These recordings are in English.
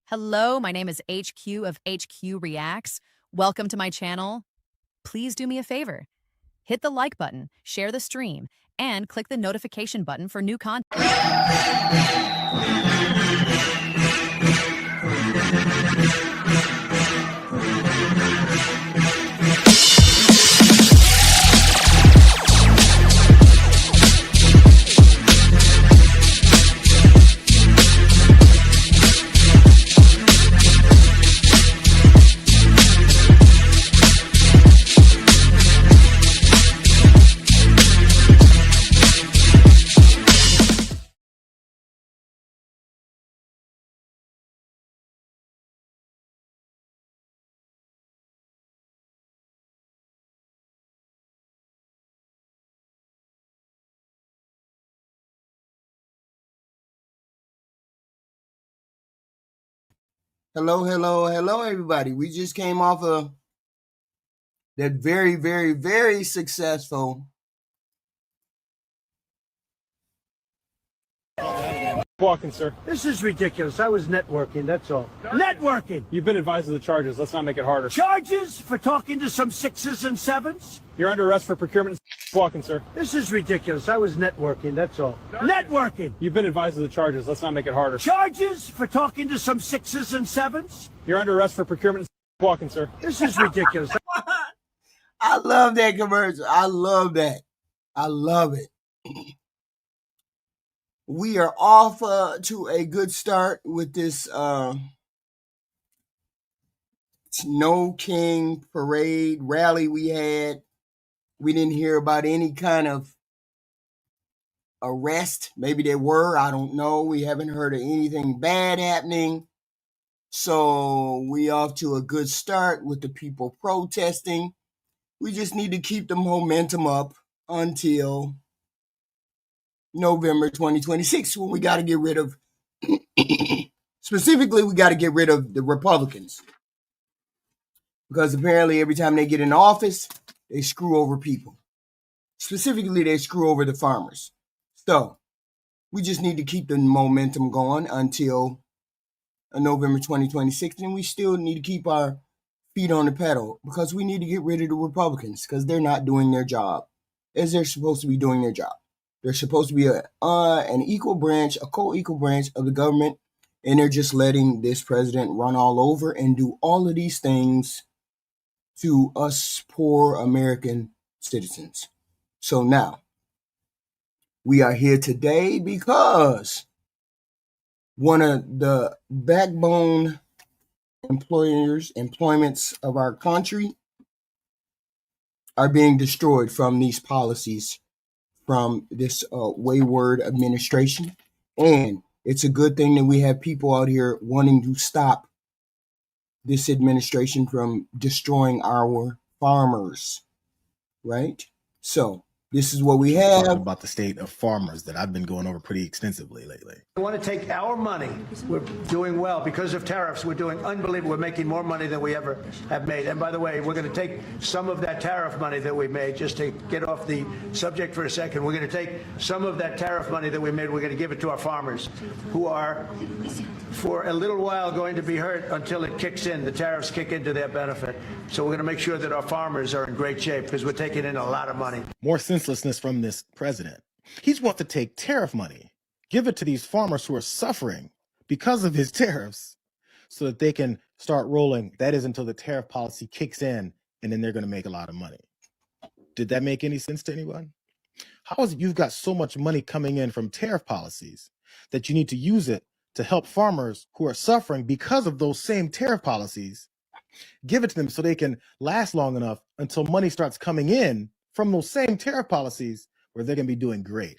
Hello, my name is HQ of HQ Reacts. Welcome to my channel. Please do me a favor. Hit the like button, share the stream, and click the notification button for new content. Hello, everybody. We just came off of that very successful Walking, sir. This is ridiculous. I was networking, that's all. Networking! You've been advised of the charges. Let's not make it harder. Charges for talking to some sixes and sevens? You're under arrest for procurement. Walking, sir. This is ridiculous. I was networking, that's all. Networking! You've been advised of the charges. Let's not make it harder. Charges for talking to some sixes and sevens? You're under arrest for procurement. Walking, sir. This is ridiculous. I love that commercial. I love that. I love it. We are off to a good start with this No King parade rally we had. We didn't hear about any kind of arrest. Maybe there were. I don't know. We haven't heard of anything bad happening. So we off to a good start with the people protesting. We just need to keep the momentum up until November 2026, when we got to get rid of, specifically, we got to get rid of the Republicans. Because apparently every time they get in office, they screw over people. Specifically, they screw over the farmers. So we just need to keep the momentum going until November 2026. And we still need to keep our feet on the pedal, because we need to get rid of the Republicans, because they're not doing their job as they're supposed to be doing their job. They're supposed to be an equal branch, a co-equal branch of the government, and they're just letting this president run all over and do all of these things to us poor American citizens. So now, we are here today because one of the backbone employments of our country are being destroyed from these policies from this wayward administration. And it's a good thing that we have people out here wanting to stop this administration from destroying our farmers, right? So this is what we have. Talking about the state of farmers that I've been going over pretty extensively lately. They want to take our money. We're doing well because of tariffs. We're doing unbelievable. We're making more money than we ever have made. And by the way, we're going to take some of that tariff money that we made, just to get off the subject for a second. We're going to take some of that tariff money that we made. We're going to give it to our farmers, who are, for a little while, going to be hurt until it kicks in. The tariffs kick into their benefit. So we're going to make sure that our farmers are in great shape, because we're taking in a lot of money. More senselessness from this president. He's want to take tariff money, give it to these farmers who are suffering because of his tariffs, so that they can start rolling. That is until the tariff policy kicks in, and then they're going to make a lot of money. Did that make any sense to anyone? How is it you've got so much money coming in from tariff policies that you need to use it to help farmers who are suffering because of those same tariff policies? Give it to them so they can last long enough until money starts coming in from those same tariff policies, where they're going to be doing great.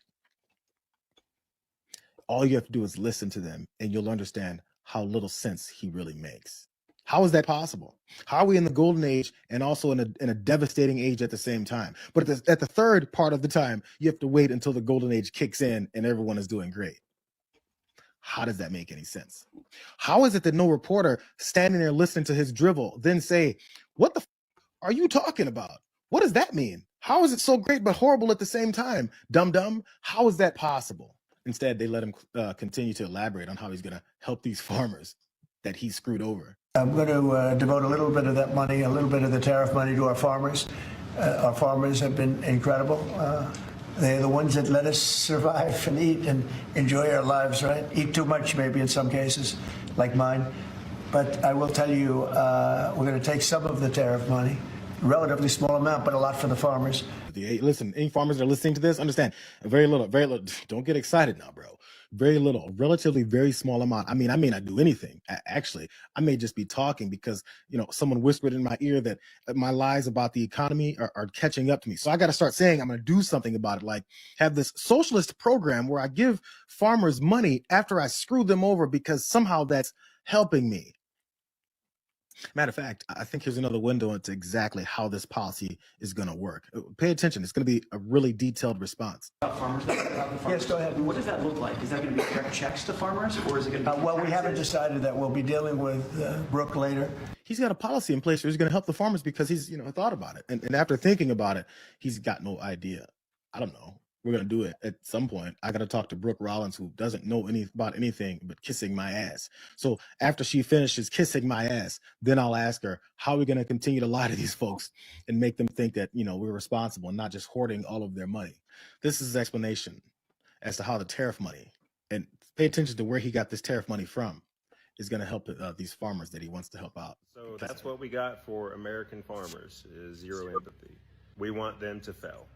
All you have to do is listen to them, and you'll understand how little sense he really makes. How is that possible? How are we in the golden age and also in a devastating age at the same time? But at the third part of the time, you have to wait until the golden age kicks in and everyone is doing great. How does that make any sense? How is it that no reporter standing there listening to his drivel then say, what the are you talking about? What does that mean? How is it so great but horrible at the same time? Dumb. How is that possible? Instead, they let him continue to elaborate on how he's going to help these farmers. that he screwed over. I'm going to devote a little bit of that money, a little bit of the tariff money to our farmers. Our farmers have been incredible. They're the ones that let us survive and eat and enjoy our lives, right? Eat too much, maybe in some cases, like mine. But I will tell you, we're going to take some of the tariff money, a relatively small amount, but a lot for the farmers. Listen, any farmers that are listening to this, understand, very little. Don't get excited now, bro. Very little, relatively very small amount. I mean, I may not do anything. Actually, I may just be talking because, someone whispered in my ear that my lies about the economy are catching up to me. So I got to start saying I'm going to do something about it, like have this socialist program where I give farmers money after I screw them over because somehow that's helping me. Matter of fact, I think here's another window into exactly how this policy is going to work. Pay attention. It's going to be a really detailed response. Farmers, Yes, go ahead. What does that look like? Is that going to be direct checks to farmers, or is it going to be Well, we taxes? haven't decided that. We'll be dealing with Brooke later. He's got a policy in place where he's going to help the farmers because he's, thought about it. And after thinking about it, he's got no idea. I don't know. We're going to do it at some point. I got to talk to Brooke Rollins, who doesn't know about anything but kissing my ass. So after she finishes kissing my ass, then I'll ask her, how are we going to continue to lie to these folks and make them think that, we're responsible and not just hoarding all of their money. This is his explanation as to how the tariff money, and pay attention to where he got this tariff money from, is going to help these farmers that he wants to help out. So that's what we got for American farmers, is zero empathy. We want them to fail.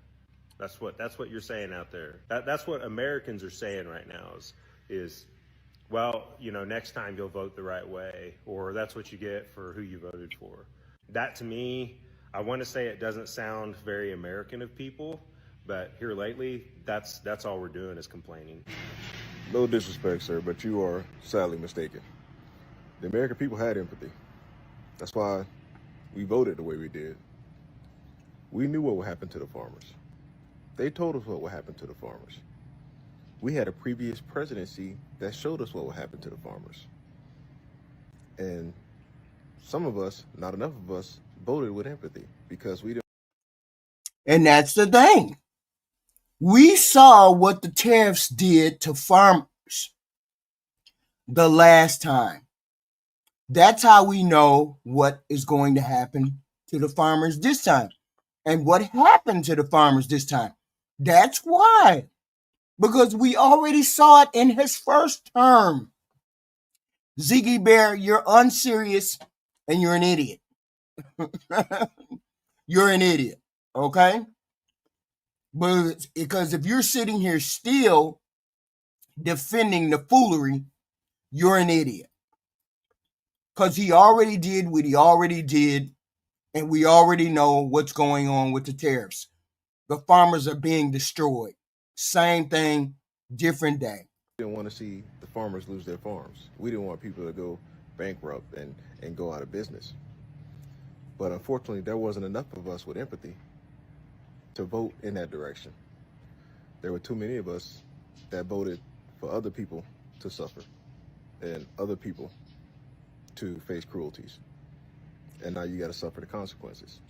That's what you're saying out there. That's what Americans are saying right now is, well, next time you'll vote the right way, or that's what you get for who you voted for. That, to me, I want to say it doesn't sound very American of people, but here lately, that's all we're doing is complaining. No disrespect, sir, but you are sadly mistaken. The American people had empathy. That's why we voted the way we did. We knew what would happen to the farmers. They told us what would happen to the farmers. We had a previous presidency that showed us what would happen to the farmers. And some of us, not enough of us, voted with empathy because we didn't. And that's the thing. We saw what the tariffs did to farmers the last time. That's how we know what is going to happen to the farmers this time. And what happened to the farmers this time. That's why. Because we already saw it in his first term. Ziggy Bear, you're unserious and you're an idiot. You're an idiot. Okay? But because if you're sitting here still defending the foolery, you're an idiot. Because he already did what he already did, and we already know what's going on with the tariffs. The farmers are being destroyed. Same thing, different day. We didn't want to see the farmers lose their farms. We didn't want people to go bankrupt and go out of business. But unfortunately, there wasn't enough of us with empathy to vote in that direction. There were too many of us that voted for other people to suffer and other people to face cruelties. And now you got to suffer the consequences.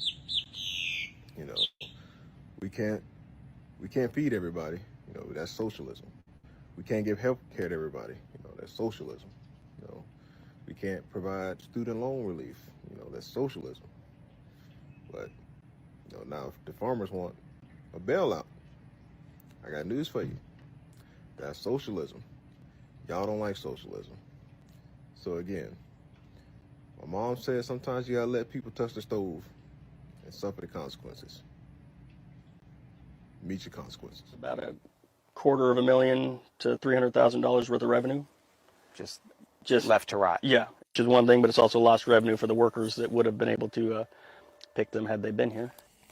We can't feed everybody. That's socialism. We can't give health care to everybody. That's socialism. We can't provide student loan relief. That's socialism. But now if the farmers want a bailout, I got news for you. That's socialism. Y'all don't like socialism. So again, my mom said sometimes you gotta let people touch the stove and suffer the consequences. Meet your consequences. About $250,000 to $300,000 worth of revenue. Just left to rot. Yeah, which is one thing, but it's also lost revenue for the workers that would have been able to pick them had they been here.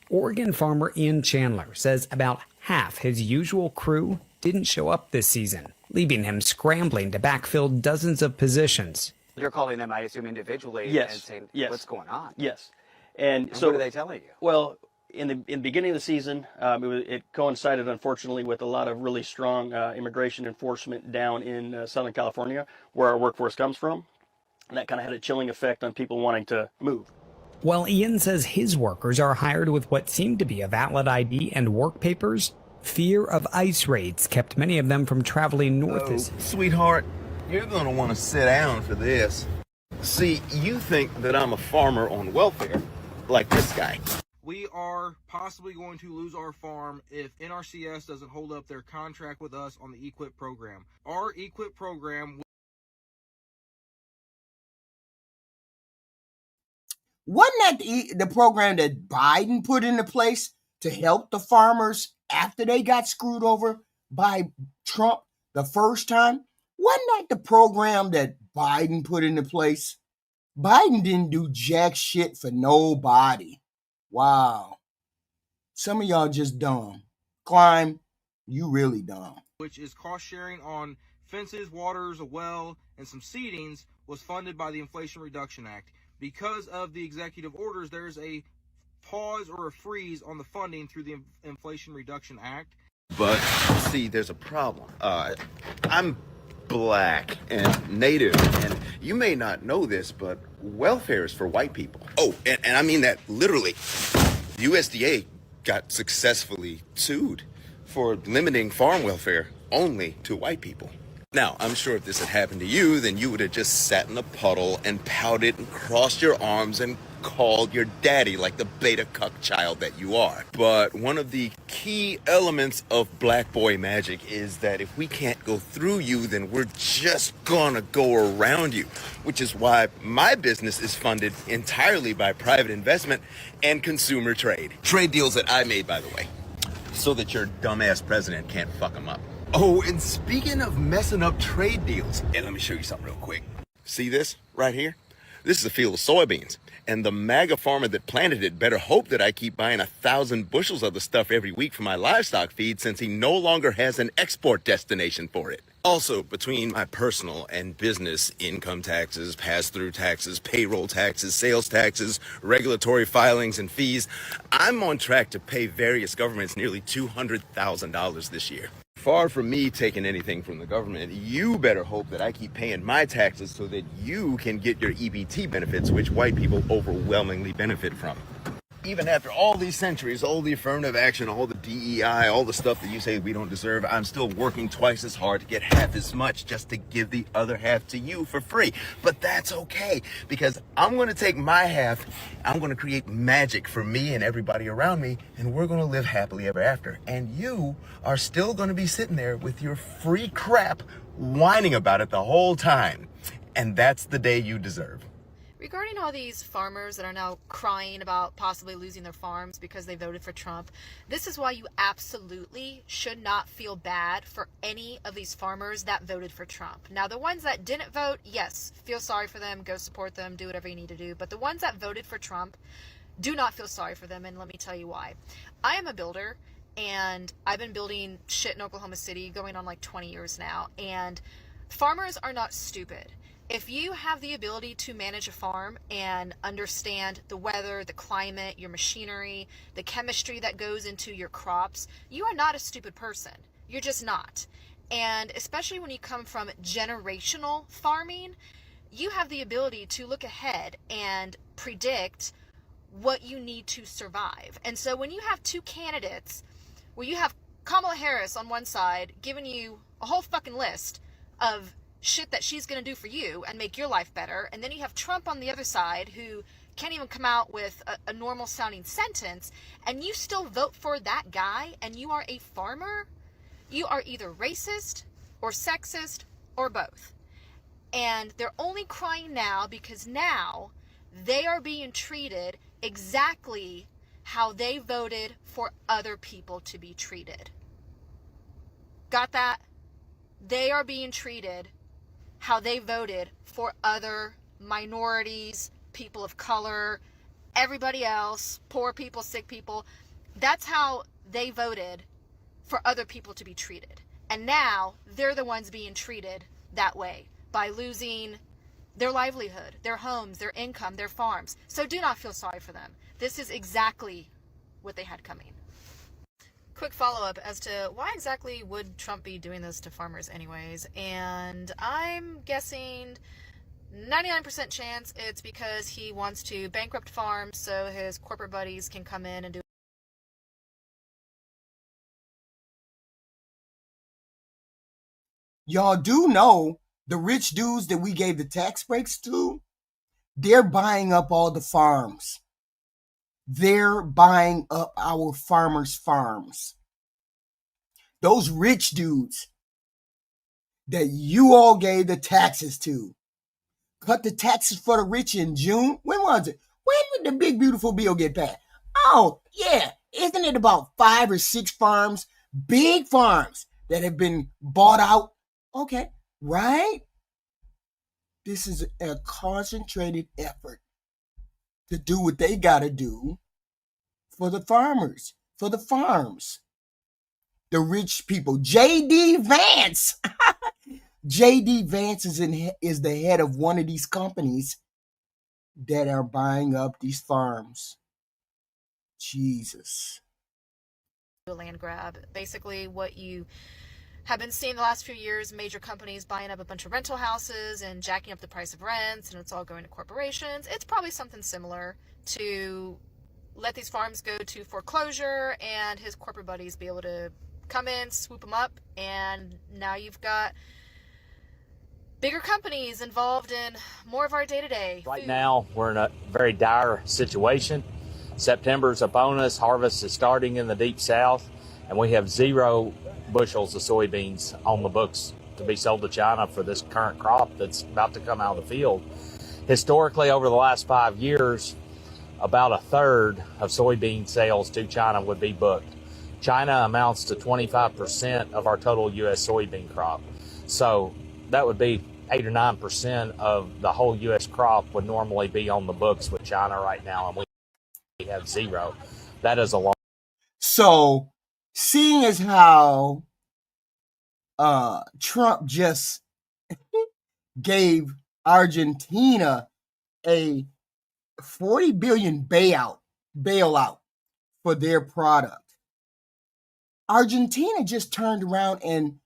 Oregon farmer Ian Chandler says about half his usual crew didn't show up this season, leaving him scrambling to backfill dozens of positions. You're calling them, I assume, individually Yes. and saying, Yes. what's going on? Yes. And so what are they telling you? Well, in the beginning of the season, it coincided, unfortunately, with a lot of really strong immigration enforcement down in Southern California, where our workforce comes from. And that kind of had a chilling effect on people wanting to move. While Ian says his workers are hired with what seemed to be a valid ID and work papers, fear of ICE raids kept many of them from traveling north. Sweetheart, you're going to want to sit down for this. See, you think that I'm a farmer on welfare, like this guy. We are possibly going to lose our farm if NRCS doesn't hold up their contract with us on the EQIP program. Our EQIP program... Wasn't that the program that Biden put into place to help the farmers after they got screwed over by Trump the first time? Wasn't that the program that Biden put into place? Biden didn't do jack shit for nobody. Wow. Some of y'all just dumb. Climb, you really dumb. Which is cost sharing on fences, waters, a well, and some seedings, was funded by the Inflation Reduction Act. Because of the executive orders, there's a pause or a freeze on the funding through the Inflation Reduction Act. But, see, there's a problem. I'm black and native, and you may not know this, but welfare is for white people. Oh, and I mean that literally. The USDA got successfully sued for limiting farm welfare only to white people. Now, I'm sure if this had happened to you, then you would have just sat in a puddle and pouted and crossed your arms and called your daddy like the beta cuck child that you are. But one of the key elements of black boy magic is that if we can't go through you, then we're just gonna go around you, which is why my business is funded entirely by private investment and consumer trade. Trade deals that I made, by the way, so that your dumbass president can't fuck them up. Oh, and speaking of messing up trade deals, and let me show you something real quick. See this right here? This is a field of soybeans. And the MAGA farmer that planted it better hope that I keep buying 1,000 bushels of the stuff every week for my livestock feed, since he no longer has an export destination for it. Also, between my personal and business income taxes, pass-through taxes, payroll taxes, sales taxes, regulatory filings, and fees, I'm on track to pay various governments nearly $200,000 this year. Far from me taking anything from the government, you better hope that I keep paying my taxes so that you can get your EBT benefits, which white people overwhelmingly benefit from. Even after all these centuries, all the affirmative action, all the DEI, all the stuff that you say we don't deserve, I'm still working twice as hard to get half as much just to give the other half to you for free. But that's okay, because I'm going to take my half, I'm going to create magic for me and everybody around me, and we're going to live happily ever after. And you are still going to be sitting there with your free crap whining about it the whole time. And that's the day you deserve. Regarding all these farmers that are now crying about possibly losing their farms because they voted for Trump, this is why you absolutely should not feel bad for any of these farmers that voted for Trump. Now, the ones that didn't vote, yes, feel sorry for them, go support them, do whatever you need to do. But the ones that voted for Trump, do not feel sorry for them, and let me tell you why. I am a builder, and I've been building shit in Oklahoma City going on like 20 years now, and farmers are not stupid. If you have the ability to manage a farm and understand the weather, the climate, your machinery, the chemistry that goes into your crops, you are not a stupid person. You're just not. And especially when you come from generational farming, you have the ability to look ahead and predict what you need to survive. And so when you have two candidates, where you have Kamala Harris on one side giving you a whole fucking list of shit that she's going to do for you and make your life better, and then you have Trump on the other side who can't even come out with a normal sounding sentence, and you still vote for that guy, and you are a farmer, you are either racist or sexist or both. And they're only crying now because now they are being treated exactly how they voted for other people to be treated. Got that? They are being treated how they voted for other minorities, people of color, everybody else, poor people, sick people. That's how they voted for other people to be treated. And now they're the ones being treated that way by losing their livelihood, their homes, their income, their farms. So do not feel sorry for them. This is exactly what they had coming. Quick follow-up as to why exactly would Trump be doing this to farmers anyways, and I'm guessing 99% chance it's because he wants to bankrupt farms so his corporate buddies can come in and do. Y'all do know the rich dudes that we gave the tax breaks to, They're buying up all the farms. They're buying up our farmers' farms. Those rich dudes that you all gave the taxes to. Cut the taxes for the rich in June. When was it? When did the big beautiful bill get passed? Oh, yeah. Isn't it about 5 or 6 farms, big farms that have been bought out? Okay, right? This is a concentrated effort to do what they got to do for the farmers, for the farms, the rich people. J.D. Vance. J.D. Vance is the head of one of these companies that are buying up these farms. Jesus. A land grab. Basically, what you have been seeing the last few years, major companies buying up a bunch of rental houses and jacking up the price of rents, and it's all going to corporations. It's probably something similar to let these farms go to foreclosure and his corporate buddies be able to come in, swoop them up, and now you've got bigger companies involved in more of our day-to-day. Right now, we're in a very dire situation. September's upon us, harvest is starting in the deep south, and we have 0 bushels of soybeans on the books to be sold to China for this current crop that's about to come out of the field. Historically, over the last 5 years, about 1/3 of soybean sales to China would be booked. China amounts to 25% of our total U.S. soybean crop. So that would be 8 or 9% of the whole U.S. crop would normally be on the books with China right now, and we have 0. That is a long. So, seeing as how Trump just gave Argentina a $40 billion bailout for their product, Argentina just turned around and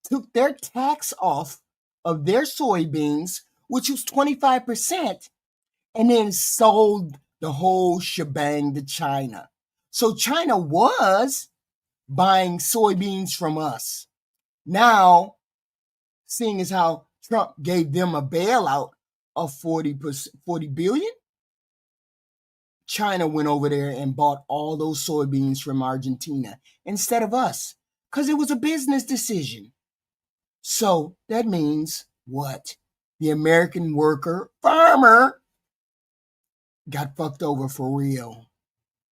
took their tax off of their soybeans, which was 25%, and then sold the whole shebang to China. So China was buying soybeans from us. Now, seeing as how Trump gave them a bailout of $40 billion, China went over there and bought all those soybeans from Argentina instead of us, because it was a business decision. So that means what? The American worker, farmer, got fucked over for real.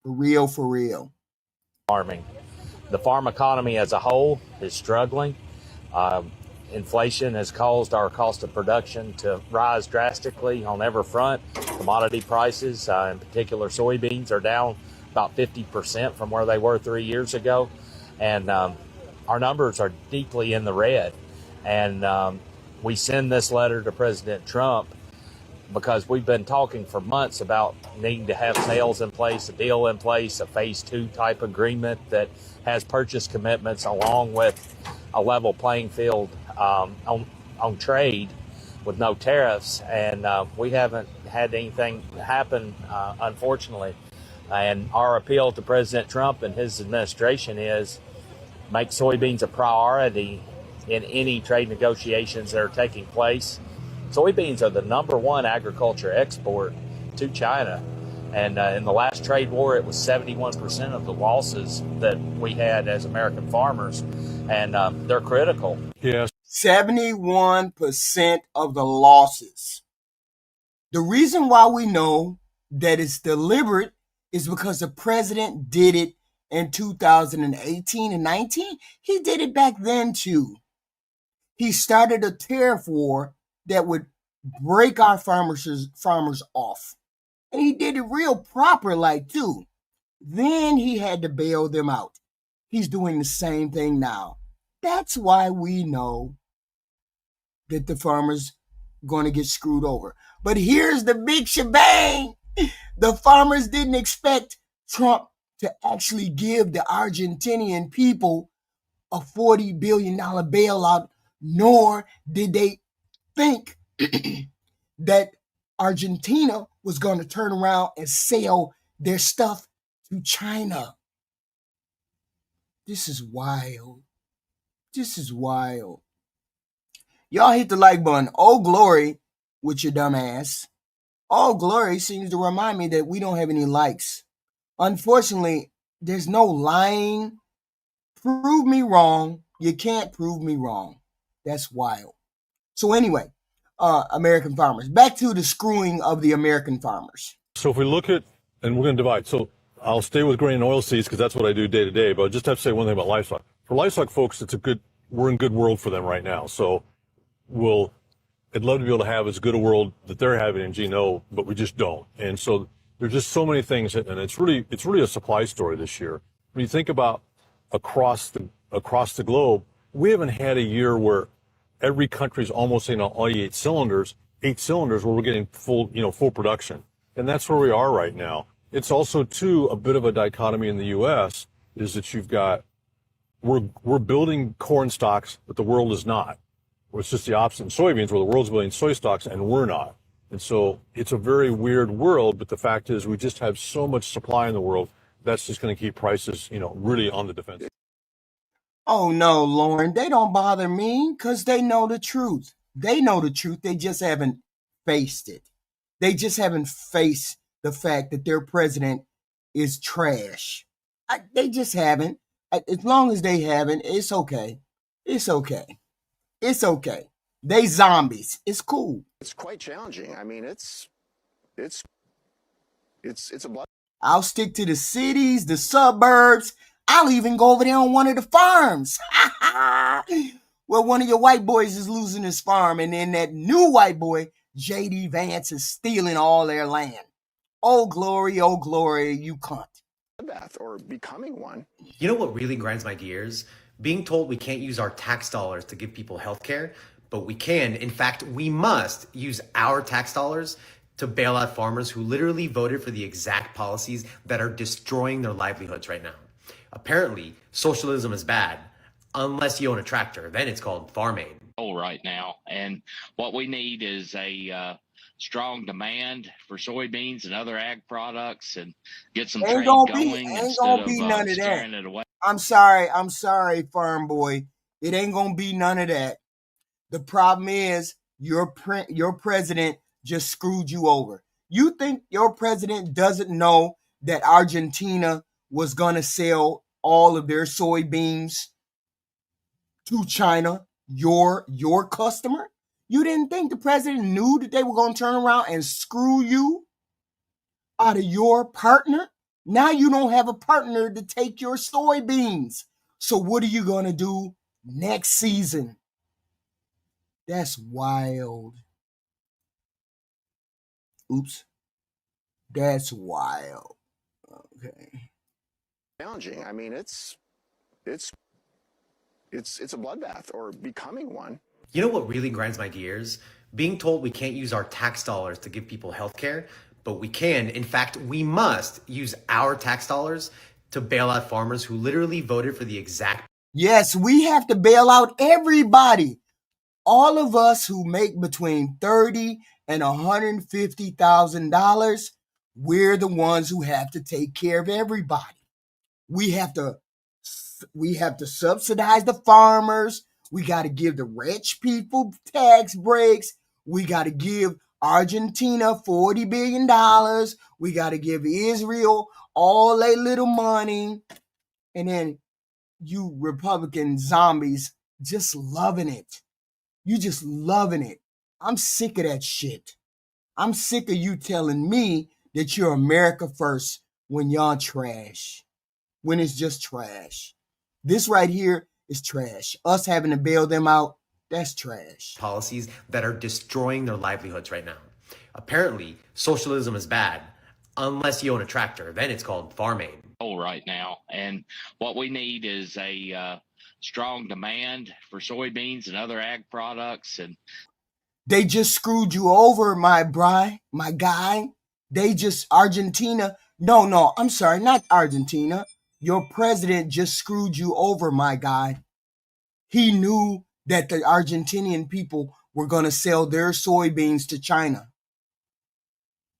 For real, for real. Farming. The farm economy as a whole is struggling. Inflation has caused our cost of production to rise drastically on every front. Commodity prices, in particular soybeans, are down about 50% from where they were 3 years ago. And our numbers are deeply in the red. And we send this letter to President Trump because we've been talking for months about needing to have sales in place, a deal in place, a phase 2 type agreement that has purchase commitments along with a level playing field on trade with no tariffs. And we haven't had anything happen, unfortunately. And our appeal to President Trump and his administration is make soybeans a priority in any trade negotiations that are taking place. Soybeans are the #1 agriculture export to China. And in the last trade war, it was 71% of the losses that we had as American farmers. And they're critical. Yes. 71% of the losses. The reason why we know that it's deliberate is because the president did it in 2018 and 19. He did it back then too. He started a tariff war that would break our farmers off. And he did it real proper like too. Then he had to bail them out. He's doing the same thing now. That's why we know that the farmers going to get screwed over. But here's the big shebang. The farmers didn't expect Trump to actually give the Argentinian people a $40 billion bailout, nor did they think that Argentina was going to turn around and sell their stuff to China. This is wild. This is wild. Y'all hit the like button. Oh, glory with your dumb ass. All Glory seems to remind me that we don't have any likes. Unfortunately, there's no lying. Prove me wrong. You can't prove me wrong. That's wild. So anyway, American farmers. Back to the screwing of the American farmers. So if we look at, and we're going to divide. So I'll stay with grain and oilseeds because that's what I do day to day. But I just have to say one thing about livestock. For livestock folks, we're in good world for them right now. So I'd love to be able to have as good a world that they're having in GNO, but we just don't. And so there's just so many things, and it's really a supply story this year. When you think about across the globe, we haven't had a year where every country's almost saying all 8 cylinders where we're getting full production. And that's where we are right now. It's also too a bit of a dichotomy in the US is that we're building corn stocks, but the world is not. It's just the opposite in soybeans, where the world's building soy stocks and we're not. And so it's a very weird world, but the fact is we just have so much supply in the world, that's just going to keep prices, really on the defense. Oh no, Lauren, they don't bother me because they know the truth. They know the truth. They just haven't faced it. They just haven't faced the fact that their president is trash. They just haven't. As long as they haven't, it's okay. It's okay. It's okay. They zombies. It's cool. It's quite challenging. I mean, it's a blood. I'll stick to the cities, the suburbs. I'll even go over there on one of the farms. Well, one of your white boys is losing his farm, and then that new white boy, J.D. Vance, is stealing all their land. Oh, glory, you cunt. Or becoming one. You know what really grinds my gears? Being told we can't use our tax dollars to give people health care, but we can. In fact, we must use our tax dollars to bail out farmers who literally voted for the exact policies that are destroying their livelihoods right now. Apparently, socialism is bad, unless you own a tractor. Then it's called farm aid. Right now, and what we need is a strong demand for soybeans and other ag products, and get some trade going instead of scaring it away. I'm sorry, farm boy. It ain't gonna be none of that. The problem is your president just screwed you over. You think your president doesn't know that Argentina was gonna sell all of their soybeans to China, your customer? You didn't think the president knew that they were gonna turn around and screw you out of your partner? Now you don't have a partner to take your soybeans. So what are you going to do next season? That's wild. Oops. That's wild. Okay. Challenging. I mean, it's a bloodbath, or becoming one. You know what really grinds my gears? Being told we can't use our tax dollars to give people health care, but we can. In fact, we must use our tax dollars to bail out farmers who literally voted for the exact. Yes, we have to bail out everybody. All of us who make between $30,000 and $150,000, we're the ones who have to take care of everybody. We have to subsidize the farmers. We got to give the rich people tax breaks. We got to give Argentina $40 billion. We got to give Israel all their little money. And then you Republican zombies just loving it. You just loving it. I'm sick of that shit. I'm sick of you telling me that you're America first when y'all trash. When it's just trash. This right here is trash. Us having to bail them out, that's trash. Policies that are destroying their livelihoods right now. Apparently, socialism is bad, unless you own a tractor. Then it's called farm aid. Right now, and what we need is a strong demand for soybeans and other ag products. And they just screwed you over, my guy. Argentina. No, I'm sorry, not Argentina. Your president just screwed you over, my guy. He knew that the Argentinian people were going to sell their soybeans to China.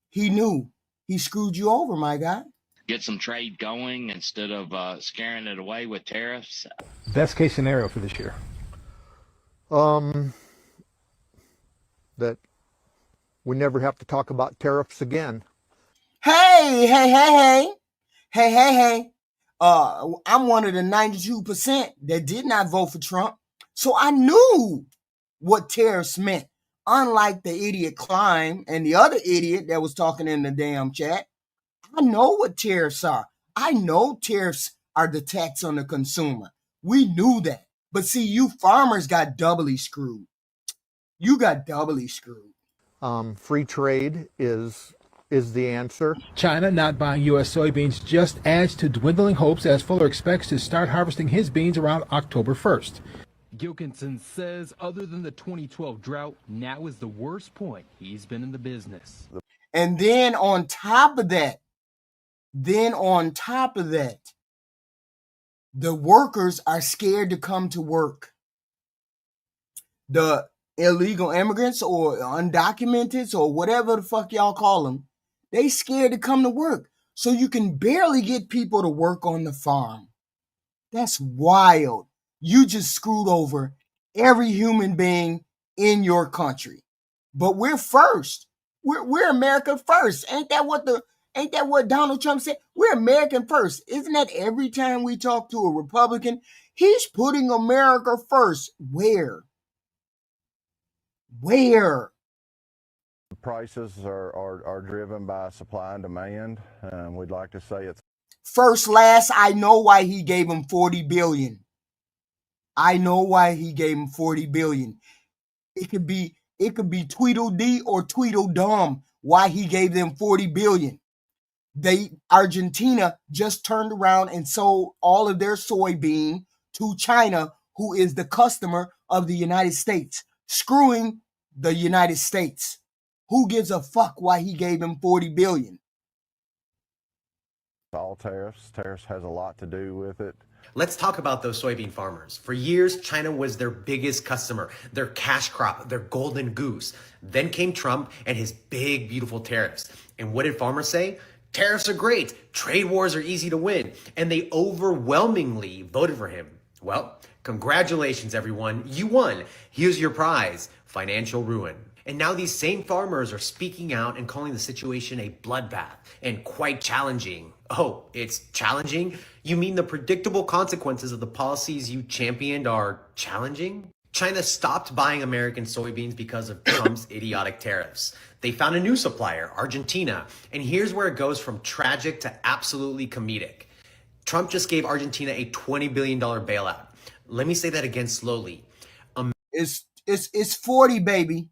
He knew. He screwed you over, my guy. Get some trade going instead of scaring it away with tariffs. Best case scenario for this year? That we never have to talk about tariffs again. Hey. I'm one of the 92% that did not vote for Trump. So I knew what tariffs meant. Unlike the idiot Klein and the other idiot that was talking in the damn chat, I know what tariffs are. I know tariffs are the tax on the consumer. We knew that. But see, you farmers got doubly screwed. You got doubly screwed. Free trade is the answer. China not buying U.S. soybeans just adds to dwindling hopes as Fuller expects to start harvesting his beans around October 1st. Gilkinson says other than the 2012 drought, now is the worst point he's been in the business. And then on top of that, the workers are scared to come to work. The illegal immigrants or undocumented or whatever the fuck y'all call them, they scared to come to work. So you can barely get people to work on the farm. That's wild. You just screwed over every human being in your country. But we're first. We're America first. Ain't that what Donald Trump said? We're American first. Isn't that every time we talk to a Republican? He's putting America first. Where? The prices are driven by supply and demand. We'd like to say it's first, last. I know why he gave him $40 billion. I know why he gave him $40 billion. It could be Tweedledee or Tweedledum why he gave them $40 billion. Argentina just turned around and sold all of their soybean to China, who is the customer of the United States, screwing the United States. Who gives a fuck why he gave him $40 billion? all tariffs. Tariffs has a lot to do with it. Let's talk about those soybean farmers. For years, China was their biggest customer, their cash crop, their golden goose. Then came Trump and his big, beautiful tariffs. And what did farmers say? Tariffs are great. Trade wars are easy to win. And they overwhelmingly voted for him. Well, congratulations, everyone. You won. Here's your prize, financial ruin. And now these same farmers are speaking out and calling the situation a bloodbath and quite challenging. Oh, it's challenging? You mean the predictable consequences of the policies you championed are challenging? China stopped buying American soybeans because of Trump's idiotic tariffs. They found a new supplier, Argentina. And here's where it goes from tragic to absolutely comedic. Trump just gave Argentina a $20 billion bailout. Let me say that again slowly. It's 40, baby.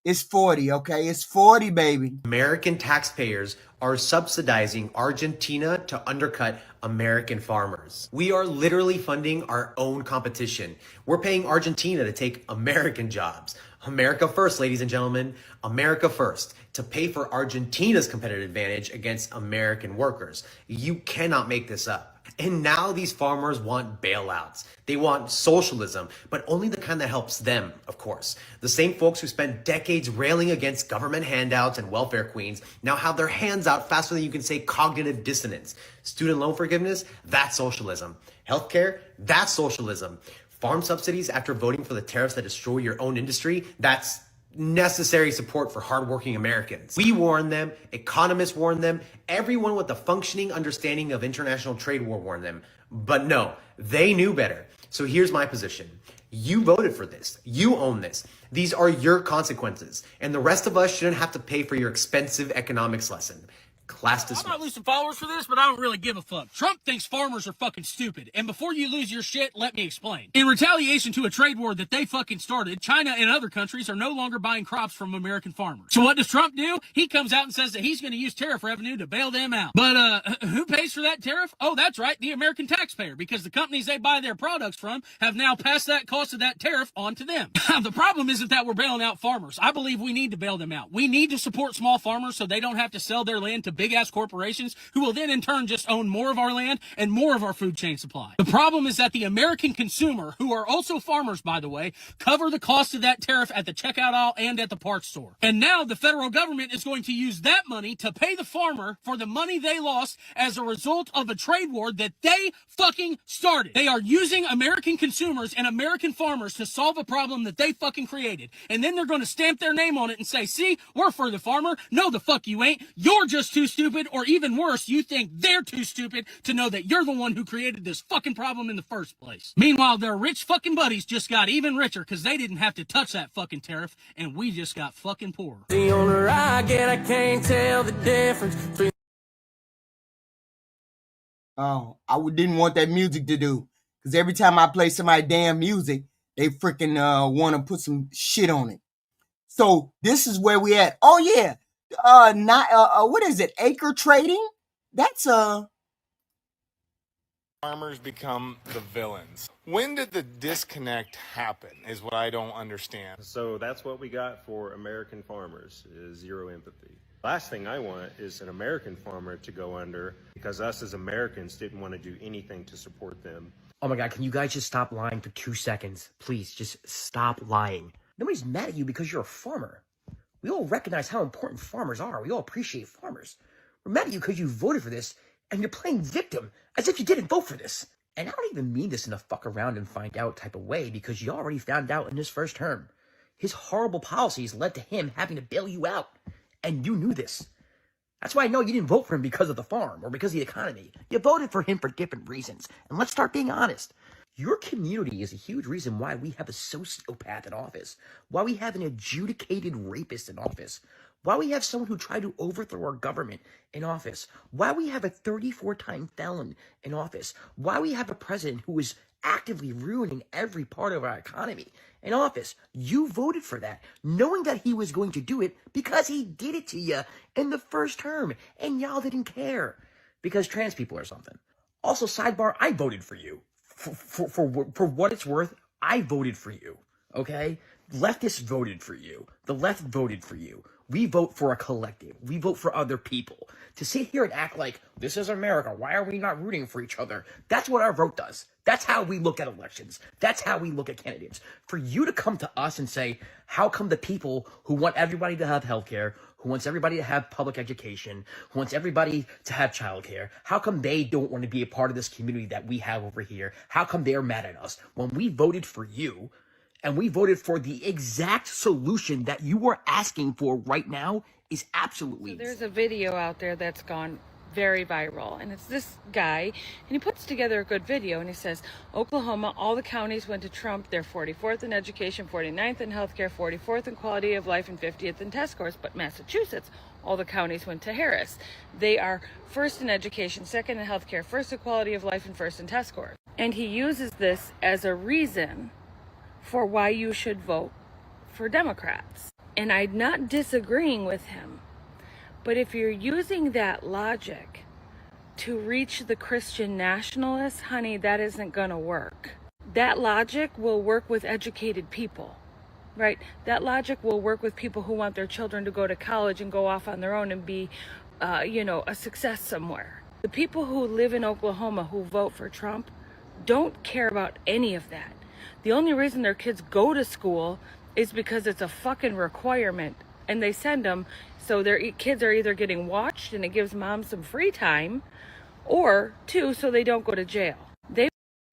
It's 40, okay? It's 40, baby. American taxpayers are subsidizing Argentina to undercut American farmers. We are literally funding our own competition. We're paying Argentina to take American jobs. America first, ladies and gentlemen. America first. To pay for Argentina's competitive advantage against American workers. You cannot make this up. And now these farmers want bailouts. They want socialism, but only the kind that helps them, of course. The same folks who spent decades railing against government handouts and welfare queens now have their hands out faster than you can say cognitive dissonance. Student loan forgiveness, that's socialism. Healthcare, that's socialism. Farm subsidies after voting for the tariffs that destroy your own industry, that's necessary support for hardworking Americans. We warned them, economists warned them, everyone with a functioning understanding of international trade warned them. But no, they knew better. So here's my position. You voted for this. You own this. These are your consequences. And the rest of us shouldn't have to pay for your expensive economics lesson. Class dismissed. I might lose some followers for this, but I don't really give a fuck. Trump thinks farmers are fucking stupid. And before you lose your shit, let me explain. In retaliation to a trade war that they fucking started, China and other countries are no longer buying crops from American farmers. So what does Trump do? He comes out and says that he's going to use tariff revenue to bail them out. But who pays for that tariff? Oh, that's right, the American taxpayer, because the companies they buy their products from have now passed that cost of that tariff on to them. The problem isn't that we're bailing out farmers. I believe we need to bail them out. We need to support small farmers so they don't have to sell their land to big ass corporations who will then in turn just own more of our land and more of our food chain supply. The problem is that the American consumer, who are also farmers by the way, cover the cost of that tariff at the checkout aisle and at the parts store. And now the federal government is going to use that money to pay the farmer for the money they lost as a result of a trade war that they fucking started. They are using American consumers and American farmers to solve a problem that they fucking created. And then they're going to stamp their name on it and say, see, we're for the farmer. No, the fuck you ain't. You're just too stupid, or even worse, you think they're too stupid to know that you're the one who created this fucking problem in the first place. Meanwhile, their rich fucking buddies just got even richer because they didn't have to touch that fucking tariff, and we just got fucking poorer. The older I get, I can't tell the difference between. Oh, didn't want that music to do, because every time I play somebody damn music, they freaking want to put some shit on it. So this is where we at. Oh yeah, what is it? Acre trading? That's Farmers become the villains. When did the disconnect happen is what I don't understand. So that's what we got for American farmers, is zero empathy. Last thing I want is an American farmer to go under because us as Americans didn't want to do anything to support them. Oh my God, can you guys just stop lying for 2 seconds? Please, just stop lying. Nobody's mad at you because you're a farmer. We all recognize how important farmers are. We all appreciate farmers. We're mad at you because you voted for this and you're playing victim as if you didn't vote for this. And I don't even mean this in a fuck around and find out type of way, because you already found out in his first term. His horrible policies led to him having to bail you out. And you knew this. That's why I know you didn't vote for him because of the farm or because of the economy. You voted for him for different reasons. And let's start being honest. Your community is a huge reason why we have a sociopath in office, why we have an adjudicated rapist in office, why we have someone who tried to overthrow our government in office, why we have a 34-time felon in office, why we have a president who is actively ruining every part of our economy in office. You voted for that, knowing that he was going to do it because he did it to you in the first term, and y'all didn't care because trans people or something. Also, sidebar, I voted for you. For what it's worth, I voted for you, okay? Leftists voted for you. The left voted for you. We vote for a collective. We vote for other people. To sit here and act like, this is America, why are we not rooting for each other? That's what our vote does. That's how we look at elections. That's how we look at candidates. For you to come to us and say, how come the people who want everybody to have health care, who wants everybody to have public education, who wants everybody to have childcare, how come they don't want to be a part of this community that we have over here? How come they're mad at us? When we voted for you, and we voted for the exact solution that you are asking for right now, is absolutely insane. There's a video out there that's gone very viral, and it's this guy, and he puts together a good video, and he says, Oklahoma, all the counties went to Trump. They're 44th in education, 49th in healthcare, 44th in quality of life, and 50th in test scores. But Massachusetts, all the counties went to Harris. They are first in education, second in healthcare, first in quality of life, and first in test scores. And he uses this as a reason for why you should vote for Democrats. And I'm not disagreeing with him. But if you're using that logic to reach the Christian nationalists, honey, that isn't going to work. That logic will work with educated people, right? That logic will work with people who want their children to go to college and go off on their own and be, a success somewhere. The people who live in Oklahoma who vote for Trump don't care about any of that. The only reason their kids go to school is because it's a fucking requirement, and they send them. So their kids are either getting watched and it gives mom some free time, or two, so they don't go to jail.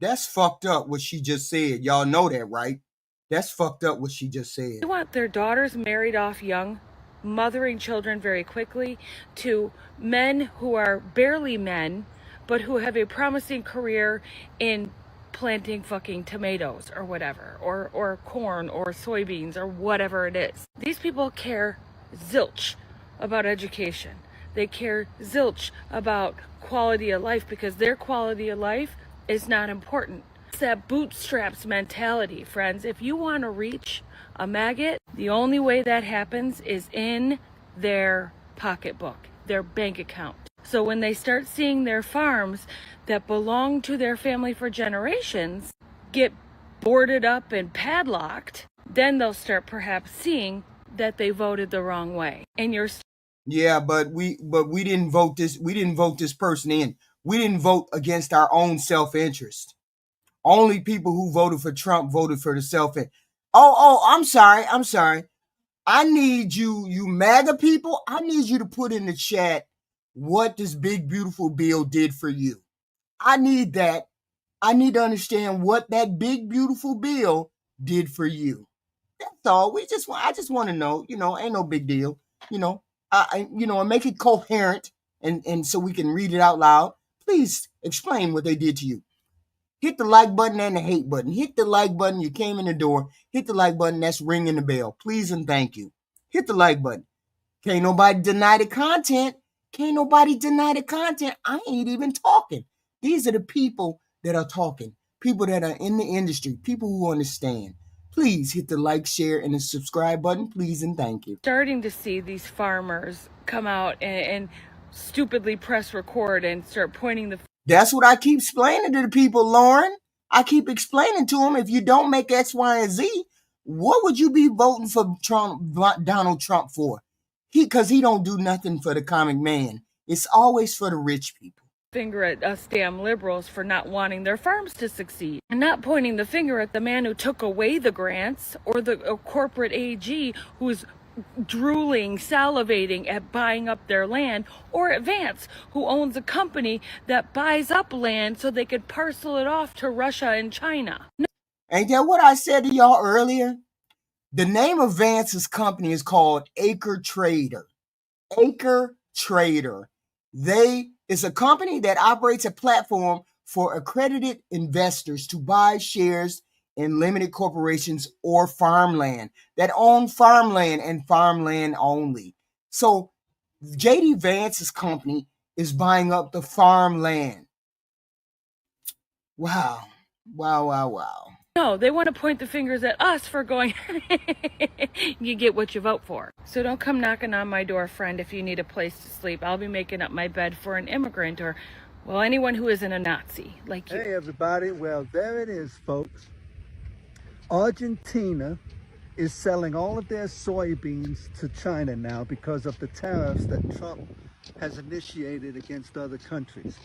That's fucked up what she just said. Y'all know that, right? That's fucked up what she just said. They want their daughters married off young, mothering children very quickly, to men who are barely men, but who have a promising career in planting fucking tomatoes or whatever, or corn or soybeans or whatever it is. These people care zilch about education. They care zilch about quality of life because their quality of life is not important. It's that bootstraps mentality, friends. If you want to reach a maggot, the only way that happens is in their pocketbook, their bank account. So when they start seeing their farms that belong to their family for generations get boarded up and padlocked, then they'll start perhaps seeing that they voted the wrong way. And you're Yeah, but we didn't vote this. We didn't vote this person in. We didn't vote against our own self-interest. Only people who voted for Trump voted for the self-interest. Oh, I'm sorry. I'm sorry. I need you MAGA people. I need you to put in the chat what this big beautiful bill did for you. I need that. I need to understand what that big beautiful bill did for you. That's all. I just want to know. Ain't no big deal. You know, and make it coherent and so we can read it out loud. Please explain what they did to you. Hit the like button and the hate button. Hit the like button. You came in the door. Hit the like button. That's ringing the bell. Please and thank you. Hit the like button. Can't nobody deny the content. Can't nobody deny the content. I ain't even talking. These are the people that are talking. People that are in the industry. People who understand. Please hit the like, share, and the subscribe button. Please and thank you. Starting to see these farmers come out and stupidly press record and start pointing the. That's what I keep explaining to the people, Lauren. I keep explaining to them, if you don't make X, Y, and Z, what would you be voting for Donald Trump for? Because he don't do nothing for the common man. It's always for the rich people. Finger at us damn liberals for not wanting their farms to succeed, and not pointing the finger at the man who took away the grants or the corporate AG who's drooling, salivating at buying up their land, or at Vance, who owns a company that buys up land so they could parcel it off to Russia and China. Ain't that what I said to y'all earlier? The name of Vance's company is called Acre Trader. Acre Trader. It's a company that operates a platform for accredited investors to buy shares in limited corporations or farmland that own farmland and farmland only. So JD Vance's company is buying up the farmland. Wow. No, they want to point the fingers at us for going, you get what you vote for. So don't come knocking on my door, friend, if you need a place to sleep. I'll be making up my bed for an immigrant or, well, anyone who isn't a Nazi like you. Hey, everybody. Well, there it is, folks. Argentina is selling all of their soybeans to China now because of the tariffs that Trump has initiated against other countries.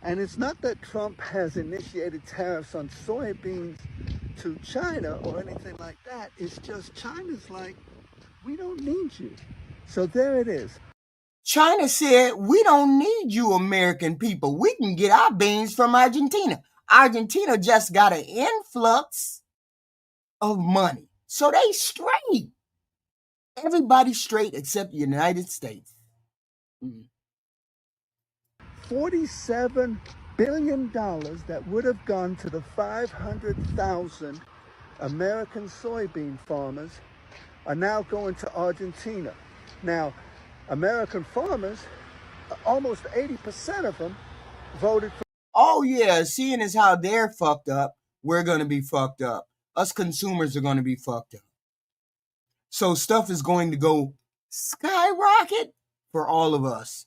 And it's not that Trump has initiated tariffs on soybeans to China or anything like that. It's just China's like, we don't need you. So there it is. China said, we don't need you American people. We can get our beans from Argentina. Argentina just got an influx of money. So they straight. Everybody's straight except the United States. $47 billion that would have gone to the 500,000 American soybean farmers are now going to Argentina. Now, American farmers, almost 80% of them voted for. Oh yeah, seeing as how they're fucked up, we're going to be fucked up. Us consumers are going to be fucked up. So stuff is going to go skyrocket for all of us.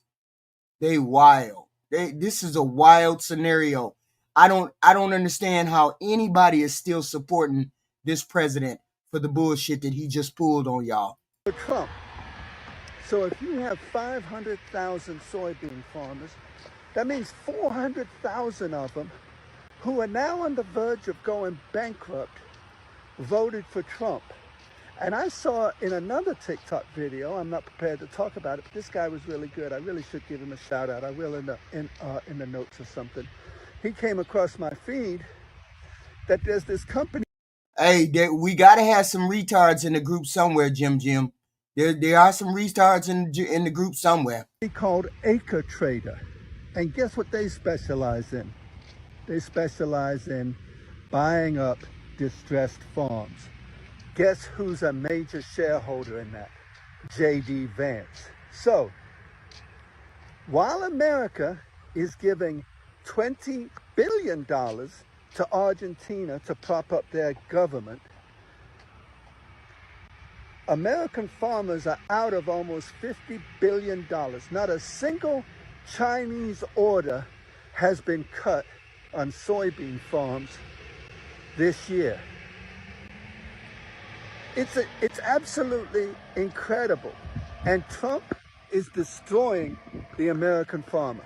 They wild. This is a wild scenario. I don't understand how anybody is still supporting this president for the bullshit that he just pulled on y'all. Trump. So if you have 500,000 soybean farmers, that means 400,000 of them who are now on the verge of going bankrupt voted for Trump. And I saw in another TikTok video, I'm not prepared to talk about it, but this guy was really good. I really should give him a shout out. I will in the notes or something. He came across my feed that there's this company. Hey, we got to have some retards in the group somewhere, Jim. There are some retards in the group somewhere. Called Acre Trader. And guess what they specialize in? They specialize in buying up distressed farms. Guess who's a major shareholder in that? JD Vance. So, while America is giving $20 billion to Argentina to prop up their government, American farmers are out of almost $50 billion. Not a single Chinese order has been cut on soybean farms this year. It's absolutely incredible. And Trump is destroying the American farmer.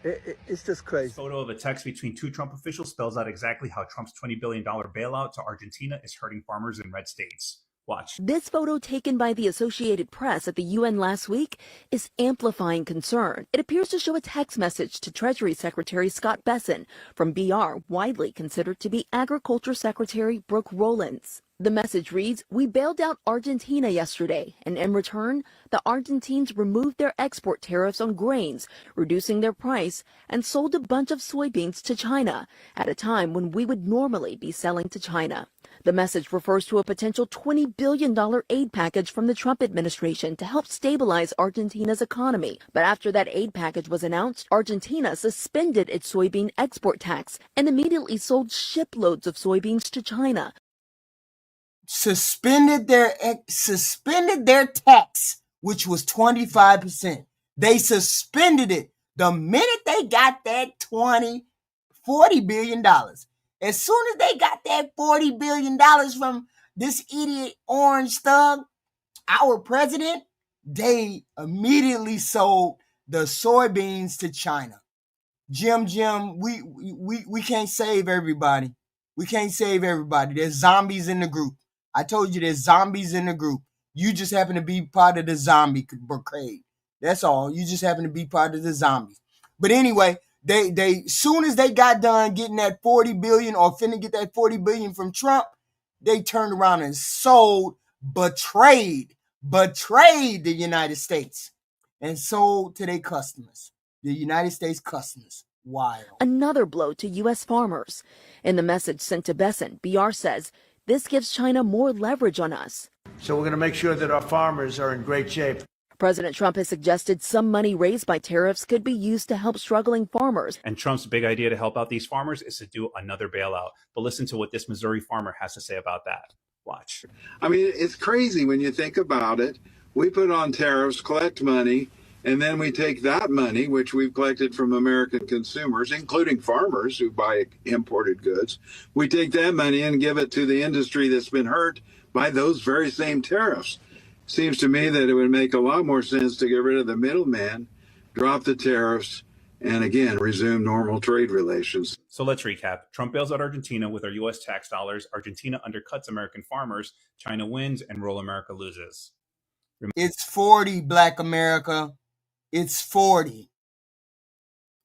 It's just crazy. This photo of a text between two Trump officials spells out exactly how Trump's $20 billion bailout to Argentina is hurting farmers in red states. Watch. This photo taken by the Associated Press at the UN last week is amplifying concern. It appears to show a text message to Treasury Secretary Scott Bessent from BR, widely considered to be Agriculture Secretary Brooke Rollins. The message reads, "We bailed out Argentina yesterday, and in return, the Argentines removed their export tariffs on grains, reducing their price, and sold a bunch of soybeans to China at a time when we would normally be selling to China." The message refers to a potential $20 billion aid package from the Trump administration to help stabilize Argentina's economy. But after that aid package was announced, Argentina suspended its soybean export tax and immediately sold shiploads of soybeans to China. Suspended their tax, which was 25%. They suspended it the minute they got that $40 billion. As soon as they got that $40 billion from this idiot orange thug, our president, they immediately sold the soybeans to China. Jim, we can't save everybody. We can't save everybody. There's zombies in the group. I told you there's zombies in the group. You just happen to be part of the zombie brigade. That's all. You just happen to be part of the zombies. But anyway, they soon as they got done getting that 40 billion or finna get that 40 billion from Trump, they turned around and sold, betrayed the United States and sold to their customers, the United States customers. Wild. Another blow to U.S. farmers. In the message sent to Bessent, BR says, "This gives China more leverage on us." So we're going to make sure that our farmers are in great shape. President Trump has suggested some money raised by tariffs could be used to help struggling farmers. And Trump's big idea to help out these farmers is to do another bailout. But listen to what this Missouri farmer has to say about that. Watch. I mean, it's crazy when you think about it. We put on tariffs, collect money, and then we take that money, which we've collected from American consumers, including farmers who buy imported goods. We take that money and give it to the industry that's been hurt by those very same tariffs. Seems to me that it would make a lot more sense to get rid of the middleman, drop the tariffs, and again, resume normal trade relations. So let's recap. Trump bails out Argentina with our U.S. tax dollars. Argentina undercuts American farmers. China wins and rural America loses. It's 40, Black America. It's 40.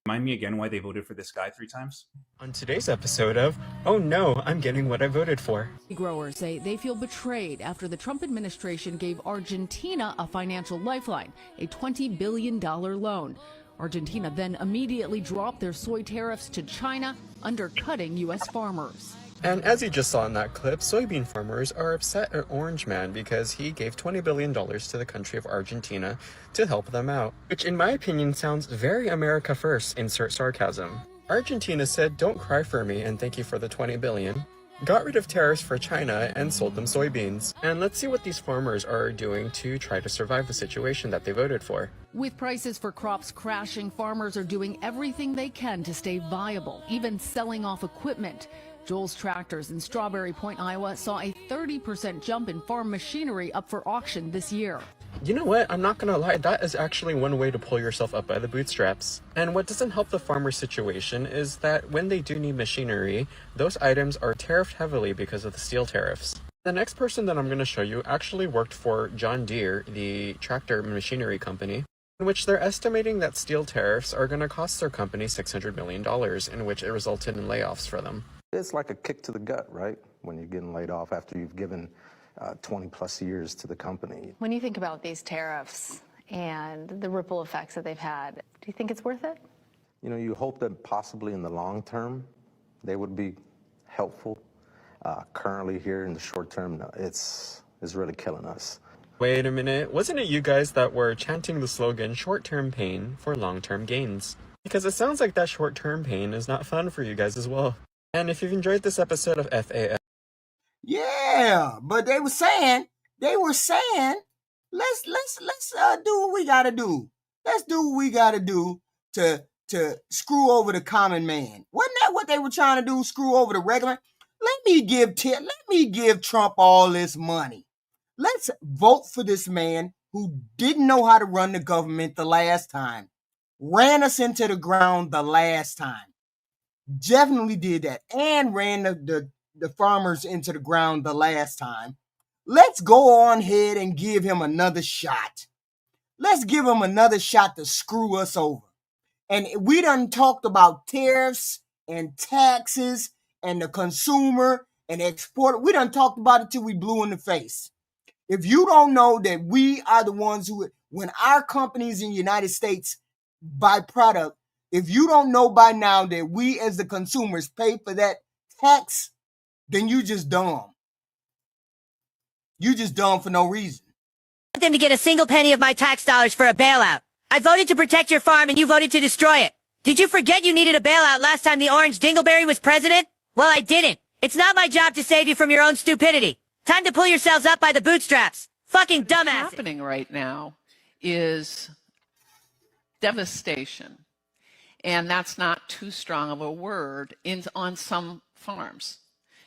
Remind me again why they voted for this guy 3 times? On today's episode of, oh no, I'm getting what I voted for. Growers say they feel betrayed after the Trump administration gave Argentina a financial lifeline, a $20 billion loan. Argentina then immediately dropped their soy tariffs to China, undercutting U.S. farmers. And as you just saw in that clip, soybean farmers are upset at Orange Man because he gave $20 billion to the country of Argentina to help them out. Which in my opinion sounds very America first, insert sarcasm. Argentina said, "Don't cry for me and thank you for the $20 billion. Got rid of tariffs for China and sold them soybeans. And let's see what these farmers are doing to try to survive the situation that they voted for. With prices for crops crashing, farmers are doing everything they can to stay viable, even selling off equipment. Joel's Tractors in Strawberry Point, Iowa saw a 30% jump in farm machinery up for auction this year. You know what? I'm not gonna lie, that is actually one way to pull yourself up by the bootstraps. And what doesn't help the farmer situation is that when they do need machinery, those items are tariffed heavily because of the steel tariffs. The next person that I'm going to show you actually worked for John Deere, the tractor machinery company, in which they're estimating that steel tariffs are going to cost their company $600 million, in which it resulted in layoffs for them. It's like a kick to the gut, right? When you're getting laid off after you've given 20 plus years to the company. When you think about these tariffs and the ripple effects that they've had, do you think it's worth it? You know, you hope that possibly in the long term, they would be helpful. Currently here in the short term, no, it's really killing us. Wait a minute, wasn't it you guys that were chanting the slogan, short-term pain for long-term gains? Because it sounds like that short-term pain is not fun for you guys as well. And if you've enjoyed this episode of FAF, yeah, but they were saying, let's do what we gotta do. Let's do what we gotta do to screw over the common man. Wasn't that what they were trying to do? Screw over the regular? Let me give Trump all this money. Let's vote for this man who didn't know how to run the government the last time, ran us into the ground the last time. Definitely did that, and ran the farmers into the ground the last time. Let's go on ahead and give him another shot. Let's give him another shot to screw us over. And we done talked about tariffs and taxes and the consumer and export. We done talked about it till we blew in the face. If you don't know that we are the ones who, when our companies in the United States buy product, if you don't know by now that we as the consumers pay for that tax, then you just dumb. You just dumb for no reason. I want them to get a single penny of my tax dollars for a bailout. I voted to protect your farm and you voted to destroy it. Did you forget you needed a bailout last time the orange dingleberry was president? Well, I didn't. It's not my job to save you from your own stupidity. Time to pull yourselves up by the bootstraps. Fucking dumbasses. What's happening right now is devastation. And that's not too strong of a word on some farms.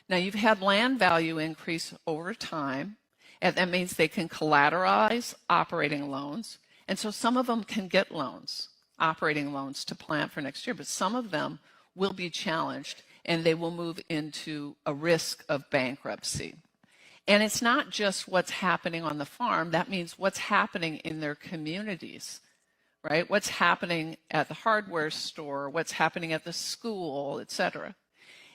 Now, you've had land value increase over time, and that means they can collateralize operating loans. And so some of them can get loans, operating loans, to plant for next year, but some of them will be challenged and they will move into a risk of bankruptcy. And it's not just what's happening on the farm, that means what's happening in their communities, right? What's happening at the hardware store, what's happening at the school, et cetera.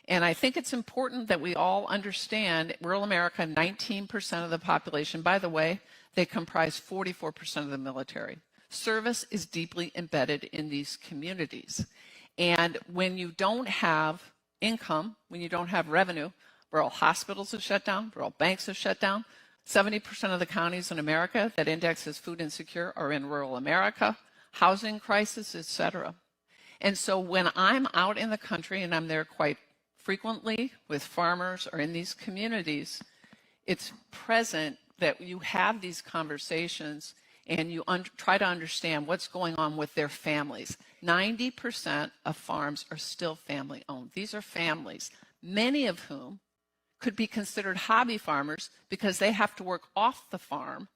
And I think it's important that we all understand rural America, 19% of the population, by the way, they comprise 44% of the military. Service is deeply embedded in these communities. And when you don't have income, when you don't have revenue, rural hospitals have shut down, rural banks have shut down. 70% of the counties in America that index as food insecure are in rural America, housing crisis, et cetera. And so when I'm out in the country, and I'm there quite frequently with farmers or in these communities, it's present that you have these conversations and you try to understand what's going on with their families. 90% of farms are still family owned. These are families, many of whom could be considered hobby farmers because they have to work off the farm,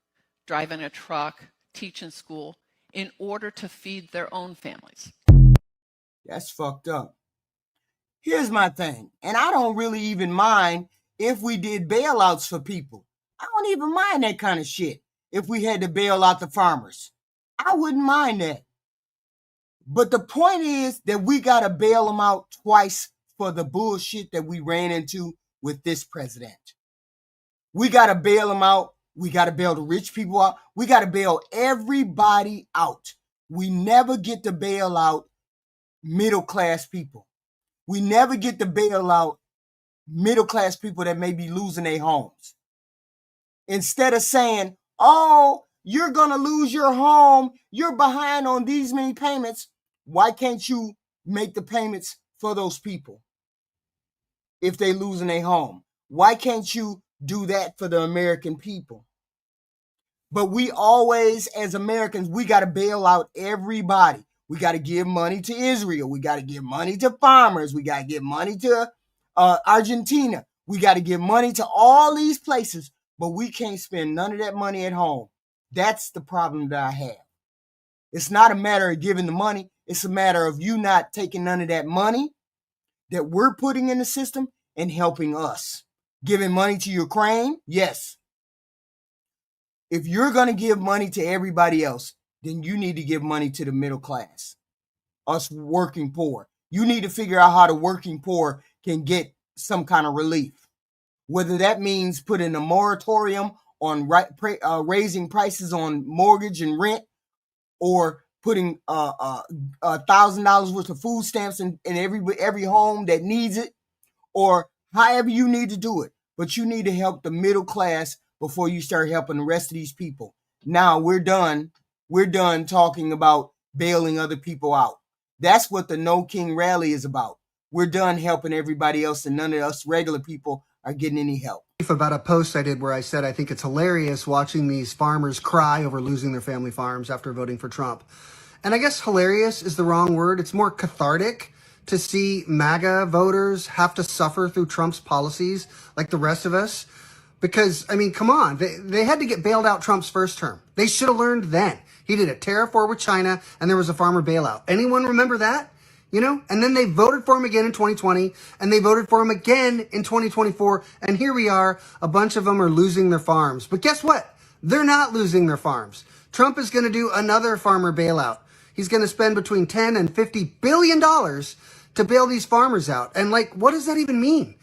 driving a truck, teaching school, in order to feed their own families. That's fucked up. Here's my thing, and I don't really even mind if we did bailouts for people. I don't even mind that kind of shit. If we had to bail out the farmers, I wouldn't mind that. But the point is that we got to bail them out twice for the bullshit that we ran into with this president. We got to bail them out. We got to bail the rich people out. We got to bail everybody out. We never get to bail out middle class people. We never get to bail out middle class people that may be losing their homes. Instead of saying, oh, you're going to lose your home, you're behind on these many payments, why can't you make the payments for those people if they losing their home? Why can't you do that for the American people? But we always, as Americans, we got to bail out everybody. We got to give money to Israel. We got to give money to farmers. We got to give money to Argentina. We got to give money to all these places, but we can't spend none of that money at home. That's the problem that I have. It's not a matter of giving the money. It's a matter of you not taking none of that money that we're putting in the system and helping us. Giving money to Ukraine, yes. If you're going to give money to everybody else, then you need to give money to the middle class, us working poor. You need to figure out how the working poor can get some kind of relief. Whether that means putting a moratorium on raising prices on mortgage and rent, or putting $1,000 worth of food stamps in every home that needs it, or however you need to do it. But you need to help the middle class before you start helping the rest of these people. Now we're done. We're done talking about bailing other people out. That's what the No King rally is about. We're done helping everybody else, and none of us regular people are getting any help. About a post I did where I said I think it's hilarious watching these farmers cry over losing their family farms after voting for Trump. And I guess hilarious is the wrong word. It's more cathartic to see MAGA voters have to suffer through Trump's policies like the rest of us. Because, I mean, come on. They had to get bailed out Trump's first term. They should have learned then. He did a tariff war with China, and there was a farmer bailout. Anyone remember that? You know? And then they voted for him again in 2020, and they voted for him again in 2024, and here we are. A bunch of them are losing their farms. But guess what? They're not losing their farms. Trump is going to do another farmer bailout. He's going to spend between $10 and $50 billion to bail these farmers out. And, like, what does that even mean?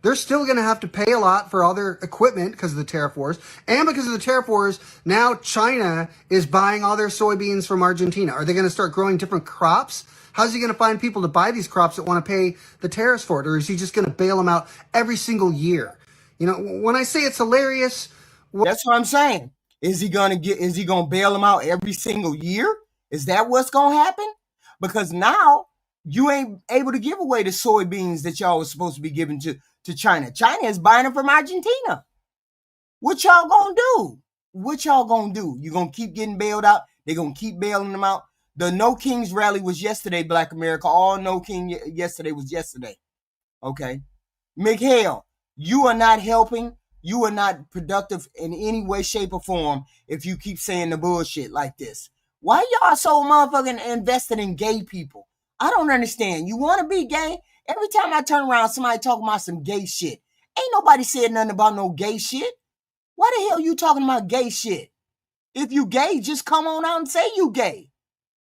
They're still going to have to pay a lot for all their equipment because of the tariff wars. And because of the tariff wars, now China is buying all their soybeans from Argentina. Are they going to start growing different crops? How's he going to find people to buy these crops that want to pay the tariffs for it? Or is he just going to bail them out every single year? You know, when I say it's hilarious... That's what I'm saying. Is he going to bail them out every single year? Is that what's going to happen? Because now you ain't able to give away the soybeans that y'all was supposed to be giving to China. China is buying them from Argentina. What y'all gonna do? What y'all gonna do? You gonna keep getting bailed out? They're gonna keep bailing them out. The No Kings rally was yesterday, Black America. All No King yesterday was yesterday. Okay. Miguel, you are not helping. You are not productive in any way, shape, or form if you keep saying the bullshit like this. Why y'all so motherfucking invested in gay people? I don't understand. You want to be gay? Every time I turn around, somebody talking about some gay shit. Ain't nobody said nothing about no gay shit. Why the hell you talking about gay shit? If you gay, just come on out and say you gay.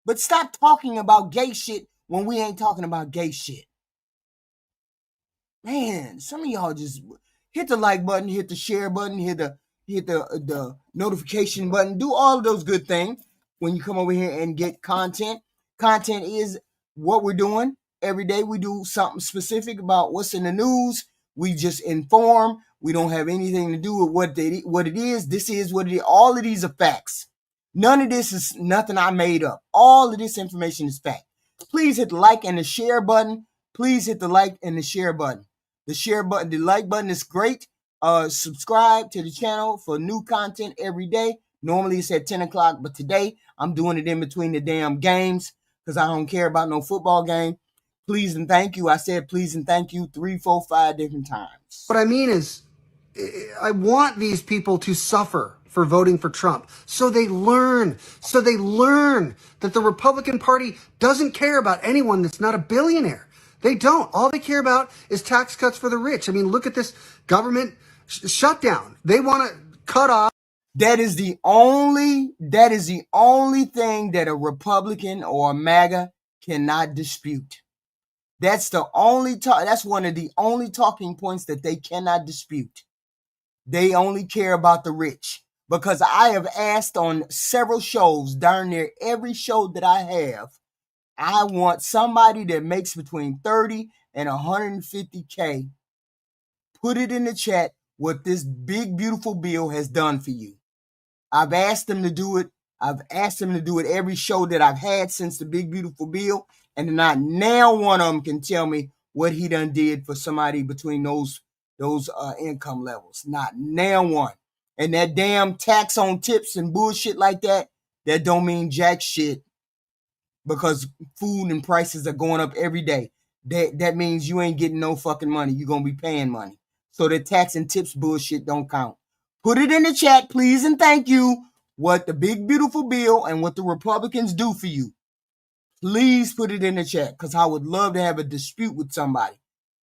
But stop talking about gay shit when we ain't talking about gay shit. Man, some of y'all just hit the like button, hit the share button, hit the notification button. Do all of those good things when you come over here and get content. Content is what we're doing. Every day we do something specific about what's in the news. We just inform. We don't have anything to do with what it is. This is what it is. All of these are facts. None of this is nothing I made up. All of this information is fact. Please hit the like and the share button. Please hit the like and the share button. The share button, the like button is great. Subscribe to the channel for new content every day. Normally it's at 10 o'clock, but today I'm doing it in between the damn games because I don't care about no football game. Please and thank you. I said please and thank you 3, 4, 5 different times. What I mean is, I want these people to suffer for voting for Trump. So they learn that the Republican Party doesn't care about anyone that's not a billionaire. They don't. All they care about is tax cuts for the rich. I mean, look at this government shutdown. They want to cut off. That is the only thing that a Republican or a MAGA cannot dispute. That's one of the only talking points that they cannot dispute. They only care about the rich. Because I have asked on several shows, darn near every show that I have, I want somebody that makes between 30 and 150K. Put it in the chat what this big, beautiful bill has done for you. I've asked them to do it. I've asked them to do it every show that I've had since the big, beautiful bill. And not now one of them can tell me what he done did for somebody between those income levels. Not now one. And that damn tax on tips and bullshit like that don't mean jack shit because food and prices are going up every day. That means you ain't getting no fucking money. You're going to be paying money. So the tax and tips bullshit don't count. Put it in the chat, please, and thank you, what the big, beautiful bill and what the Republicans do for you. Please put it in the chat because I would love to have a dispute with somebody.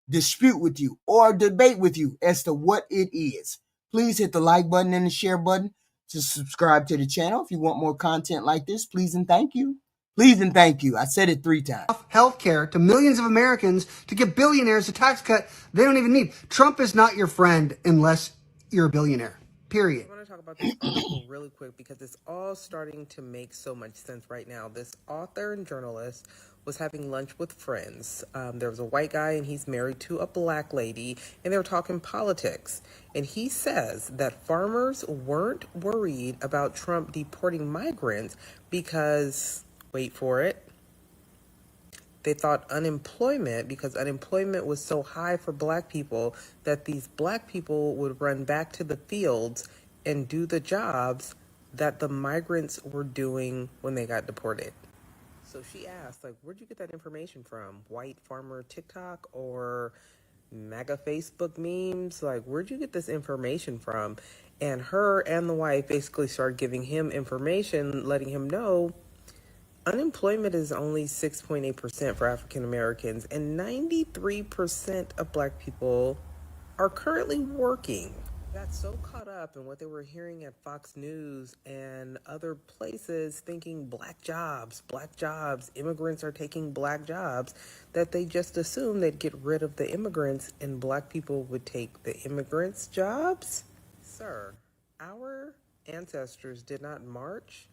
Dispute with you or debate with you as to what it is. Please hit the like button and the share button to subscribe to the channel. If you want more content like this, please and thank you. Please and thank you. I said it 3 times. Healthcare to millions of Americans to give billionaires a tax cut they don't even need. Trump is not your friend unless you're a billionaire. Period. I want to talk about this article really quick because it's all starting to make so much sense right now. This author and journalist was having lunch with friends. There was a white guy and he's married to a black lady and they were talking politics. And he says that farmers weren't worried about Trump deporting migrants because, wait for it, they thought because unemployment was so high for black people that these black people would run back to the fields and do the jobs that the migrants were doing when they got deported. So she asked, like, where'd you get that information from? White farmer TikTok or MAGA Facebook memes. Like, where'd you get this information from? And her and the wife basically started giving him information, letting him know unemployment is only 6.8% for African Americans, and 93% of Black people are currently working. Got so caught up in what they were hearing at Fox News and other places, thinking black jobs, immigrants are taking black jobs, that they just assumed they'd get rid of the immigrants and Black people would take the immigrants' jobs. Sir, our ancestors did not march,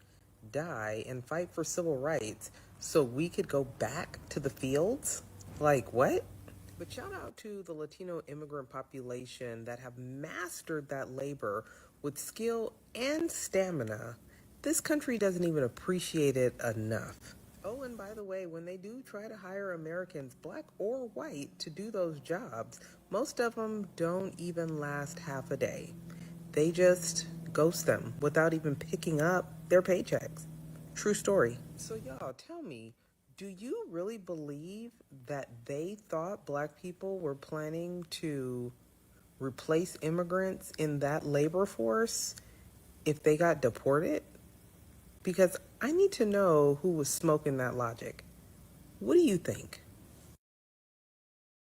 die, and fight for civil rights so we could go back to the fields? Like, what? But shout out to the Latino immigrant population that have mastered that labor with skill and stamina. This country doesn't even appreciate it enough. Oh, and by the way, when they do try to hire Americans, Black or white, to do those jobs, most of them don't even last half a day. They just ghost them without even picking up their paychecks. True story. So y'all, tell me, do you really believe that they thought Black people were planning to replace immigrants in that labor force if they got deported? Because I need to know who was smoking that logic. What do you think?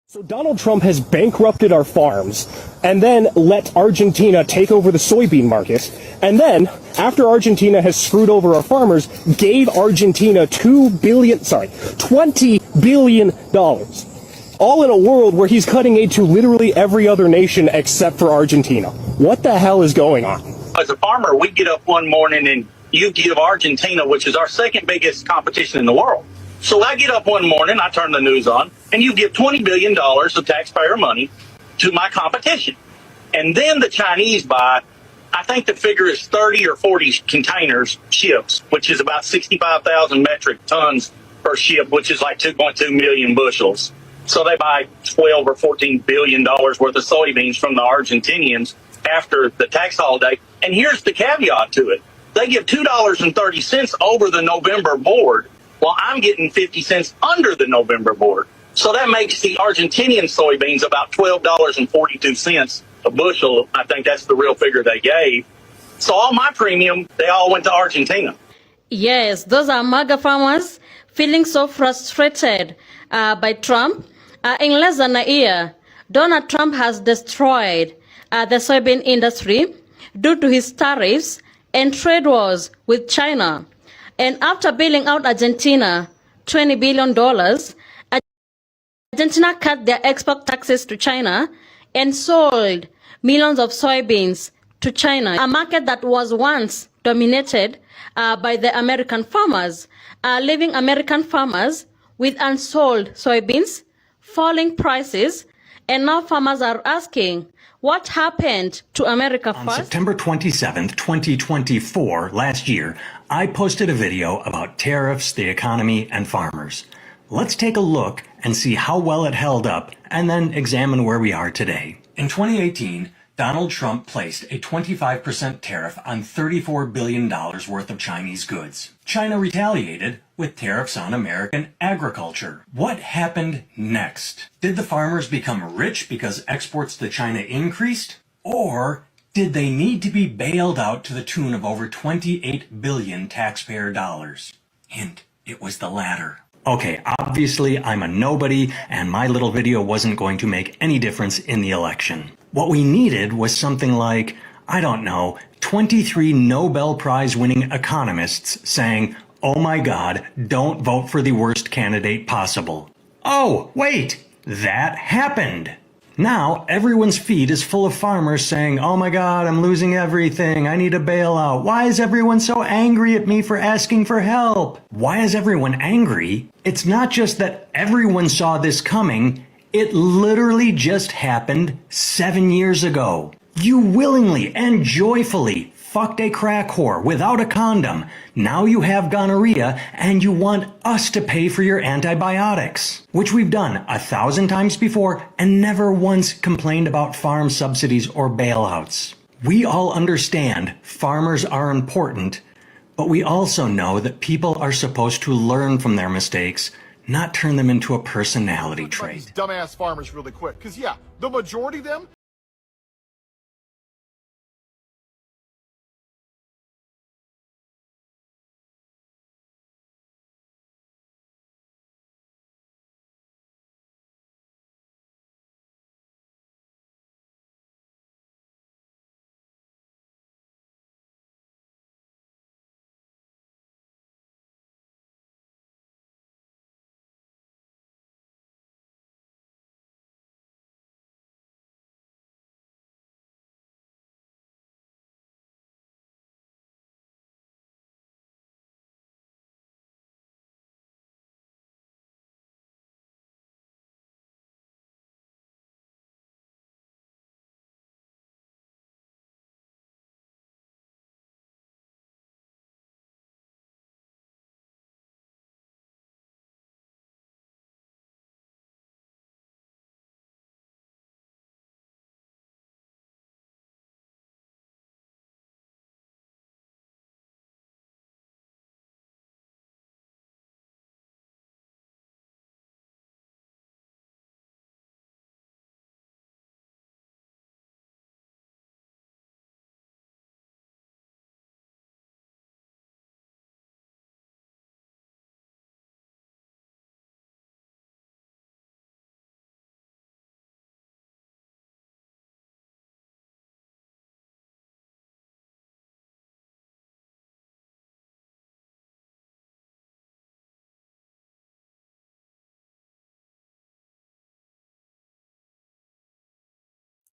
So Donald Trump has bankrupted our farms and then let Argentina take over the soybean market. And then, after Argentina has screwed over our farmers, gave Argentina $20 billion. All in a world where he's cutting aid to literally every other nation except for Argentina. What the hell is going on? As a farmer, we get up one morning and you give Argentina, which is our second biggest competition in the world. So I get up one morning, I turn the news on, and you give $20 billion of taxpayer money to my competition. And then the Chinese buy, I think the figure is 30 or 40 containers, ships, which is about 65,000 metric tons per ship, which is like 2.2 million bushels. So they buy 12 or $14 billion worth of soybeans from the Argentinians after the tax holiday. And here's the caveat to it. They give $2.30 over the November board, while I'm getting 50 cents under the November board. So that makes the Argentinian soybeans about $12.42 a bushel. I think that's the real figure they gave. So all my premium, they all went to Argentina. Yes, those are MAGA farmers feeling so frustrated by Trump. In less than a year, Donald Trump has destroyed the soybean industry due to his tariffs and trade wars with China. And after bailing out Argentina $20 billion, Argentina cut their export taxes to China and sold millions of soybeans to China, a market that was once dominated by the American farmers, leaving American farmers with unsold soybeans, falling prices, and now farmers are asking, what happened to America first? On September 27th, 2024, last year, I posted a video about tariffs, the economy, and farmers. Let's take a look and see how well it held up, and then examine where we are today. In 2018, Donald Trump placed a 25% tariff on $34 billion worth of Chinese goods. China retaliated with tariffs on American agriculture. What happened next? Did the farmers become rich because exports to China increased? Or did they need to be bailed out to the tune of over 28 billion taxpayer dollars? Hint, it was the latter. Okay, obviously I'm a nobody and my little video wasn't going to make any difference in the election. What we needed was something like, I don't know, 23 Nobel Prize winning economists saying, oh my God, don't vote for the worst candidate possible. Oh, wait, that happened. Now everyone's feed is full of farmers saying, oh my God, I'm losing everything. I need a bailout. Why is everyone so angry at me for asking for help? Why is everyone angry? It's not just that everyone saw this coming. It literally just happened 7 years ago. You willingly and joyfully fucked a crack whore without a condom. Now you have gonorrhea and you want us to pay for your antibiotics, which we've done 1,000 times before and never once complained about farm subsidies or bailouts. We all understand farmers are important, but we also know that people are supposed to learn from their mistakes, not turn them into a personality trait. These dumbass farmers really quick, because yeah, the majority of them.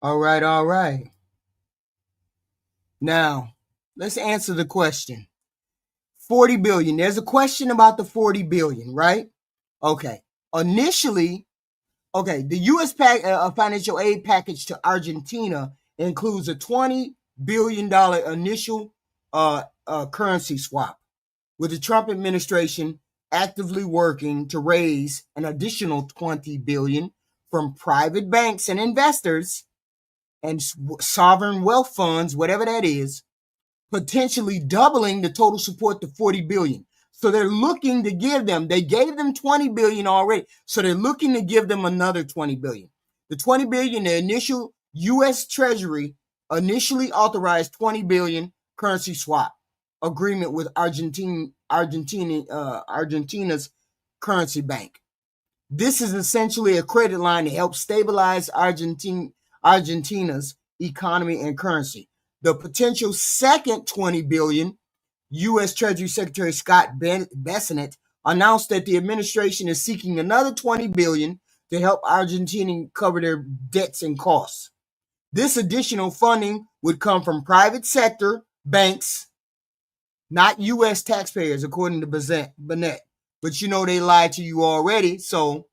All right, all right. Now, let's answer the question. 40 billion. There's a question about the 40 billion, right? Okay. Initially, the U.S. financial aid package to Argentina includes a $20 billion initial currency swap, with the Trump administration actively working to raise an additional 20 billion from private banks and investors and sovereign wealth funds, whatever that is, potentially doubling the total support to 40 billion. So they're looking to give them, they gave them 20 billion already. So they're looking to give them another 20 billion. The 20 billion, the initial US Treasury initially authorized 20 billion currency swap agreement with Argentina's currency bank. This is essentially a credit line to help stabilize Argentina's economy and currency. The potential second 20 billion, U.S. Treasury Secretary Scott Bessent announced that the administration is seeking another 20 billion to help Argentina cover their debts and costs. This additional funding would come from private sector banks, not U.S. taxpayers, according to Bennett. But you know they lied to you already, so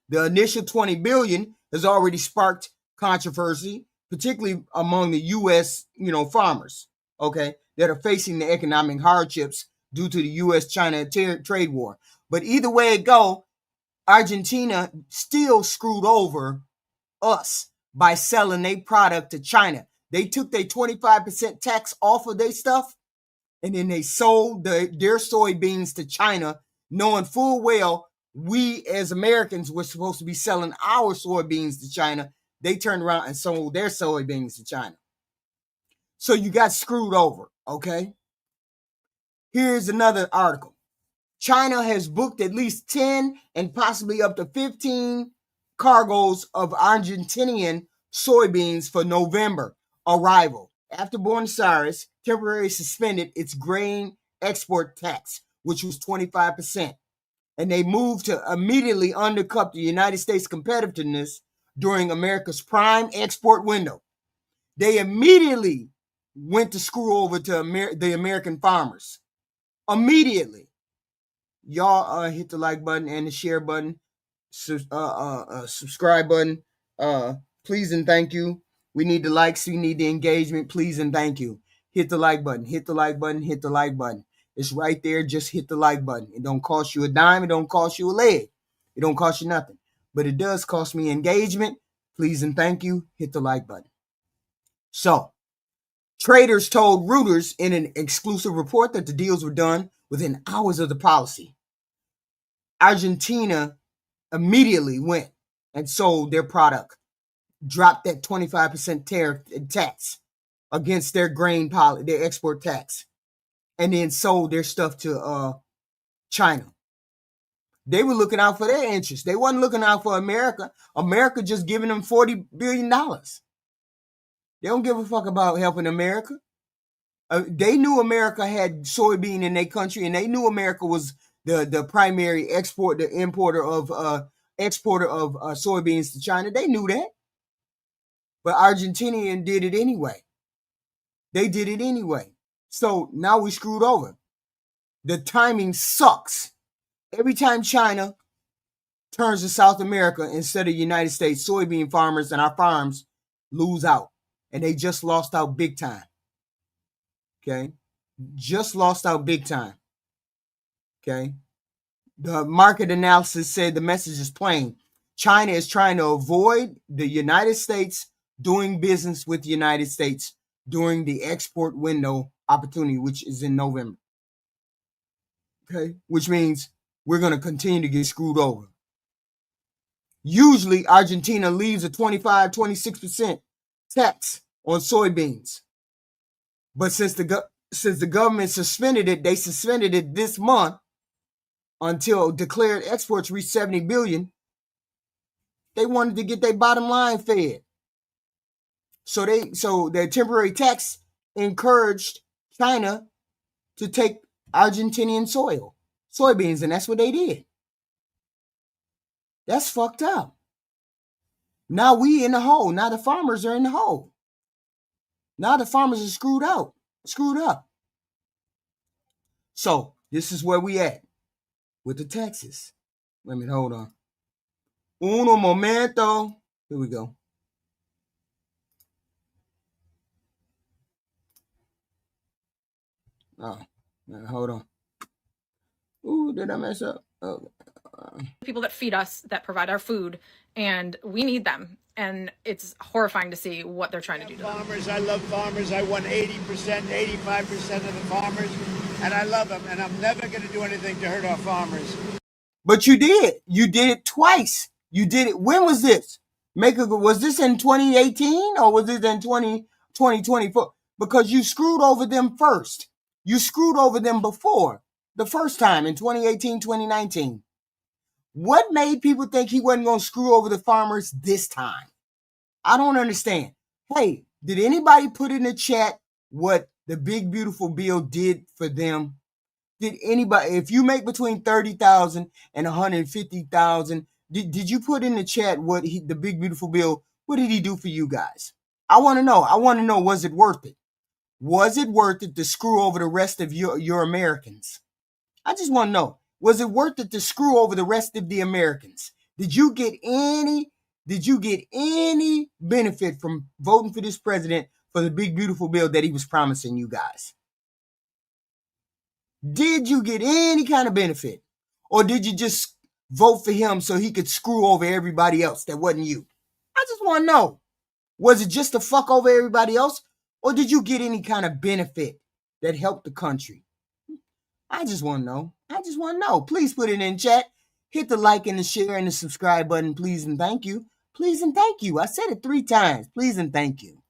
the initial 20 billion has already sparked controversy, particularly among the U.S. farmers, that are facing the economic hardships due to the U.S.-China trade war. But either way it go, Argentina still screwed over us by selling their product to China. They took their 25% tax off of their stuff, and then they sold their soybeans to China, knowing full well we as Americans were supposed to be selling our soybeans to China. They turned around and sold their soybeans to China. So you got screwed over, okay? Here's another article. China has booked at least 10 and possibly up to 15 cargoes of Argentinian soybeans for November arrival after Buenos Aires temporarily suspended its grain export tax, which was 25%. And they moved to immediately undercut the United States competitiveness during America's prime export window. They immediately went to screw over to the American farmers. Immediately. Y'all hit the like button and the share button, subscribe button. Please and thank you. We need the likes, we need the engagement. Please and thank you. Hit the like button, hit the like button, hit the like button. It's right there. Just hit the like button. It don't cost you a dime. It don't cost you a leg. It don't cost you nothing. But it does cost me engagement. Please and thank you. Hit the like button. So, traders told Reuters in an exclusive report that the deals were done within hours of the policy, Argentina immediately went and sold their product, dropped that 25% tariff tax against their grain policy, their export tax, and then sold their stuff to China. They were looking out for their interests. They wasn't looking out for America. America just giving them $40 billion. They don't give a fuck about helping America. They knew America had soybean in their country, and they knew America was the primary importer of soybeans to China. They knew that. But Argentinian did it anyway. They did it anyway. So now we screwed over. The timing sucks. Every time China turns to South America instead of United States, soybean farmers and our farms lose out. And they just lost out big time. Okay? Just lost out big time. Okay? The market analysis said the message is plain. China is trying to avoid the United States doing business with the United States during the export window opportunity, which is in November. Okay? Which means we're going to continue to get screwed over. Usually, Argentina leaves a 25-26% tax on soybeans. But since the government suspended it, they suspended it this month until declared exports reached 70 billion. They wanted to get their bottom line fed. So their temporary tax encouraged China to take Argentinian soybeans, and that's what they did. That's fucked up. Now we in the hole. Now the farmers are in the hole. Now the farmers are screwed up. So this is where we at with the taxes. Let me hold on. Uno momento. Here we go. Oh, hold on. Ooh, did I mess up? Oh. People that feed us, that provide our food, and we need them. And it's horrifying to see what they're trying to do to them. Farmers, I love farmers. I won 80%, 85% of the farmers, and I love them. And I'm never going to do anything to hurt our farmers. But you did. You did it twice. You did it. When was this? Was this in 2018 or was it in 2024? Because you screwed over them first. You screwed over them before the first time in 2018, 2019. What made people think he wasn't going to screw over the farmers this time? I don't understand. Hey, did anybody put in the chat what the big beautiful bill did for them? Did anybody, if you make between 30,000 and 150,000, did you put in the chat what the big beautiful bill, what did he do for you guys? I want to know. Was it worth it? Was it worth it to screw over the rest of your Americans? I just want to know. Was it worth it to screw over the rest of the Americans? Did you get any benefit from voting for this president for the big beautiful bill that he was promising you guys? Did you get any kind of benefit? Or did you just vote for him so he could screw over everybody else that wasn't you? I just want to know. Was it just to fuck over everybody else? Or did you get any kind of benefit that helped the country? I just want to know. Please put it in chat. Hit the like and the share and the subscribe button, please and thank you. Please and thank you. I said it 3 times. Please and thank you.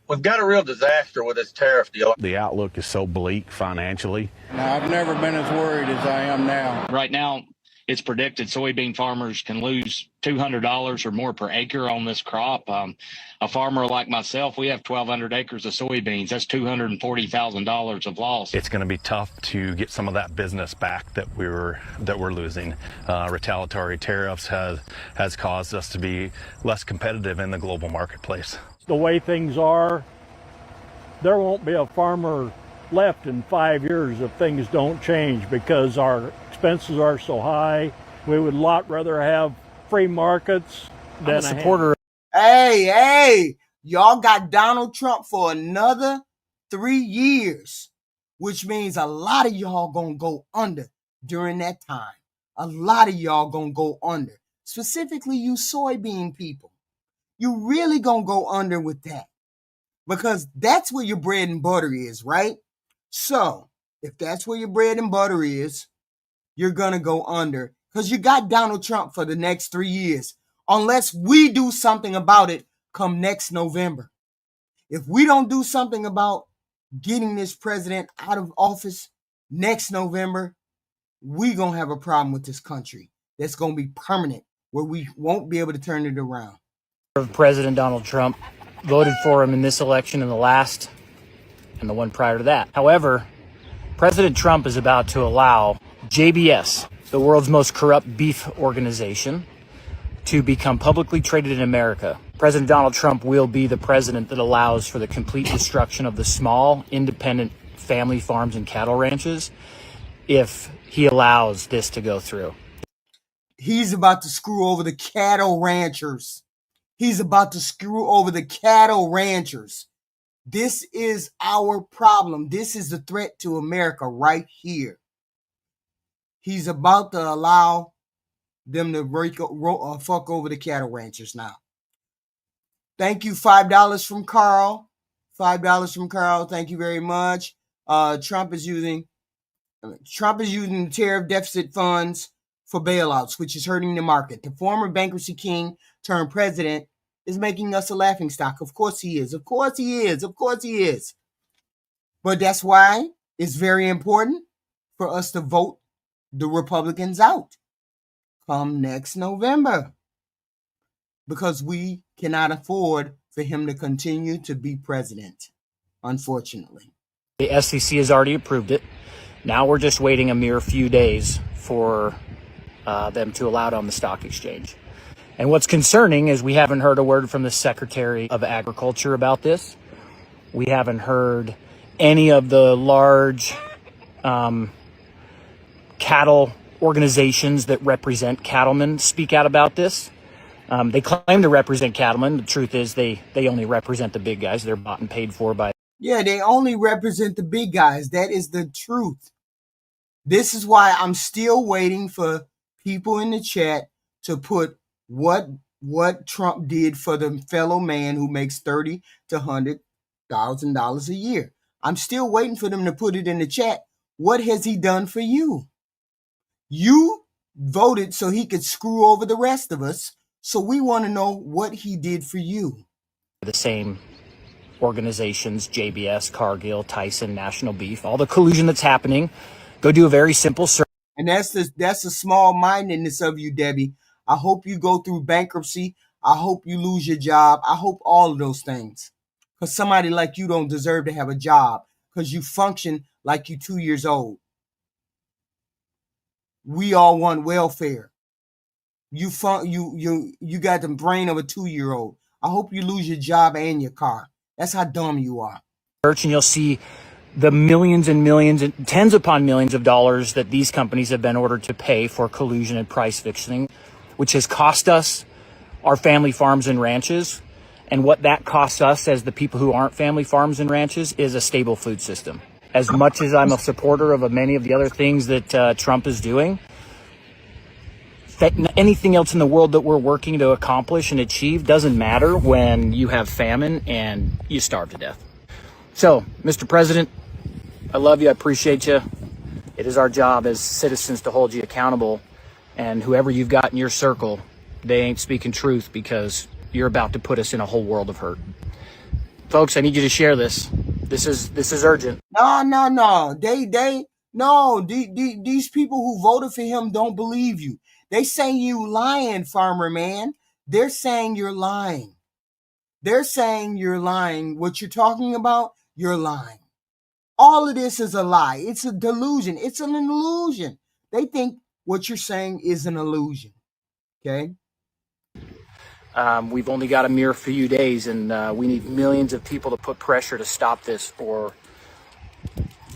We've got a real disaster with this tariff deal. The outlook is so bleak financially. Now, I've never been as worried as I am now. Right now, it's predicted soybean farmers can lose $200 or more per acre on this crop. A farmer like myself, we have 1,200 acres of soybeans. That's $240,000 of loss. It's going to be tough to get some of that business back that we're losing. Retaliatory tariffs has caused us to be less competitive in the global marketplace. The way things are, there won't be a farmer left in 5 years if things don't change because our expenses are so high. We would a lot rather have free markets than I'm a supporter. Hey, y'all got Donald Trump for another 3 years, which means a lot of y'all gonna go under during that time. A lot of y'all gonna go under, specifically you soybean people. You really gonna go under with that because that's where your bread and butter is, right? So If that's where your bread and butter is, you're going to go under. Because you got Donald Trump for the next 3 years. Unless we do something about it come next November. If we don't do something about getting this president out of office next November, we're going to have a problem with this country that's going to be permanent, where we won't be able to turn it around. President Donald Trump voted for him in this election and the last and the one prior to that. However, President Trump is about to allow JBS, the world's most corrupt beef organization, to become publicly traded in America. President Donald Trump will be the president that allows for the complete destruction of the small, independent family farms and cattle ranches if he allows this to go through. He's about to screw over the cattle ranchers. He's about to screw over the cattle ranchers. This is our problem. This is the threat to America right here. He's about to allow them to fuck over the cattle ranchers now. Thank you, $5 from Carl. $5 from Carl. Thank you very much. Trump is using the tariff deficit funds for bailouts, which is hurting the market. The former bankruptcy king turned president is making us a laughingstock. Of course he is. Of course he is. Of course he is. But that's why it's very important for us to vote the Republicans out come next November, because we cannot afford for him to continue to be president, unfortunately. The SEC has already approved it. Now we're just waiting a mere few days for them to allow it on the stock exchange. And what's concerning is we haven't heard a word from the Secretary of Agriculture about this. We haven't heard any of the large cattle organizations that represent cattlemen speak out about this. They claim to represent cattlemen. The truth is they only represent the big guys. They're bought and paid for by... Yeah, they only represent the big guys. That is the truth. This is why I'm still waiting for people in the chat to put what Trump did for the fellow man who makes $30,000 to $100,000 a year. I'm still waiting for them to put it in the chat. What has he done for you? You voted so he could screw over the rest of us. So we want to know what he did for you. The same organizations, JBS, Cargill, Tyson, National Beef, all the collusion that's happening. Go do a very simple search. And that's the small-mindedness of you, Debbie. I hope you go through bankruptcy. I hope you lose your job. I hope all of those things. Because somebody like you don't deserve to have a job because you function like you're 2 years old. We all want welfare. You got the brain of a 2-year-old. I hope you lose your job and your car. That's how dumb you are. And you'll see the millions and millions and tens upon millions of dollars that these companies have been ordered to pay for collusion and price fixing, which has cost us our family farms and ranches. And what that costs us as the people who aren't family farms and ranches is a stable food system. As much as I'm a supporter of many of the other things that Trump is doing, anything else in the world that we're working to accomplish and achieve doesn't matter when you have famine and you starve to death. So, Mr. President, I love you. I appreciate you. It is our job as citizens to hold you accountable. And whoever you've got in your circle, they ain't speaking truth because you're about to put us in a whole world of hurt. Folks, I need you to share this. This is urgent. No. These people who voted for him don't believe you. They saying you lying, farmer man. They're saying you're lying. They're saying you're lying. What you're talking about, you're lying. All of this is a lie. It's a delusion. It's an illusion. They think what you're saying is an illusion. Okay? We've only got a mere few days, and we need millions of people to put pressure to stop this, or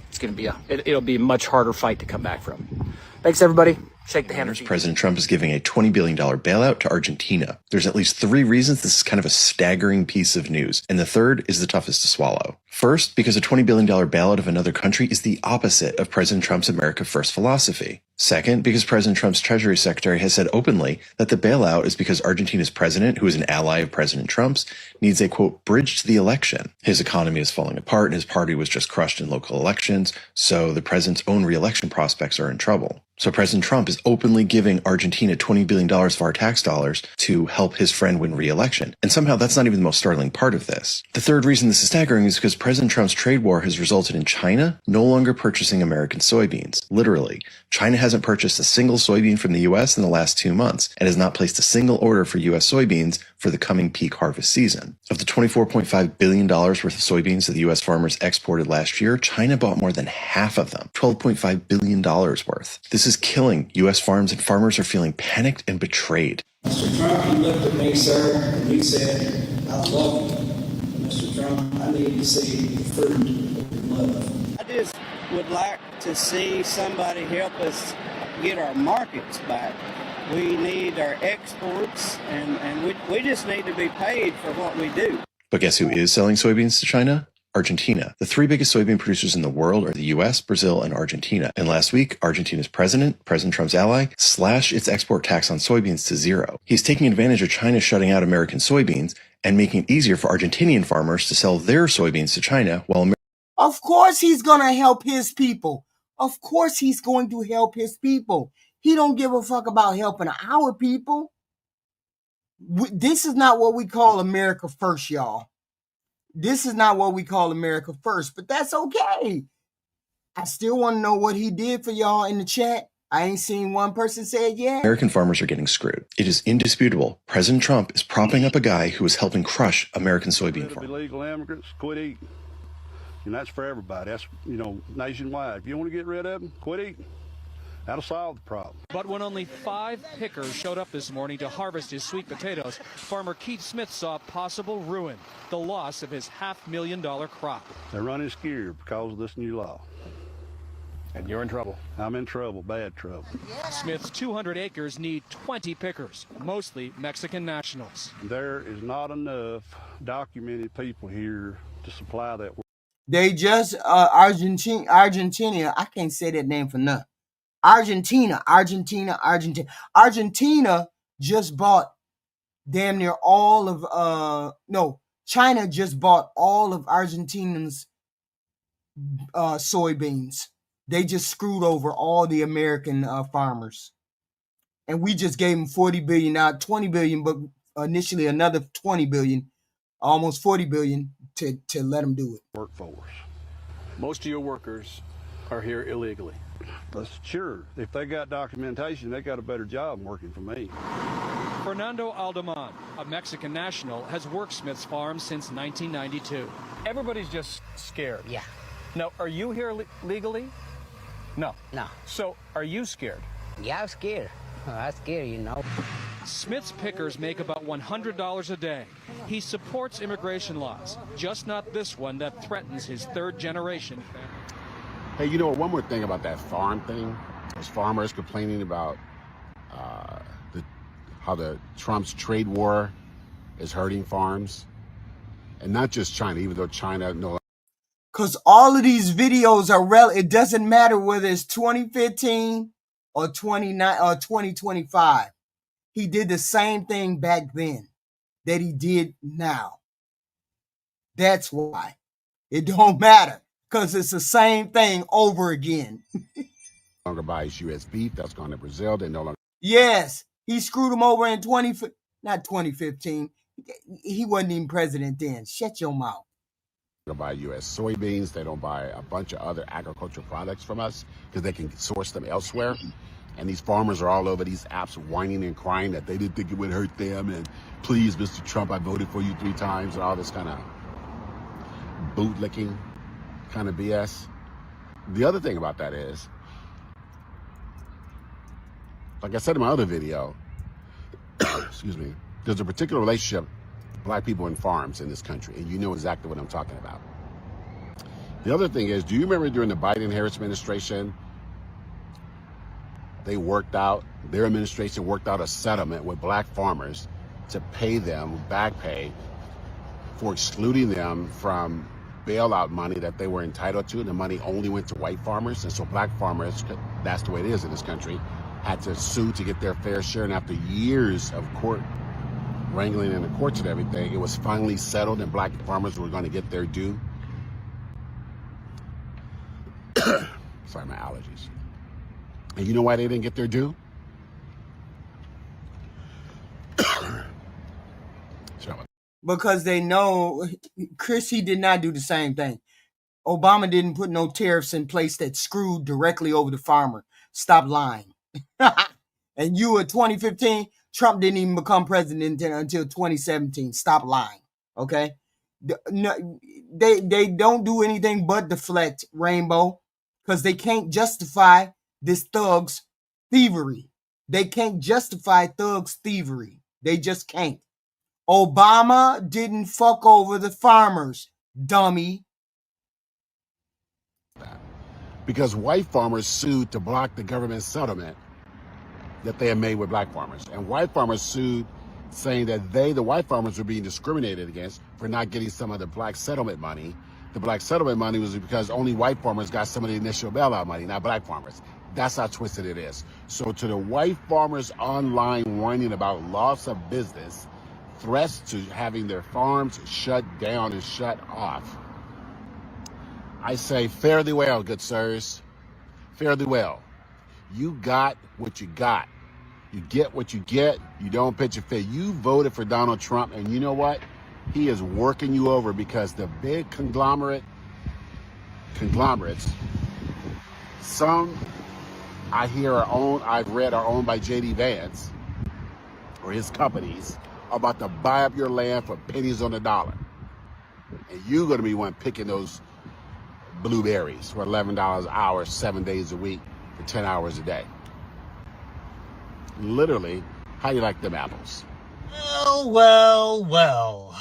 it's going to be it'll be a much harder fight to come back from. Thanks, everybody. Shake the hand. President Trump is giving a $20 billion bailout to Argentina. There's at least 3 reasons this is kind of a staggering piece of news, and the third is the toughest to swallow. First, because a $20 billion bailout of another country is the opposite of President Trump's America First philosophy. Second, because President Trump's Treasury Secretary has said openly that the bailout is because Argentina's president, who is an ally of President Trump's, needs a, quote, bridge to the election. His economy is falling apart and his party was just crushed in local elections, so the president's own re-election prospects are in trouble. So President Trump is openly giving Argentina $20 billion of our tax dollars to help his friend win re-election. And somehow that's not even the most startling part of this. The third reason this is staggering is because President Trump's trade war has resulted in China no longer purchasing American soybeans. Literally, China hasn't purchased a single soybean from the U.S. in the last 2 months and has not placed a single order for U.S. soybeans for the coming peak harvest season. Of the $24.5 billion worth of soybeans that the U.S. farmers exported last year, China bought more than half of them, $12.5 billion worth. This is killing U.S. farms, and farmers are feeling panicked and betrayed. Mr. Trump, he looked at me, sir, and he said, I love you. Mr. Trump, I need to see the fruit of love. I just would like to see somebody help us get our markets back. We need our exports, and we just need to be paid for what we do. But guess who is selling soybeans to China? Argentina. The three biggest soybean producers in the world are the US, Brazil, and Argentina. And last week, Argentina's president, President Trump's ally, slashed its export tax on soybeans to zero. He's taking advantage of China shutting out American soybeans and making it easier for Argentinian farmers to sell their soybeans to China while Of course he's going to help his people. Of course he's going to help his people. He don't give a fuck about helping our people. This is not what we call America first, y'all. This is not what we call America first, but that's okay. I still want to know what he did for y'all in the chat. I ain't seen one person say it yet. American farmers are getting screwed. It is indisputable. President Trump is propping up a guy who is helping crush American soybean farmers. Illegal immigrants, quit eating. And that's for everybody. That's, nationwide. If you want to get rid of them, quit eating. That'll solve the problem. But when only 5 pickers showed up this morning to harvest his sweet potatoes, farmer Keith Smith saw possible ruin, the loss of his $500,000 crop. They're running scared because of this new law. And you're in trouble. I'm in trouble, bad trouble. Smith's 200 acres need 20 pickers, mostly Mexican nationals. There is not enough documented people here to supply that work. They just, Argentina, I can't say that name for nothing. Argentina just bought damn near all of, China just bought all of Argentina's soybeans. They just screwed over all the American farmers. And we just gave them $40 billion, not $20 billion, but initially another $20 billion, almost $40 billion to let them do it. Workforce. Most of your workers are here illegally. That's sure. If they got documentation, they got a better job working for me. Fernando Aldeman, a Mexican national, has worked Smith's farm since 1992. Everybody's just scared. Yeah. Now, are you here legally? No. No. So, are you scared? Yeah, I'm scared. I'm scared, Smith's pickers make about $100 a day. He supports immigration laws, just not this one that threatens his third generation. Hey, one more thing about that farm thing. Those farmers complaining about how the Trump's trade war is hurting farms. And not just China, even though China Because all of these videos are it doesn't matter whether it's 2015 or 2025. He did the same thing back then that he did now. That's why. It don't matter. Because it's the same thing over again. no longer buys U.S. beef. That's gone to Brazil. They no longer. Yes, he screwed him over in 2015. He wasn't even president then. Shut your mouth. They don't buy U.S. soybeans. They don't buy a bunch of other agricultural products from us because they can source them elsewhere. And these farmers are all over these apps whining and crying that they didn't think it would hurt them. And please, Mr. Trump, I voted for you 3 times and all this kind of bootlicking kind of BS. The other thing about that is, like I said in my other video, excuse me, there's a particular relationship with black people and farms in this country, and you know exactly what I'm talking about. The other thing is, do you remember during the Biden-Harris administration, their administration worked out a settlement with black farmers to pay them back pay for excluding them from bailout money that they were entitled to. The money only went to white farmers, and so black farmers, that's the way it is in this country, had to sue to get their fair share. And after years of court wrangling in the courts and everything, it was finally settled and black farmers were going to get their due. Sorry, my allergies. And you know why they didn't get their due? Because they know Chris, he did not do the same thing. Obama didn't put no tariffs in place that screwed directly over the farmer. Stop lying. And you in 2015, Trump didn't even become president until 2017. Stop lying. Okay? They don't do anything but deflect, Rainbow, because they can't justify this thug's thievery. They can't justify thugs' thievery. They just can't. Obama didn't fuck over the farmers, dummy. Because white farmers sued to block the government settlement that they had made with black farmers. And white farmers sued saying that the white farmers, were being discriminated against for not getting some of the black settlement money. The black settlement money was because only white farmers got some of the initial bailout money, not black farmers. That's how twisted it is. So to the white farmers online whining about loss of business, threats to having their farms shut down and shut off, I say, fare thee well, good sirs. Fare thee well. You got what you got. You get what you get. You don't pitch a fit. You voted for Donald Trump, and you know what? He is working you over because the big conglomerates, some I hear are owned, I've read are owned by J.D. Vance or his companies, are about to buy up your land for pennies on the dollar. And you're going to be one picking those blueberries for $11 an hour, 7 days a week, for 10 hours a day. Literally, how do you like them apples? Well.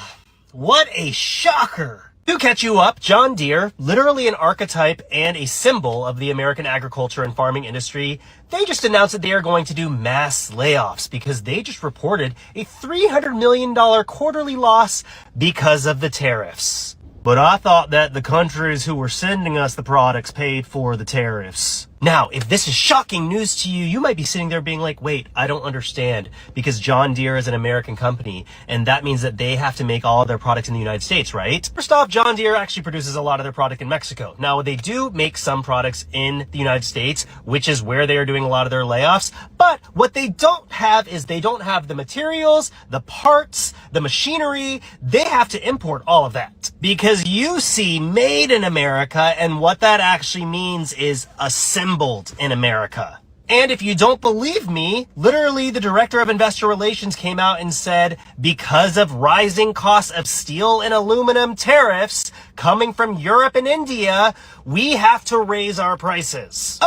What a shocker. To catch you up, John Deere, literally an archetype and a symbol of the American agriculture and farming industry, they just announced that they are going to do mass layoffs because they just reported a $300 million quarterly loss because of the tariffs. But I thought that the countries who were sending us the products paid for the tariffs. Now, if this is shocking news to you, you might be sitting there being like, wait, I don't understand, because John Deere is an American company, and that means that they have to make all of their products in the United States, right? First off, John Deere actually produces a lot of their product in Mexico. Now, they do make some products in the United States, which is where they are doing a lot of their layoffs, but what they don't have is they don't have the materials, the parts, the machinery. They have to import all of that, because you see made in America, and what that actually means is assembled in America. And if you don't believe me, literally the director of investor relations came out and said, because of rising costs of steel and aluminum tariffs coming from Europe and India, we have to raise our prices.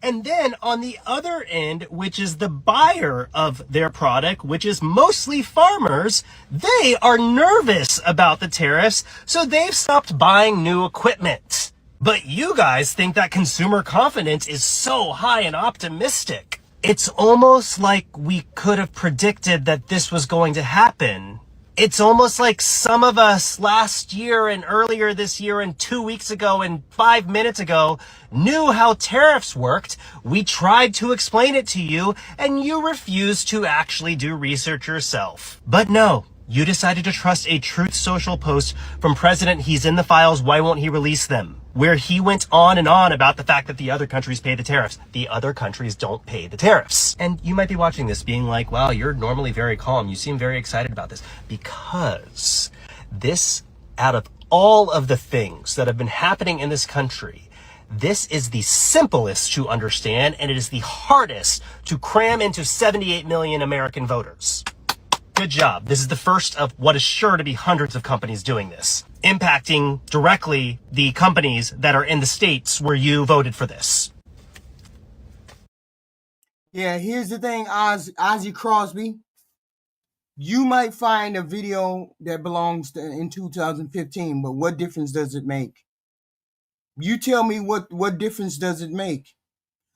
And then on the other end, which is the buyer of their product, which is mostly farmers, they are nervous about the tariffs, so they've stopped buying new equipment. But you guys think that consumer confidence is so high and optimistic. It's almost like we could have predicted that this was going to happen. It's almost like some of us last year and earlier this year and 2 weeks ago and 5 minutes ago knew how tariffs worked. We tried to explain it to you, and you refused to actually do research yourself. But no. You decided to trust a Truth Social post from President He's in the files, why won't he release them? Where he went on and on about the fact that the other countries pay the tariffs. The other countries don't pay the tariffs. And you might be watching this being like, wow, you're normally very calm. You seem very excited about this. Because this, out of all of the things that have been happening in this country, this is the simplest to understand, and it is the hardest to cram into 78 million American voters. Good job. This is the first of what is sure to be hundreds of companies doing this, impacting directly the companies that are in the states where you voted for this. Yeah, here's the thing, Ozzy Crosby. You might find a video that belongs in 2015, but what difference does it make? You tell me what difference does it make?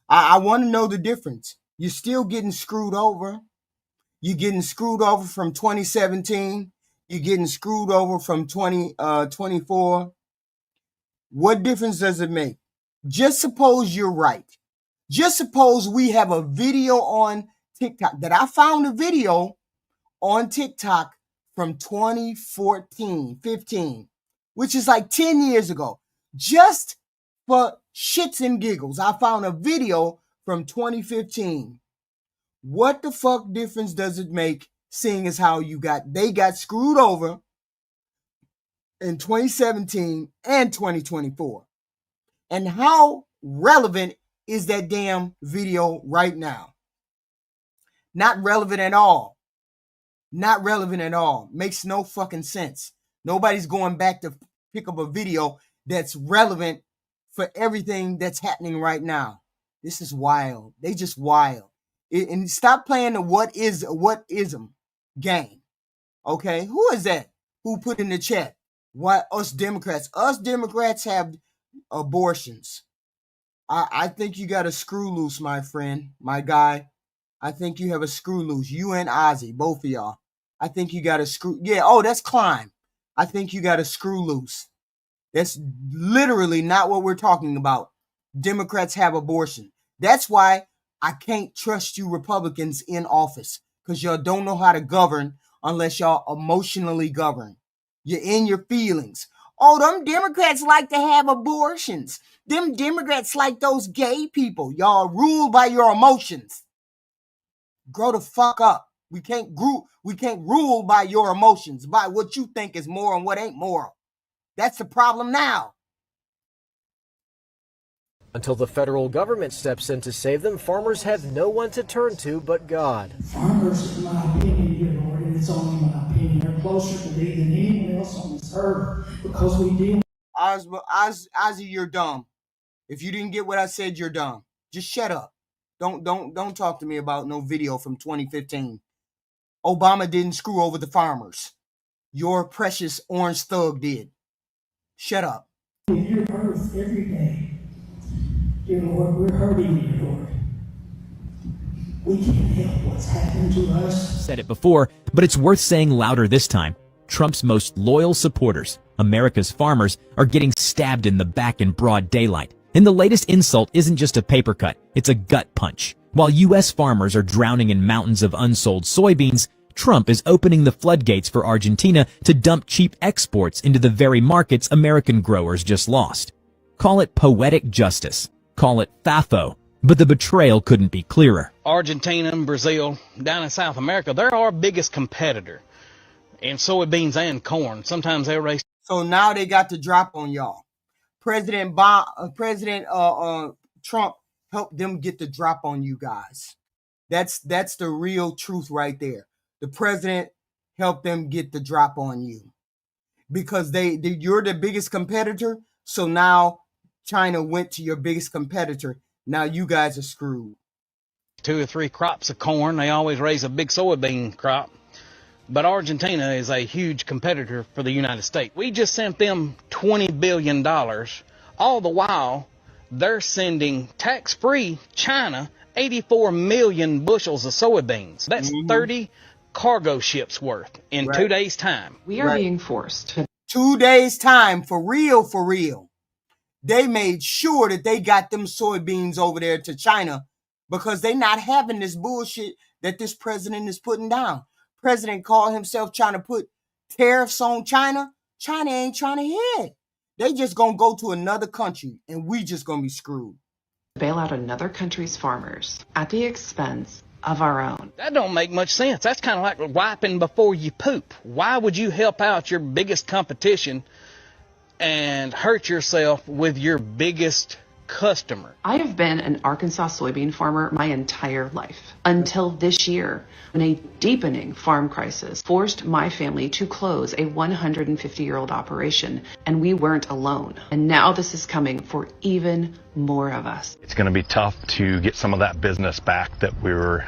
I want to know the difference. You're still getting screwed over. You're getting screwed over from 2017. You're getting screwed over from 2024. What difference does it make? Just suppose you're right. Just suppose we have a video on TikTok that I found a video on TikTok from 2014, 15, which is like 10 years ago. Just for shits and giggles, I found a video from 2015. What the fuck difference does it make, seeing as how they got screwed over in 2017 and 2024? And how relevant is that damn video right now? Not relevant at all. Not relevant at all. Makes no fucking sense. Nobody's going back to pick up a video that's relevant for everything that's happening right now. This is wild. They just wild. And stop playing the what ism game. Okay? Who is that? Who put in the chat? Why us Democrats? Us Democrats have abortions. I think you got a screw loose, my friend, my guy. I think you have a screw loose. You and Ozzy, both of y'all. I think you got a screw. Yeah, oh, that's Klein. I think you got a screw loose. That's literally not what we're talking about. Democrats have abortion. That's why I can't trust you Republicans in office, because y'all don't know how to govern unless y'all emotionally govern. You're in your feelings. Oh, them Democrats like to have abortions. Them Democrats like those gay people. Y'all ruled by your emotions. Grow the fuck up. We can't rule by your emotions, by what you think is moral and what ain't moral. That's the problem now. Until the federal government steps in to save them, farmers have no one to turn to but God. Farmers, in my opinion, dear Lord, and it's only my opinion, are closer to thee than anyone else on this earth, because we deal. Ozzy, you're dumb. If you didn't get what I said, you're dumb. Just shut up. Don't talk to me about no video from 2015. Obama didn't screw over the farmers. Your precious orange thug did. Shut up. With your earth every day, dear Lord, we're hurting, dear Lord. We can't help what's happened to us. Said it before, but it's worth saying louder this time. Trump's most loyal supporters, America's farmers, are getting stabbed in the back in broad daylight. And the latest insult isn't just a paper cut, it's a gut punch. While U.S. farmers are drowning in mountains of unsold soybeans, Trump is opening the floodgates for Argentina to dump cheap exports into the very markets American growers just lost. Call it poetic justice. Call it FAFO. But the betrayal couldn't be clearer. Argentina and Brazil, down in South America, they're our biggest competitor in soybeans and corn. Sometimes they race. So now they got the drop on y'all. President Trump helped them get the drop on you guys. That's the real truth right there. The president helped them get the drop on you because you're the biggest competitor. So now China went to your biggest competitor. Now you guys are screwed. 2 or 3 crops of corn. They always raise a big soybean crop. But Argentina is a huge competitor for the United States. We just sent them $20 billion. All the while, they're sending tax-free China 84 million bushels of soybeans. That's 30 cargo ships worth in 2 days' time. We are being forced. 2 days' time, for real, for real. They made sure that they got them soybeans over there to China because they not having this bullshit that this president is putting down. President called himself trying to put tariffs on China. China ain't trying to hear it. They just gonna go to another country and we just gonna be screwed. Bail out another country's farmers at the expense of our own. That don't make much sense. That's kind of like wiping before you poop. Why would you help out your biggest competition and hurt yourself with your biggest customer? I have been an Arkansas soybean farmer my entire life until this year when a deepening farm crisis forced my family to close a 150-year-old operation, and we weren't alone. And now this is coming for even more of us. It's going to be tough to get some of that business back that we're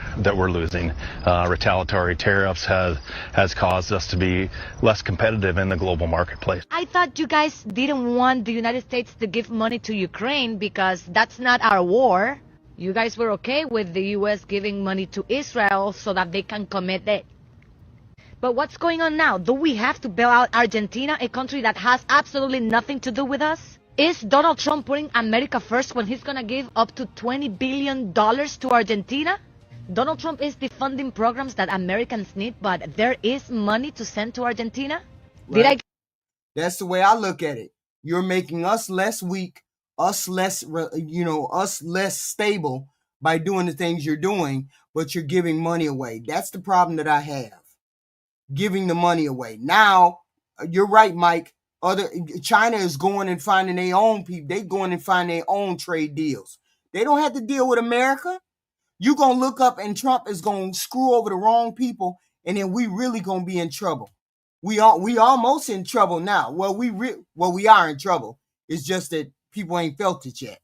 losing. Retaliatory tariffs has caused us to be less competitive in the global marketplace. I thought you guys didn't want the United States to give money to Ukraine because that's not our war. You guys were okay with the U.S. giving money to Israel so that they can commit it. But what's going on now? Do we have to bail out Argentina, a country that has absolutely nothing to do with us? Is Donald Trump putting America first when he's going to give up to $20 billion to Argentina? Donald Trump is defunding programs that Americans need, but there is money to send to Argentina? Right. That's the way I look at it. You're making us less weak, us less stable by doing the things you're doing, but you're giving money away. That's the problem that I have. Giving the money away. Now, you're right, Mike. China is going and finding their own people. They're going and finding their own trade deals. They don't have to deal with America. You're going to look up and Trump is going to screw over the wrong people, and then we really going to be in trouble. We almost in trouble now. Well, we are in trouble. It's just that people ain't felt it yet.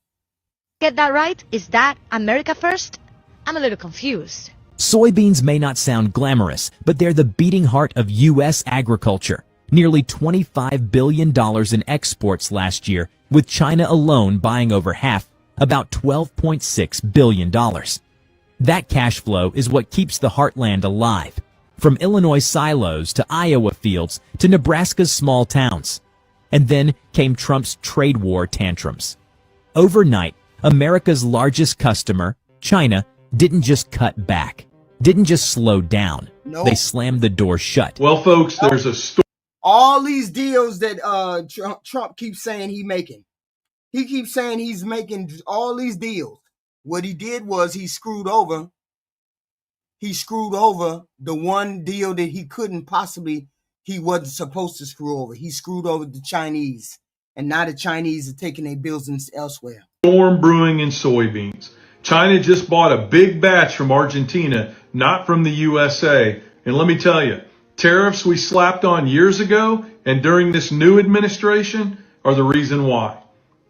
Get that right? Is that America first? I'm a little confused. Soybeans may not sound glamorous, but they're the beating heart of U.S. agriculture. Nearly $25 billion in exports last year, with China alone buying over half, about $12.6 billion. That cash flow is what keeps the heartland alive, from Illinois silos to Iowa fields to Nebraska's small towns. And then came Trump's trade war tantrums. Overnight, America's largest customer, China, didn't just cut back, didn't just slow down. Nope. They slammed the door shut. Well, folks, there's a story. All these deals that Trump keeps saying he's making. He keeps saying he's making all these deals. What he did was he screwed over the one deal that he wasn't supposed to screw over. He screwed over the Chinese. And now the Chinese are taking their bills elsewhere. Storm brewing in soybeans. China just bought a big batch from Argentina, not from the USA. And let me tell you, tariffs we slapped on years ago and during this new administration are the reason why.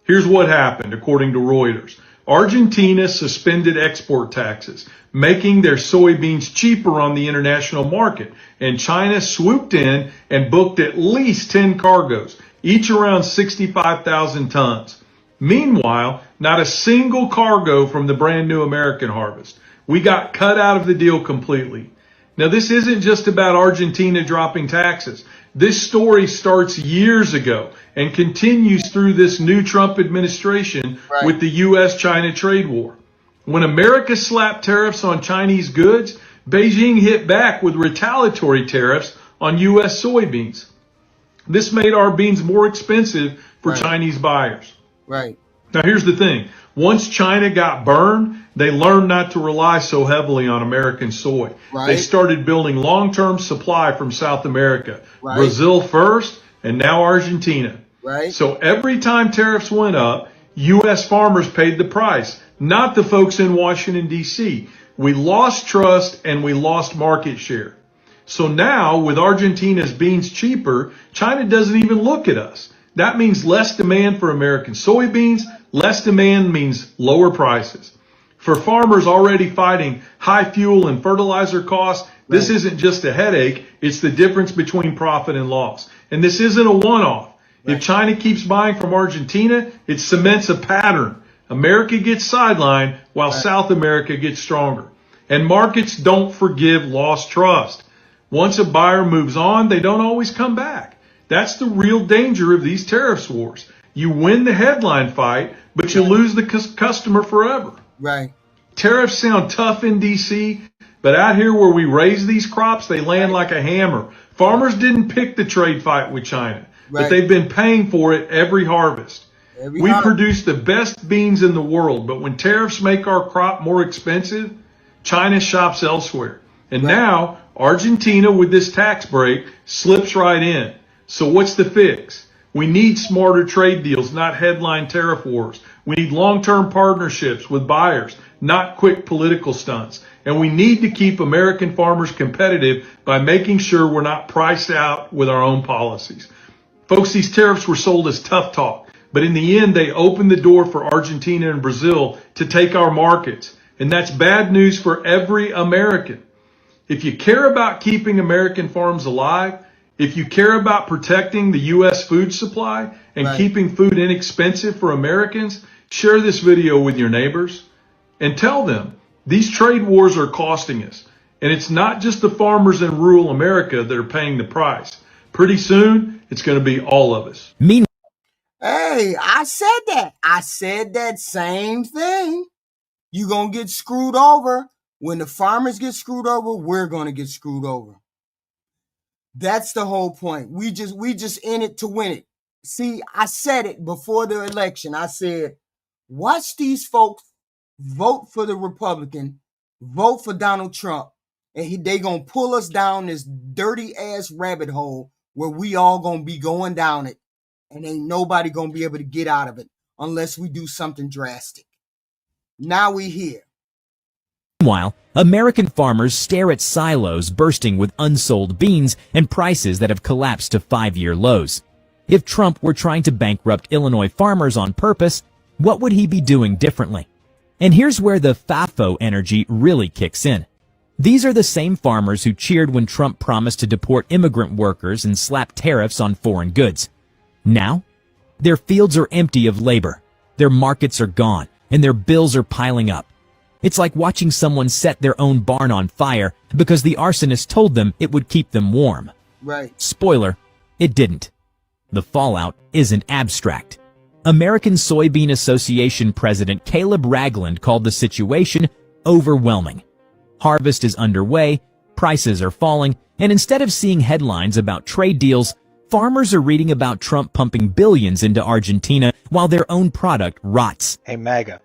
Here's what happened, according to Reuters. Argentina suspended export taxes, making their soybeans cheaper on the international market. And China swooped in and booked at least 10 cargoes, each around 65,000 tons. Meanwhile, not a single cargo from the brand new American harvest. We got cut out of the deal completely. Now, this isn't just about Argentina dropping taxes. This story starts years ago and continues through this new Trump administration with the U.S.-China trade war. When America slapped tariffs on Chinese goods, Beijing hit back with retaliatory tariffs on U.S. soybeans. This made our beans more expensive for Chinese buyers. Right. Now, here's the thing. Once China got burned, they learned not to rely so heavily on American soy. Right. They started building long-term supply from South America. Right. Brazil first, and now Argentina. Right. So every time tariffs went up, U.S. farmers paid the price, not the folks in Washington, D.C. We lost trust and we lost market share. So now, with Argentina's beans cheaper, China doesn't even look at us. That means less demand for American soybeans. Less demand means lower prices. For farmers already fighting high fuel and fertilizer costs, this isn't just a headache. It's the difference between profit and loss. And this isn't a one-off. If China keeps buying from Argentina, it cements a pattern. America gets sidelined while South America gets stronger. And markets don't forgive lost trust. Once a buyer moves on, they don't always come back. That's the real danger of these tariffs wars. You win the headline fight, but you lose the customer forever. Right. Tariffs sound tough in D.C., but out here where we raise these crops, they land like a hammer. Farmers didn't pick the trade fight with China, but they've been paying for it every harvest. We produce the best beans in the world, but when tariffs make our crop more expensive, China shops elsewhere. And now, Argentina, with this tax break, slips right in. So what's the fix? We need smarter trade deals, not headline tariff wars. We need long-term partnerships with buyers, not quick political stunts. And we need to keep American farmers competitive by making sure we're not priced out with our own policies. Folks, these tariffs were sold as tough talk, but in the end, they opened the door for Argentina and Brazil to take our markets. And that's bad news for every American. If you care about keeping American farms alive, if you care about protecting the U.S. food supply and keeping food inexpensive for Americans, share this video with your neighbors and tell them these trade wars are costing us. And it's not just the farmers in rural America that are paying the price. Pretty soon, it's going to be all of us. Hey, I said that. I said that same thing. You're going to get screwed over. When the farmers get screwed over, we're going to get screwed over. That's the whole point. We just in it to win it. See, I said it before the election. I said, watch these folks vote for the Republican, vote for Donald Trump, and they going to pull us down this dirty ass rabbit hole where we all going to be going down it, and ain't nobody going to be able to get out of it unless we do something drastic. Now we here. Meanwhile, American farmers stare at silos bursting with unsold beans and prices that have collapsed to 5-year lows. If Trump were trying to bankrupt Illinois farmers on purpose, what would he be doing differently? And here's where the FAFO energy really kicks in. These are the same farmers who cheered when Trump promised to deport immigrant workers and slap tariffs on foreign goods. Now, their fields are empty of labor, their markets are gone, and their bills are piling up. It's like watching someone set their own barn on fire because the arsonist told them it would keep them warm. Right. Spoiler, it didn't. The fallout isn't abstract. American Soybean Association President Caleb Ragland called the situation overwhelming. Harvest is underway, prices are falling, and instead of seeing headlines about trade deals, farmers are reading about Trump pumping billions into Argentina while their own product rots. Hey, MAGA.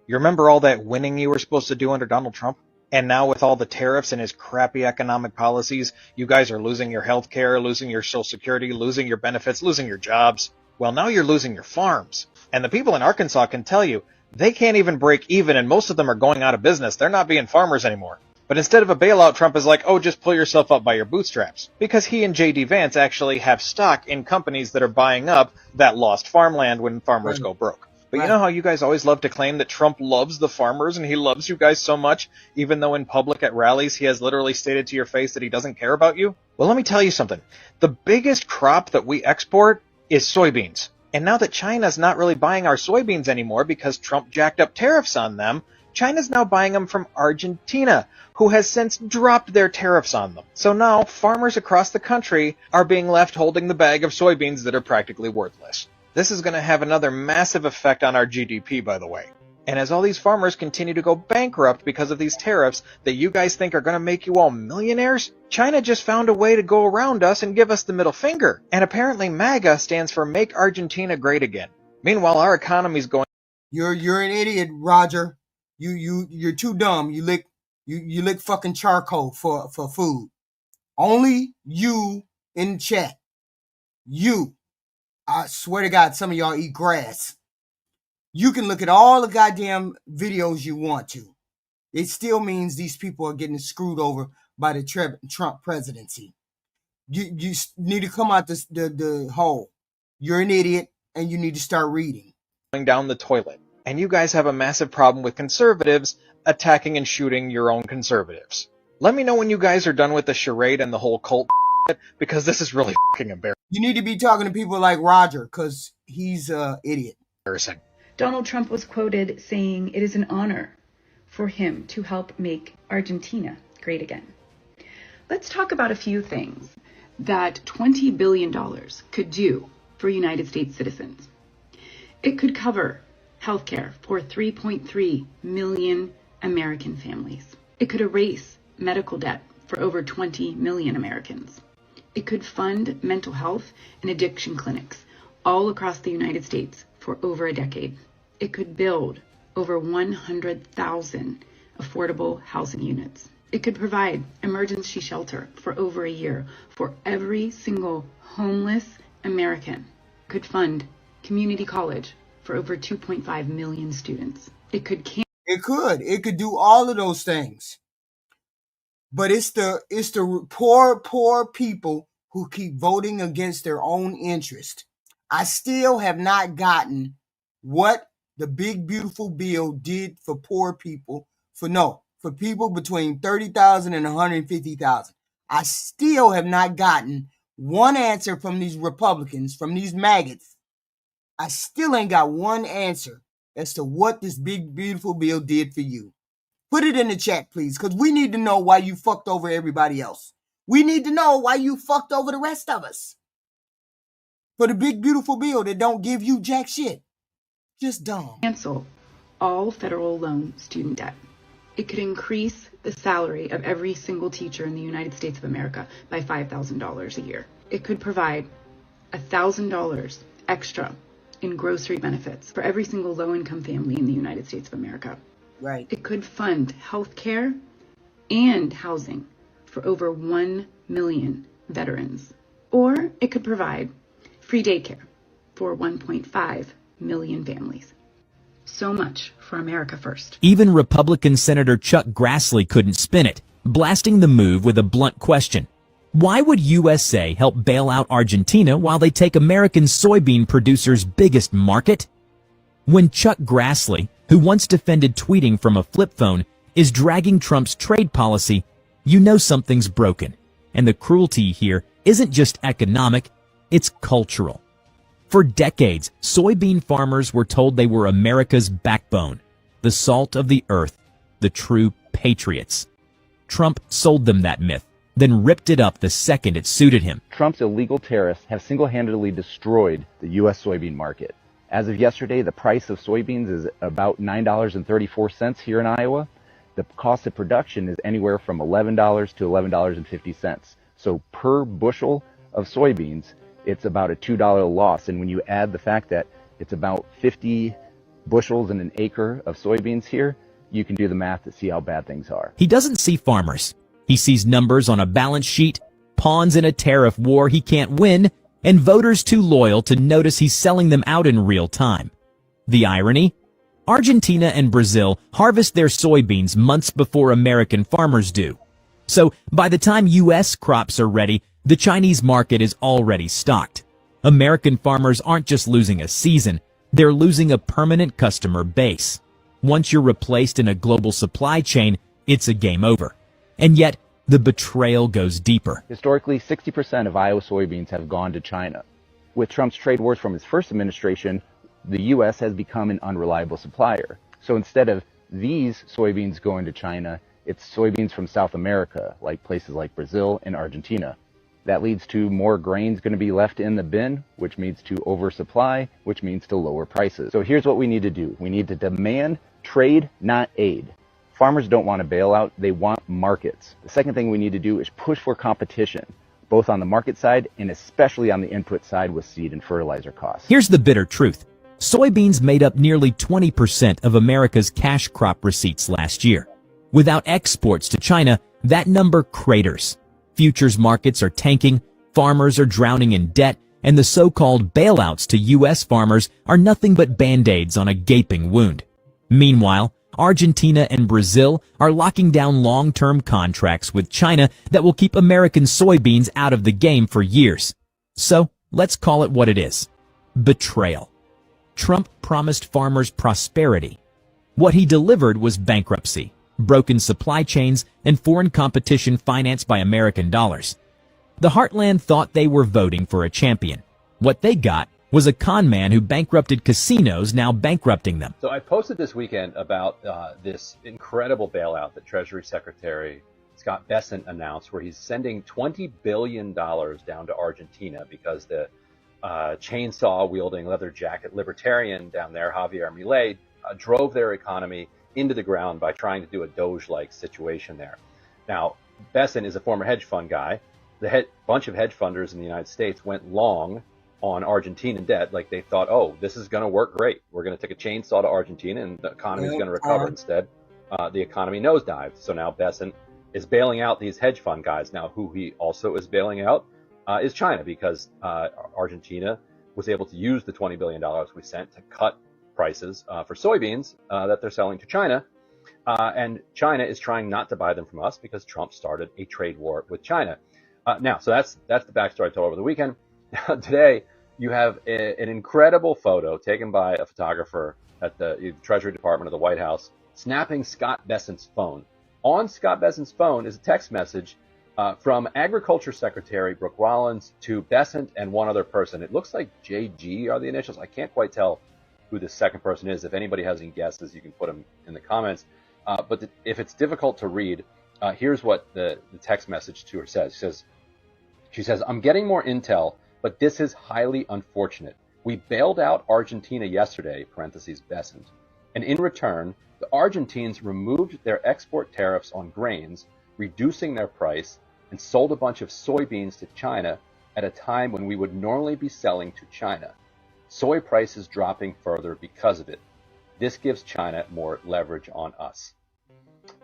You remember all that winning you were supposed to do under Donald Trump? And now with all the tariffs and his crappy economic policies, you guys are losing your health care, losing your Social Security, losing your benefits, losing your jobs. Well, now you're losing your farms. And the people in Arkansas can tell you, they can't even break even, and most of them are going out of business. They're not being farmers anymore. But instead of a bailout, Trump is like, oh, just pull yourself up by your bootstraps. Because he and J.D. Vance actually have stock in companies that are buying up that lost farmland when farmers go broke. But you know how you guys always love to claim that Trump loves the farmers and he loves you guys so much, even though in public at rallies he has literally stated to your face that he doesn't care about you? Well, let me tell you something. The biggest crop that we export is soybeans. And now that China's not really buying our soybeans anymore because Trump jacked up tariffs on them, China's now buying them from Argentina, who has since dropped their tariffs on them. So now farmers across the country are being left holding the bag of soybeans that are practically worthless. This is going to have another massive effect on our GDP, by the way. And as all these farmers continue to go bankrupt because of these tariffs that you guys think are going to make you all millionaires, China just found a way to go around us and give us the middle finger. And apparently MAGA stands for Make Argentina Great Again. Meanwhile, our economy's going... You're an idiot, Roger. You're too dumb. You lick fucking charcoal for food. Only you in chat. You. I swear to God, some of y'all eat grass. You can look at all the goddamn videos you want to. It still means these people are getting screwed over by the Trump presidency. You need to come out the hole. You're an idiot, and you need to start reading. Down the toilet. And you guys have a massive problem with conservatives attacking and shooting your own conservatives. Let me know when you guys are done with the charade and the whole cult because this is really fucking embarrassing. You need to be talking to people like Roger because he's an idiot. Donald Trump was quoted saying it is an honor for him to help make Argentina great again. Let's talk about a few things that $20 billion could do for United States citizens. It could cover healthcare for 3.3 million American families. It could erase medical debt for over 20 million Americans. It could fund mental health and addiction clinics all across the United States for over a decade. It could build over 100,000 affordable housing units. It could provide emergency shelter for over a year for every single homeless American. It could fund community college for over 2.5 million students. It could do all of those things. But it's the poor people who keep voting against their own interest. I still have not gotten what the big beautiful bill did for poor people, for people between 30,000 and 150,000. I still have not gotten one answer from these Republicans, from these maggots. I still ain't got one answer as to what this big beautiful bill did for you. Put it in the chat, please, because we need to know why you fucked over everybody else. We need to know why you fucked over the rest of us. for the big beautiful bill that don't give you jack shit. Just dumb. Cancel all federal loan student debt. It could increase the salary of every single teacher in the United States of America by $5,000 a year. It could provide $1,000 extra in grocery benefits for every single low-income family in the United States of America. Right. It could fund health care and housing for over 1 million veterans. Or it could provide free daycare for 1.5 million families. So much for America First. Even Republican Senator Chuck Grassley couldn't spin it, blasting the move with a blunt question. Why would USA help bail out Argentina while they take American soybean producers' biggest market? When Chuck Grassley, who once defended tweeting from a flip phone, is dragging Trump's trade policy, you know something's broken. And the cruelty here isn't just economic, it's cultural. For decades, soybean farmers were told they were America's backbone, the salt of the earth, the true patriots. Trump sold them that myth, then ripped it up the second it suited him. Trump's illegal tariffs have single-handedly destroyed the U.S. soybean market. As of yesterday, the price of soybeans is about $9.34 here in Iowa. The cost of production is anywhere from $11 to $11.50. So per bushel of soybeans, it's about a $2 loss. And when you add the fact that it's about 50 bushels in an acre of soybeans here, you can do the math to see how bad things are. He doesn't see farmers. He sees numbers on a balance sheet, pawns in a tariff war he can't win, and voters too loyal to notice he's selling them out in real time. The irony? Argentina and Brazil harvest their soybeans months before American farmers do. So by the time U.S. crops are ready, the Chinese market is already stocked. American farmers aren't just losing a season, they're losing a permanent customer base. Once you're replaced in a global supply chain, it's a game over. And yet, the betrayal goes deeper. Historically, 60% of Iowa soybeans have gone to China. With Trump's trade wars from his first administration, the U.S. has become an unreliable supplier. So instead of these soybeans going to China, it's soybeans from South America, like places like Brazil and Argentina. That leads to more grains going to be left in the bin, which means to oversupply, which means to lower prices. So here's what we need to do. We need to demand trade, not aid. Farmers don't want a bailout, they want markets. The second thing we need to do is push for competition, both on the market side and especially on the input side with seed and fertilizer costs. Here's the bitter truth. Soybeans made up nearly 20% of America's cash crop receipts last year. Without exports to China, that number craters. Futures markets are tanking, farmers are drowning in debt, and the so-called bailouts to U.S. farmers are nothing but band-aids on a gaping wound. Meanwhile, Argentina and Brazil are locking down long-term contracts with China that will keep American soybeans out of the game for years. So, let's call it what it is. Betrayal. Trump promised farmers prosperity. What he delivered was bankruptcy, broken supply chains, and foreign competition financed by American dollars. The Heartland thought they were voting for a champion. What they got was a con man who bankrupted casinos, now bankrupting them. So I posted this weekend about this incredible bailout that Treasury Secretary Scott Bessent announced, where he's sending $20 billion down to Argentina because the chainsaw-wielding, leather jacket libertarian down there, Javier Milei, drove their economy into the ground by trying to do a Doge-like situation there. Now, Bessent is a former hedge fund guy. The bunch of hedge funders in the United States went long on Argentine debt, like they thought, oh, this is going to work great. We're going to take a chainsaw to Argentina and the economy is going to recover. Instead, the economy nosedived. So now Bessent is bailing out these hedge fund guys. Now, who he also is bailing out is China, because Argentina was able to use the $20 billion we sent to cut prices for soybeans that they're selling to China. And China is trying not to buy them from us because Trump started a trade war with China. Now, so that's the backstory I told over the weekend. Today, you have an incredible photo taken by a photographer at the Treasury Department of the White House, snapping Scott Bessent's phone. On Scott Bessent's phone is a text message from Agriculture Secretary Brooke Rollins to Bessent and one other person. It looks like JG are the initials. I can't quite tell who the second person is. If anybody has any guesses, you can put them in the comments. But if it's difficult to read, here's what the text message to her says. She says, I'm getting more intel but this is highly unfortunate. We bailed out Argentina yesterday, parentheses Besant, and in return, the Argentines removed their export tariffs on grains, reducing their price, and sold a bunch of soybeans to China at a time when we would normally be selling to China. Soy prices dropping further because of it. This gives China more leverage on us.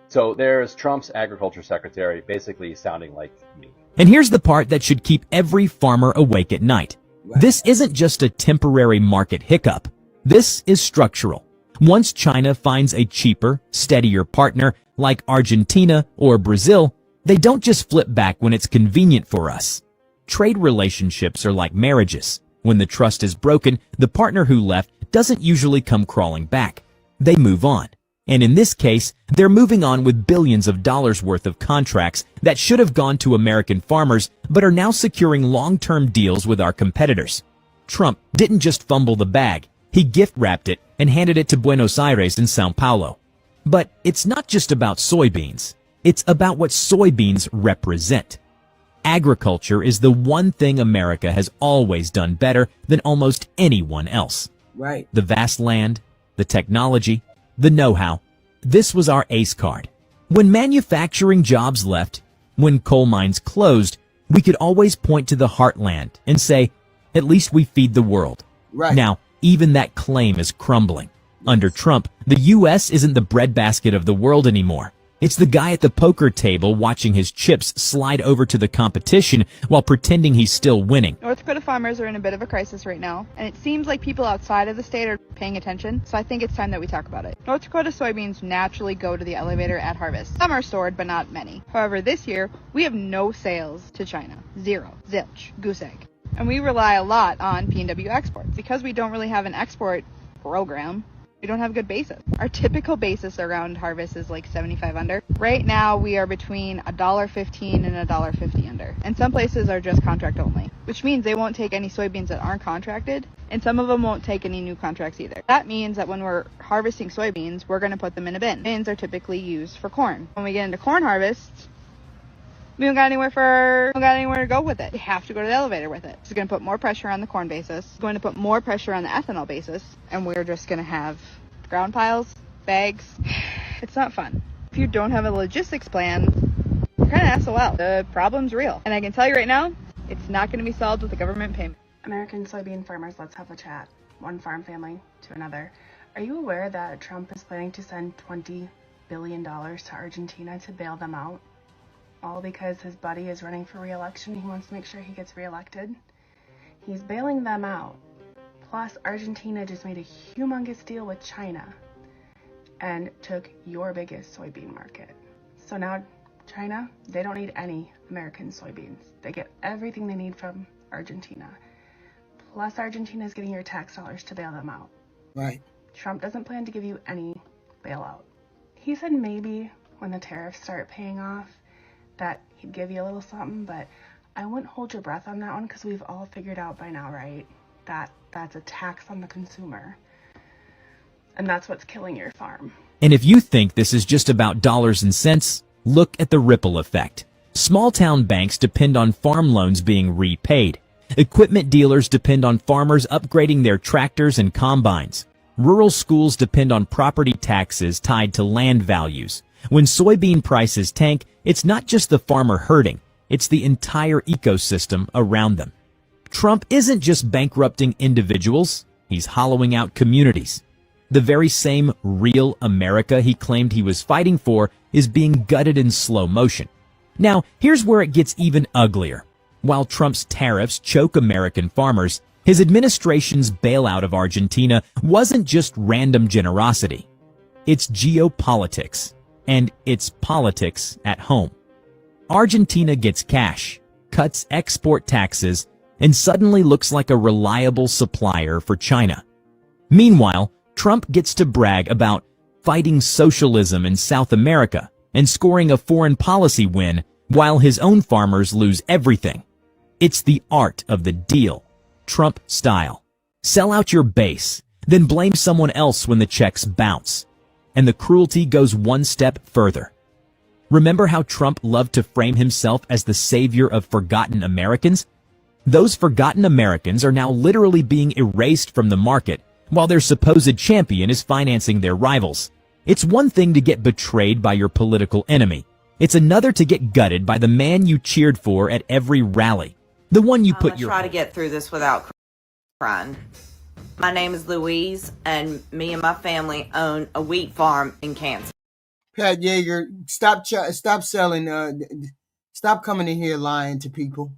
So there's Trump's agriculture secretary basically sounding like me. And here's the part that should keep every farmer awake at night. This isn't just a temporary market hiccup. This is structural. Once China finds a cheaper, steadier partner like Argentina or Brazil, they don't just flip back when it's convenient for us. Trade relationships are like marriages. When the trust is broken, the partner who left doesn't usually come crawling back. They move on. And in this case, they're moving on with billions of dollars worth of contracts that should have gone to American farmers but are now securing long-term deals with our competitors. Trump didn't just fumble the bag. He gift-wrapped it and handed it to Buenos Aires and Sao Paulo. But it's not just about soybeans. It's about what soybeans represent. Agriculture is the one thing America has always done better than almost anyone else. Right. The vast land, the technology, the know-how. This was our ace card. When manufacturing jobs left, when coal mines closed, we could always point to the heartland and say, at least we feed the world. Right. Now, even that claim is crumbling. Under Trump, the U.S. isn't the breadbasket of the world anymore. It's the guy at the poker table watching his chips slide over to the competition while pretending he's still winning. North Dakota farmers are in a bit of a crisis right now, and it seems like people outside of the state are paying attention, so I think it's time that we talk about it. North Dakota soybeans naturally go to the elevator at harvest. Some are stored, but not many. However, this year, we have no sales to China. Zero. Zilch. Goose egg. And we rely a lot on P&W exports. Because we don't really have an export program, we don't have a good basis. Our typical basis around harvest is like 75 under. Right now we are between $1.15 and $1.50 under. And some places are just contract only, which means they won't take any soybeans that aren't contracted, and some of them won't take any new contracts either. That means that when we're harvesting soybeans, we're going to put them in a bin. Bins are typically used for corn. When we get into corn harvests, we don't got anywhere to go with it. We have to go to the elevator with it. It's going to put more pressure on the corn basis. It's going to put more pressure on the ethanol basis. And we're just going to have ground piles, bags. It's not fun. If you don't have a logistics plan, you're kind of SOL. The problem's real. And I can tell you right now, it's not going to be solved with a government payment. American soybean farmers, let's have a chat. One farm family to another. Are you aware that Trump is planning to send $20 billion to Argentina to bail them out? All because his buddy is running for re-election. He wants to make sure he gets re-elected. He's bailing them out. Plus, Argentina just made a humongous deal with China and took your biggest soybean market. So now China, they don't need any American soybeans. They get everything they need from Argentina. Plus, Argentina is getting your tax dollars to bail them out. Right. Trump doesn't plan to give you any bailout. He said maybe when the tariffs start paying off, that he'd give you a little something, but I wouldn't hold your breath on that one because we've all figured out by now, right, that that's a tax on the consumer. And that's what's killing your farm. And if you think this is just about dollars and cents, look at the ripple effect. Small-town banks depend on farm loans being repaid. Equipment dealers depend on farmers upgrading their tractors and combines. Rural schools depend on property taxes tied to land values. When soybean prices tank, it's not just the farmer hurting, it's the entire ecosystem around them. Trump isn't just bankrupting individuals, he's hollowing out communities. The very same real America he claimed he was fighting for is being gutted in slow motion. Now, here's where it gets even uglier. While Trump's tariffs choke American farmers, his administration's bailout of Argentina wasn't just random generosity. It's geopolitics. And it's politics at home. Argentina gets cash, cuts export taxes, and suddenly looks like a reliable supplier for China. Meanwhile, Trump gets to brag about fighting socialism in South America and scoring a foreign policy win while his own farmers lose everything. It's the art of the deal, Trump style. Sell out your base, then blame someone else when the checks bounce. And the cruelty goes one step further. Remember how Trump loved to frame himself as the savior of forgotten Americans? Those forgotten Americans are now literally being erased from the market, while their supposed champion is financing their rivals. It's one thing to get betrayed by your political enemy. It's another to get gutted by the man you cheered for at every rally. The one you put your... try to get through this without crying. My name is Louise, and me and my family own a wheat farm in Kansas. Pat Yeager, stop selling, stop coming in here lying to people.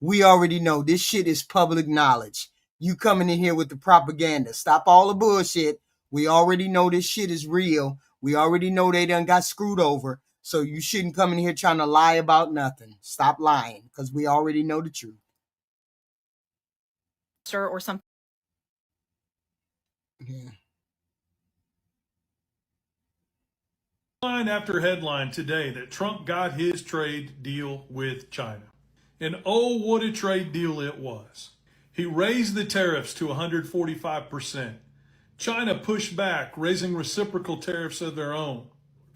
We already know this shit is public knowledge. You coming in here with the propaganda. Stop all the bullshit. We already know this shit is real. We already know they done got screwed over. So you shouldn't come in here trying to lie about nothing. Stop lying, because we already know the truth. Or something. Yeah. Headline after headline today that Trump got his trade deal with China. And oh, what a trade deal it was. He raised the tariffs to 145%. China pushed back, raising reciprocal tariffs of their own.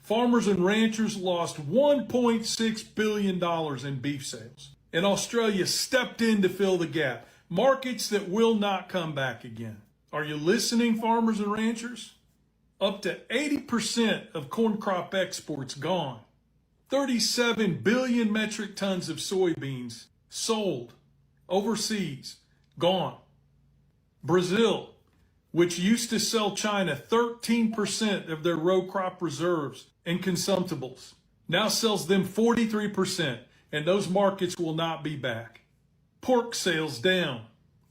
Farmers and ranchers lost $1.6 billion in beef sales. And Australia stepped in to fill the gap. Markets that will not come back again. Are you listening, farmers and ranchers? Up to 80% of corn crop exports gone. 37 billion metric tons of soybeans sold overseas, gone. Brazil, which used to sell China 13% of their row crop reserves and consumables, now sells them 43%, and those markets will not be back. Pork sales down.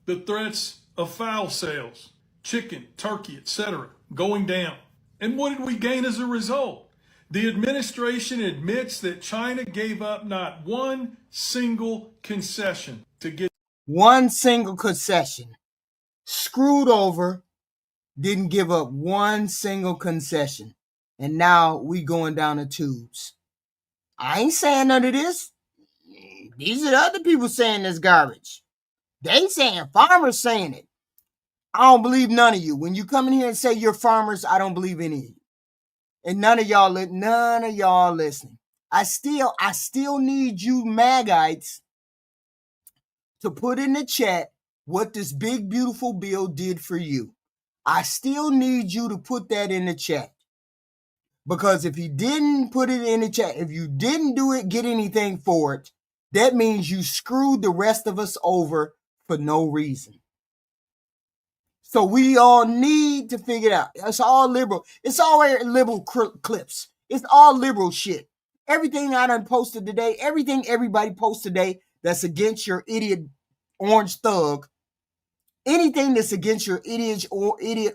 The threats of fowl sales, chicken, turkey, etc., going down. And what did we gain as a result? The administration admits that China gave up not one single concession to get... One single concession. Screwed over, didn't give up one single concession. And now we going down the tubes. I ain't saying none of this. These are the other people saying this garbage. They saying, farmers saying it. I don't believe none of you. When you come in here and say you're farmers, I don't believe any of you. And none of y'all listening. I still need you Magites to put in the chat what this big beautiful bill did for you. I still need you to put that in the chat. Because if you didn't put it in the chat, if you didn't do it, get anything for it, that means you screwed the rest of us over for no reason. So we all need to figure it out. It's all liberal. It's all liberal clips. It's all liberal shit. Everything I done posted today, everything everybody posts today that's against your idiot orange thug, anything that's against your idiot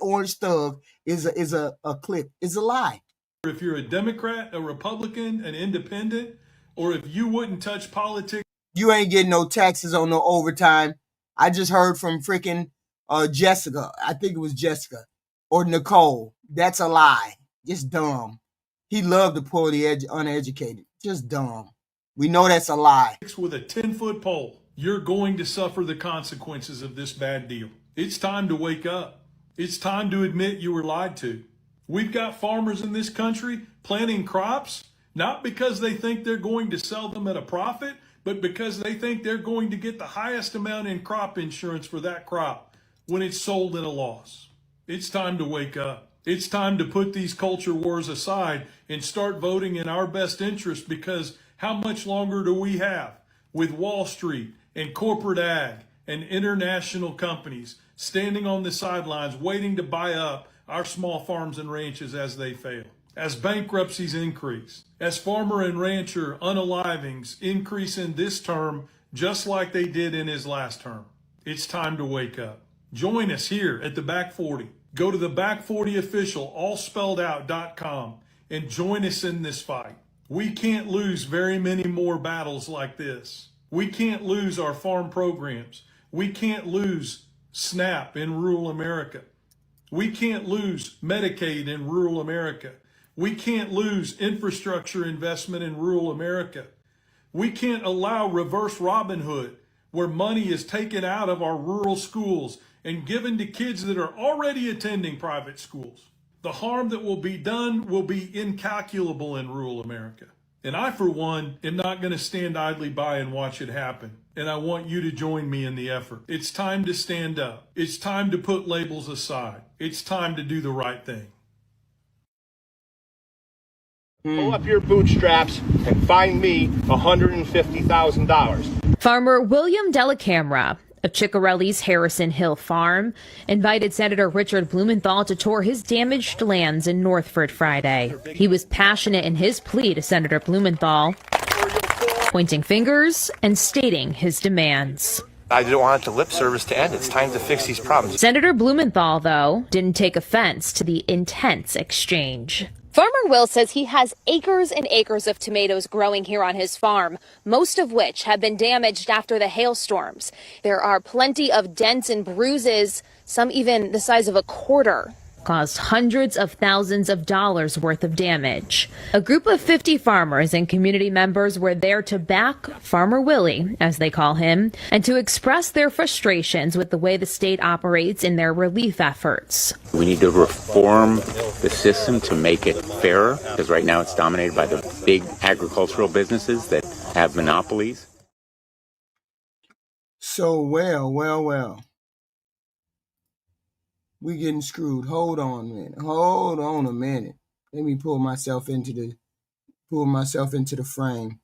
orange thug is a clip, is a lie. If you're a Democrat, a Republican, an independent, or if you wouldn't touch politics, you ain't getting no taxes on no overtime. I just heard from freaking Jessica. I think it was Jessica or Nicole. That's a lie. Just dumb. He loved the poor, the uneducated. Just dumb. We know that's a lie. With a 10-foot pole, you're going to suffer the consequences of this bad deal. It's time to wake up. It's time to admit you were lied to. We've got farmers in this country planting crops, not because they think they're going to sell them at a profit, but because they think they're going to get the highest amount in crop insurance for that crop when it's sold at a loss. It's time to wake up. It's time to put these culture wars aside and start voting in our best interest, because how much longer do we have with Wall Street and corporate ag and international companies standing on the sidelines waiting to buy up our small farms and ranches as they fail? As bankruptcies increase, as farmer and rancher unalivings increase in this term, just like they did in his last term, it's time to wake up. Join us here at the Back 40. Go to the Back 40 official, allspelledout.com, and join us in this fight. We can't lose very many more battles like this. We can't lose our farm programs. We can't lose SNAP in rural America. We can't lose Medicaid in rural America. We can't lose infrastructure investment in rural America. We can't allow reverse Robin Hood, where money is taken out of our rural schools and given to kids that are already attending private schools. The harm that will be done will be incalculable in rural America. And I, for one, am not going to stand idly by and watch it happen. And I want you to join me in the effort. It's time to stand up. It's time to put labels aside. It's time to do the right thing. Pull up your bootstraps and find me $150,000. Farmer William Delacamera of Ciccarelli's Harrison Hill Farm invited Senator Richard Blumenthal to tour his damaged lands in Northford Friday. He was passionate in his plea to Senator Blumenthal, pointing fingers and stating his demands. I didn't want it to lip service to end. It's time to fix these problems. Senator Blumenthal, though, didn't take offense to the intense exchange. Farmer Will says he has acres and acres of tomatoes growing here on his farm, most of which have been damaged after the hailstorms. There are plenty of dents and bruises, some even the size of a quarter. Caused hundreds of thousands of dollars worth of damage. A group of 50 farmers and community members were there to back Farmer Willie, as they call him, and to express their frustrations with the way the state operates in their relief efforts. We need to reform the system to make it fairer, because right now it's dominated by the big agricultural businesses that have monopolies. So, well. We getting screwed. Hold on a minute. Hold on a minute. Let me pull myself into the frame.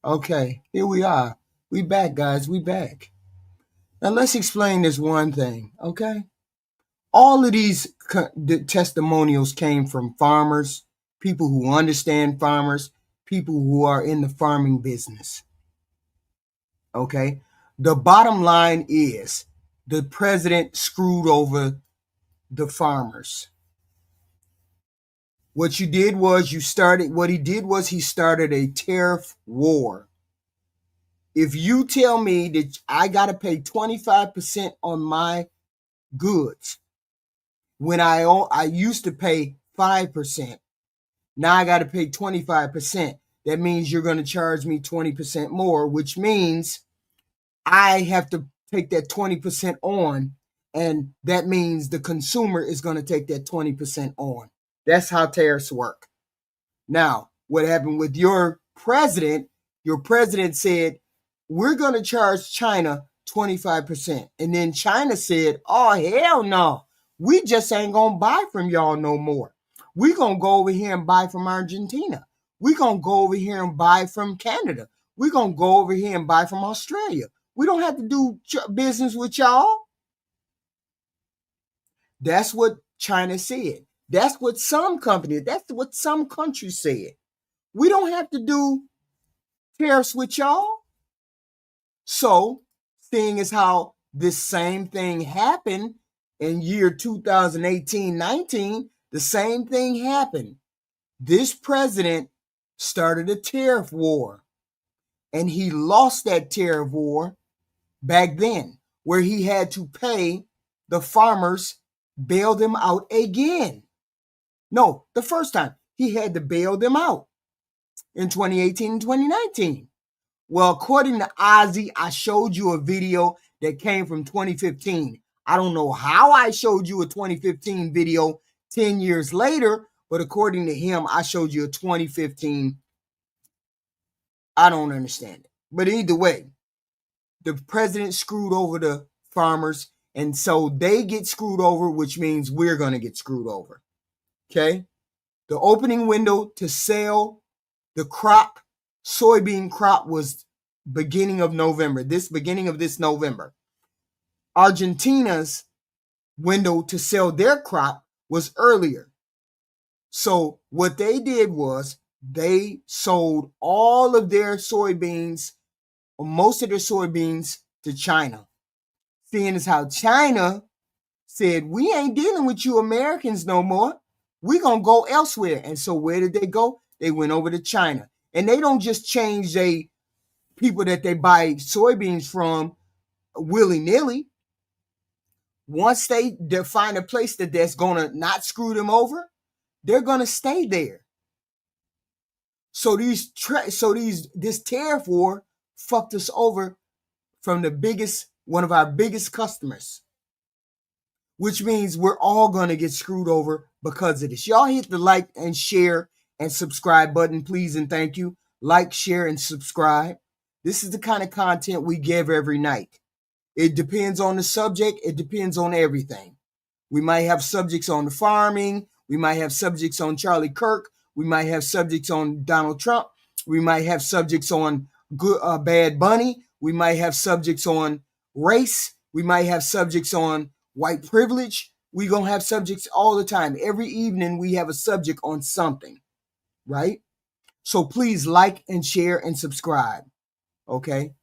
Okay, here we are. We back, guys. We back. Now let's explain this one thing, okay? All of these testimonials came from farmers, people who understand farmers, people who are in the farming business. Okay? The bottom line is the president screwed over the farmers. What he did was he started a tariff war. If you tell me that I got to pay 25% on my goods when I used to pay 5%, now I got to pay 25%. That means you're going to charge me 20% more, which means I have to take that 20% on, and that means the consumer is going to take that 20% on. That's how tariffs work. Now, what happened with your president? Your president said, we're going to charge China 25%. And then China said, oh, hell no. We just ain't going to buy from y'all no more. We're going to go over here and buy from Argentina. We're going to go over here and buy from Canada. We're going to go over here and buy from Australia. We don't have to do business with y'all. That's what China said. That's what some countries said. We don't have to do tariffs with y'all. So, seeing as how this same thing happened in year 2018-19, the same thing happened. This president started a tariff war, and he lost that tariff war back then, where he had to pay the farmers, bail them out again. No, the first time he had to bail them out in 2018 and 2019. Well, according to Ozzy, I showed you a video that came from 2015. I don't know how I showed you a 2015 video 10 years later, but according to him, I showed you a 2015. I don't understand it. But either way, the president screwed over the farmers, and so they get screwed over, which means we're going to get screwed over. Okay? The opening window to sell the crop, soybean crop, was beginning of this November. Argentina's window to sell their crop was earlier. So what they did was they sold all of their soybeans, or most of their soybeans, to China. Seeing as how China said, we ain't dealing with you Americans no more. We're going to go elsewhere. And so where did they go? They went over to China. And they don't just change the people that they buy soybeans from willy-nilly. Once they find a place that's going to not screw them over, they're going to stay there. So this tariff war fucked us over from one of our biggest customers, which means we're all going to get screwed over because of this. Y'all hit the like and share and subscribe button, please and thank you. Like, share, and subscribe. This is the kind of content we give every night. It depends on the subject. It depends on everything. We might have subjects on the farming. We might have subjects on Charlie Kirk. We might have subjects on Donald Trump. We might have subjects on Bad Bunny. We might have subjects on race. We might have subjects on white privilege. We're going to have subjects all the time. Every evening we have a subject on something, right? So please like and share and subscribe, okay?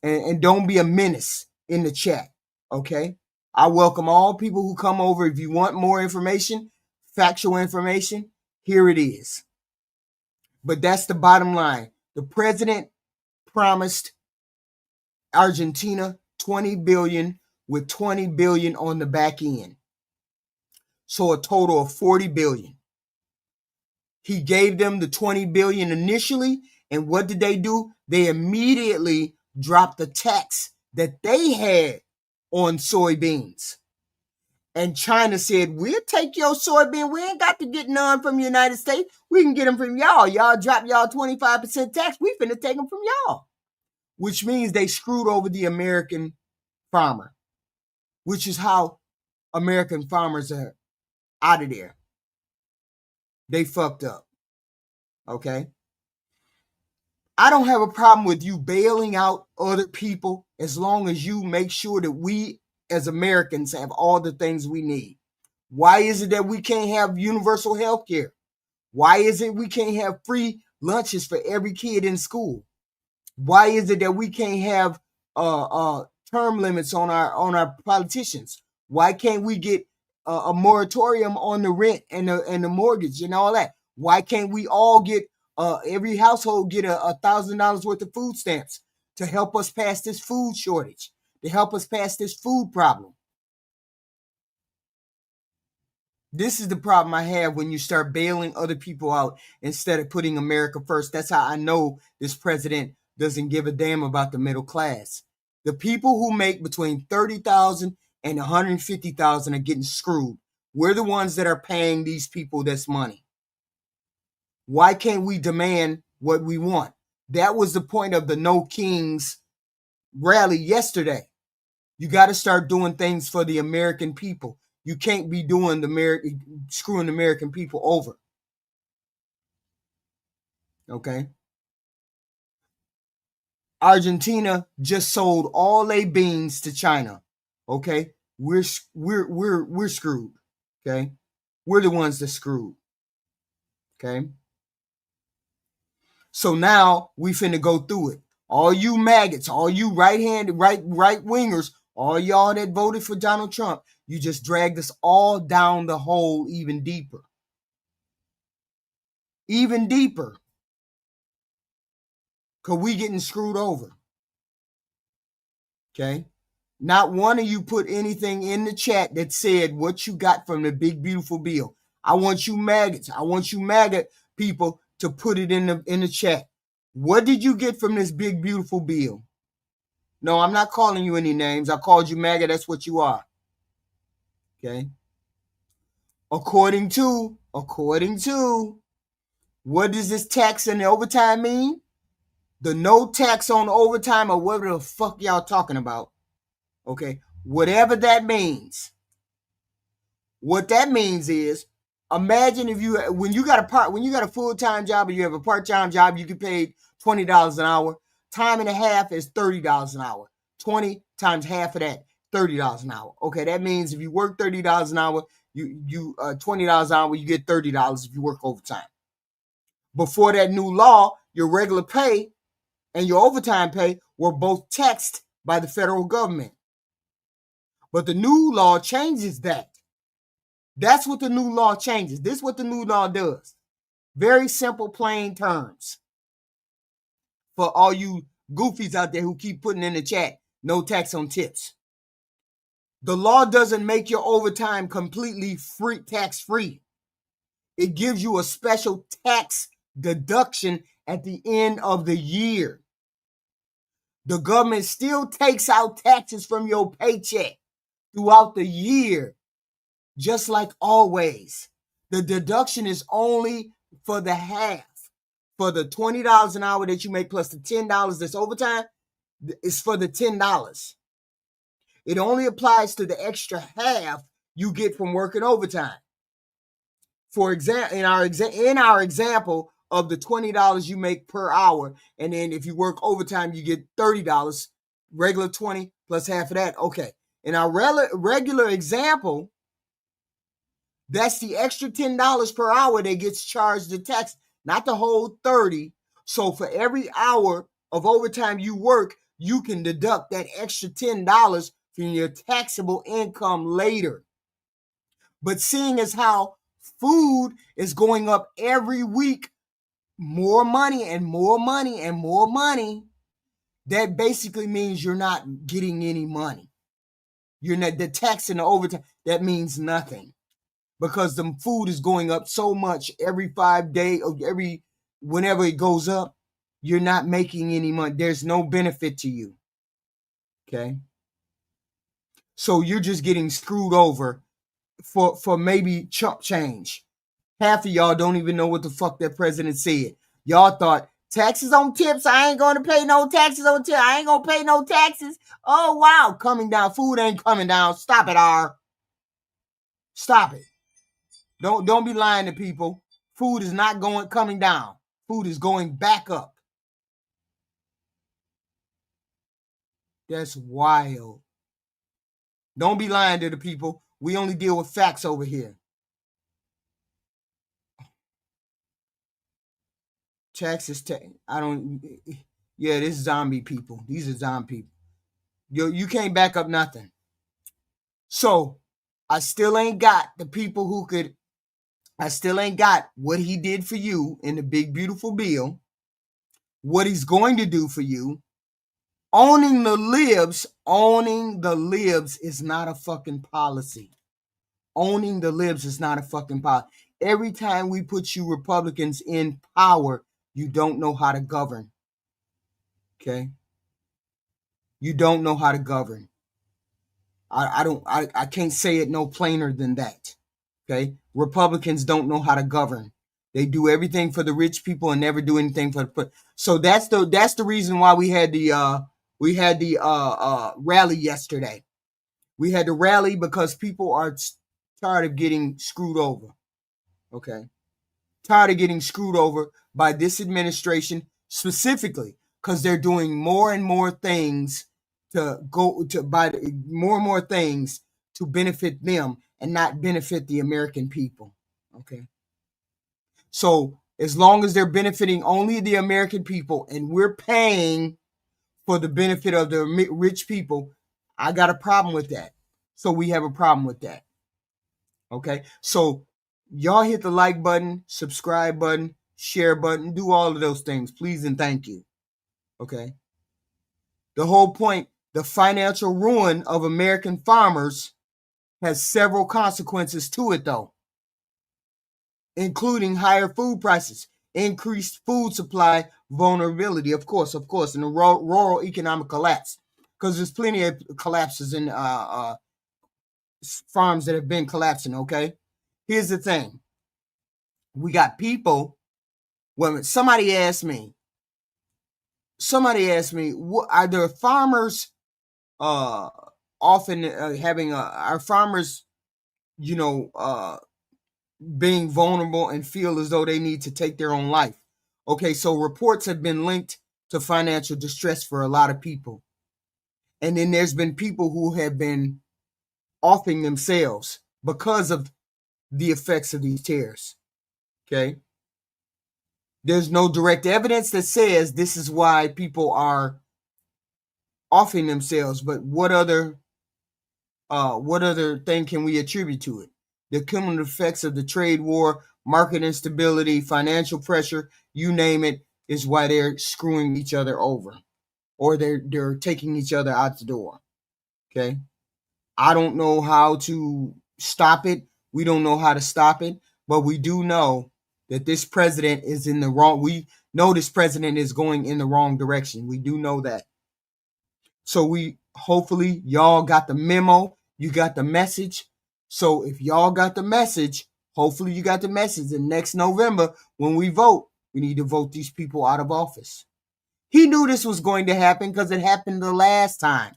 And don't be a menace in the chat, okay? I welcome all people who come over. If you want more information, factual information, here it is. But that's the bottom line. The president promised Argentina $20 billion with $20 billion on the back end. So a total of $40 billion. He gave them the $20 billion initially, and what did they do? They immediately dropped the tax that they had on soybeans. And China said, we'll take your soybean. We ain't got to get none from the United States. We can get them from y'all. Y'all drop y'all 25% tax. We finna take them from y'all. Which means they screwed over the American farmer, which is how American farmers are out of there. They fucked up. Okay? I don't have a problem with you bailing out other people as long as you make sure that we as Americans have all the things we need. Why is it that we can't have universal health care? Why is it we can't have free lunches for every kid in school? Why is it that we can't have term limits on our politicians? Why can't we get a moratorium on the rent and the mortgage and all that? Why can't we all get every household get $1,000 worth of food stamps to help us pass this food shortage, to help us pass this food problem? This is the problem I have when you start bailing other people out instead of putting America first. That's how I know this president doesn't give a damn about the middle class. The people who make between $30,000 and $150,000 are getting screwed. We're the ones that are paying these people this money. Why can't we demand what we want? That was the point of the No Kings rally yesterday. You got to start doing things for the American people. You can't be doing screwing the American people over. Okay? Argentina just sold all their beans to China. Okay? We're screwed. Okay? We're the ones that screwed. Okay? So now we finna go through it. All you maggots, all you right-handed, right-wingers, all y'all that voted for Donald Trump, you just dragged us all down the hole even deeper. Even deeper. Because we getting screwed over. Okay? Not one of you put anything in the chat that said what you got from the big, beautiful bill. I want you maggots. I want you maggot people to put it in the chat. What did you get from this big, beautiful bill? No, I'm not calling you any names. I called you maggot. That's what you are. Okay? According to, what does this tax and the overtime mean? The no tax on overtime or whatever the fuck y'all talking about. Okay? Whatever that means. What that means is, imagine if when you got a full-time job or you have a part-time job, you get paid $20 an hour. Time and a half is $30 an hour. 20 times half of that, $30 an hour. Okay, that means if you work $30 an hour, you $20 an hour, you get $30 if you work overtime. Before that new law, your regular pay and your overtime pay were both taxed by the federal government. But the new law changes that. That's what the new law changes. This is what the new law does. Very simple, plain terms. For all you goofies out there who keep putting in the chat, no tax on tips. The law doesn't make your overtime completely free, tax-free. It gives you a special tax deduction at the end of the year. The government still takes out taxes from your paycheck throughout the year, just like always. The deduction is only for the half, for the $20 an hour that you make plus the $10 that's overtime, it's for the $10. It only applies to the extra half you get from working overtime. For example, in our example of the $20 you make per hour, and then if you work overtime, you get $30, regular 20 plus half of that. Okay. In our regular example, that's the extra $10 per hour that gets charged the tax, not the whole 30. So for every hour of overtime you work, you can deduct that extra $10 from your taxable income later. But seeing as how food is going up every week, more money and more money and more money, that basically means you're not getting any money. You're not, the tax and the overtime, that means nothing. Because the food is going up so much every 5 days, or whenever it goes up, you're not making any money. There's no benefit to you. Okay? So you're just getting screwed over for maybe chump change. Half of y'all don't even know what the fuck that president said. Y'all thought taxes on tips. I ain't going to pay no taxes on tips. I ain't going to pay no taxes. Oh, wow. Coming down. Food ain't coming down. Stop it, R. Stop it. Don't be lying to people. Food is not coming down. Food is going back up. That's wild. Don't be lying to the people. We only deal with facts over here. Taxes, this zombie people. These are zombie people. You can't back up nothing. So, I still ain't got the people who could, I still ain't got what he did for you in the big, beautiful bill, what he's going to do for you. Owning the libs is not a fucking policy. Owning the libs is not a fucking policy. Every time we put you Republicans in power, you don't know how to govern. Okay? You don't know how to govern. I can't say it no plainer than that. Okay? Republicans don't know how to govern. They do everything for the rich people and never do anything for the. So that's the reason why we had the rally yesterday. We had the rally because people are tired of getting screwed over. Okay? Tired of getting screwed over by this administration specifically because they're doing more and more things to benefit them and not benefit the American people. Okay. So as long as they're benefiting only the American people and we're paying for the benefit of the rich people, I got a problem with that. So we have a problem with that. Okay. So y'all hit the like button, subscribe button, share button, do all of those things, please and thank you. Okay. The whole point, the financial ruin of American farmers has several consequences to it, though, including higher food prices, increased food supply vulnerability, of course, and the rural economic collapse, because there's plenty of collapses in farms that have been collapsing. Okay. Here's the thing. We got people. When somebody asked me, what are there farmers often having our farmers, being vulnerable and feel as though they need to take their own life? Okay, so reports have been linked to financial distress for a lot of people. And then there's been people who have been offing themselves because of the effects of these tears. Okay. There's no direct evidence that says this is why people are offing themselves, but what other thing can we attribute to it? The cumulative effects of the trade war, market instability, financial pressure, you name it, is why they're screwing each other over, or they're taking each other out the door. Okay, I don't know how to stop it. We don't know how to stop it, but we do know that this president is in the wrong. We know this president is going in the wrong direction. We do know that. So hopefully y'all got the memo. You got the message. So if y'all got the message, Hopefully you got the message. And next November, when we vote, we need to vote these people out of office. He knew this was going to happen because it happened the last time.